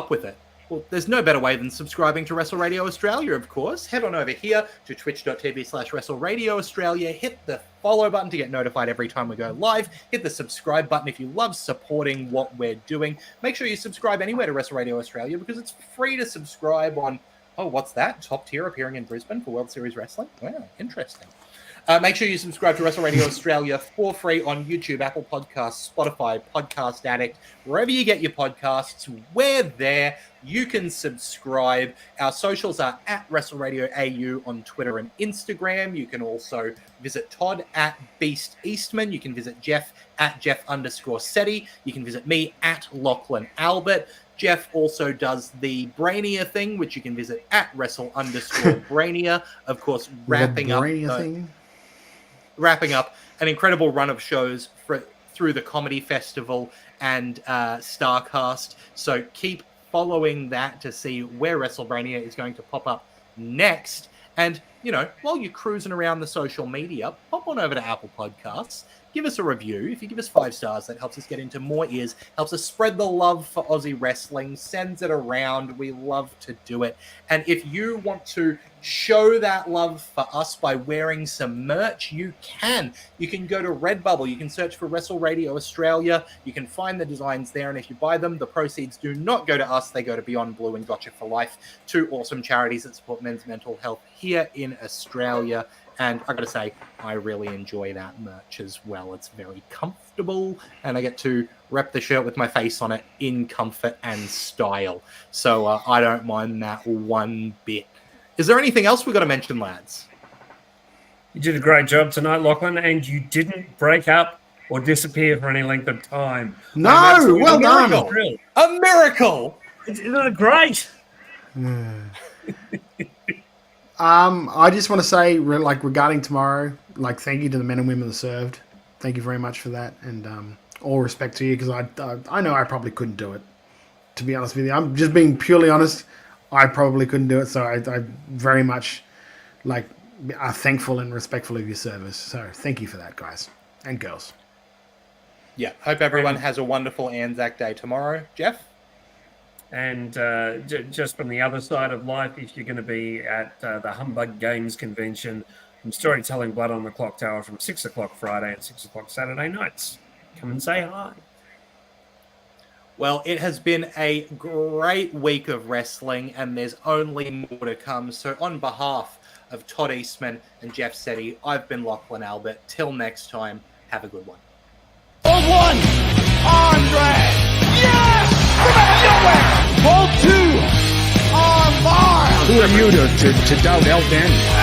with it, well, there's no better way than subscribing to Wrestle Radio Australia, of course. Head on over here to twitch.tv/Wrestle Radio Australia. Hit the follow button to get notified every time we go live. Hit the subscribe button if you love supporting what we're doing. Make sure you subscribe anywhere to Wrestle Radio Australia because it's free to subscribe on, what's that? Top tier appearing in Brisbane for World Series Wrestling? Wow, interesting. Make sure you subscribe to Wrestle Radio Australia for free on YouTube, Apple Podcasts, Spotify, Podcast Addict, wherever you get your podcasts. We're there. You can subscribe. Our socials are at Wrestle Radio AU on Twitter and Instagram. You can also visit Todd at Beast Eastman. You can visit Jeff at Jeff_Seti. You can visit me at Lachlan Albert. Jeff also does the Brainier thing, which you can visit at Wrestle_Brainier. Of course, wrapping up an incredible run of shows through the Comedy Festival and StarCast. So keep following that to see where WrestleBrania is going to pop up next. And, while you're cruising around the social media, pop on over to Apple Podcasts. Give us a review. If you give us 5 stars, that helps us get into more ears, helps us spread the love for Aussie wrestling, sends it around. We love to do it. And if you want to show that love for us by wearing some merch, you can. You can go to Redbubble. You can search for Wrestle Radio Australia. You can find the designs there. And if you buy them, the proceeds do not go to us. They go to Beyond Blue and Gotcha for Life, 2 awesome charities that support men's mental health here in Australia. And I got to say, I really enjoy that merch as well. It's very comfortable, and I get to rep the shirt with my face on it in comfort and style. So I don't mind that one bit. Is there anything else we got to mention, lads? You did a great job tonight, Lachlan, and you didn't break up or disappear for any length of time. No, well done. A miracle. Isn't it great? I just want to say, regarding tomorrow, thank you to the men and women that served. Thank you very much for that, and all respect to you, because I know I probably couldn't do it. To be honest with you, I'm just being purely honest. I probably couldn't do it, so I very much are thankful and respectful of your service. So thank you for that, guys and girls. Yeah, hope everyone has a wonderful Anzac Day tomorrow. Jeff? And just from the other side of life, if you're going to be at the Humbug Games Convention and Storytelling Blood on the Clock Tower from 6 o'clock Friday and 6 o'clock Saturday nights, come and say hi. Well, it has been a great week of wrestling, and there's only more to come. So on behalf of Todd Eastman and Jeff Setti, I've been Lachlan Albert. Till next time, have a good one. Hold one! Andre! Yes! From out of nowhere! Hold two! Armbar! Who are you to doubt El Dandy?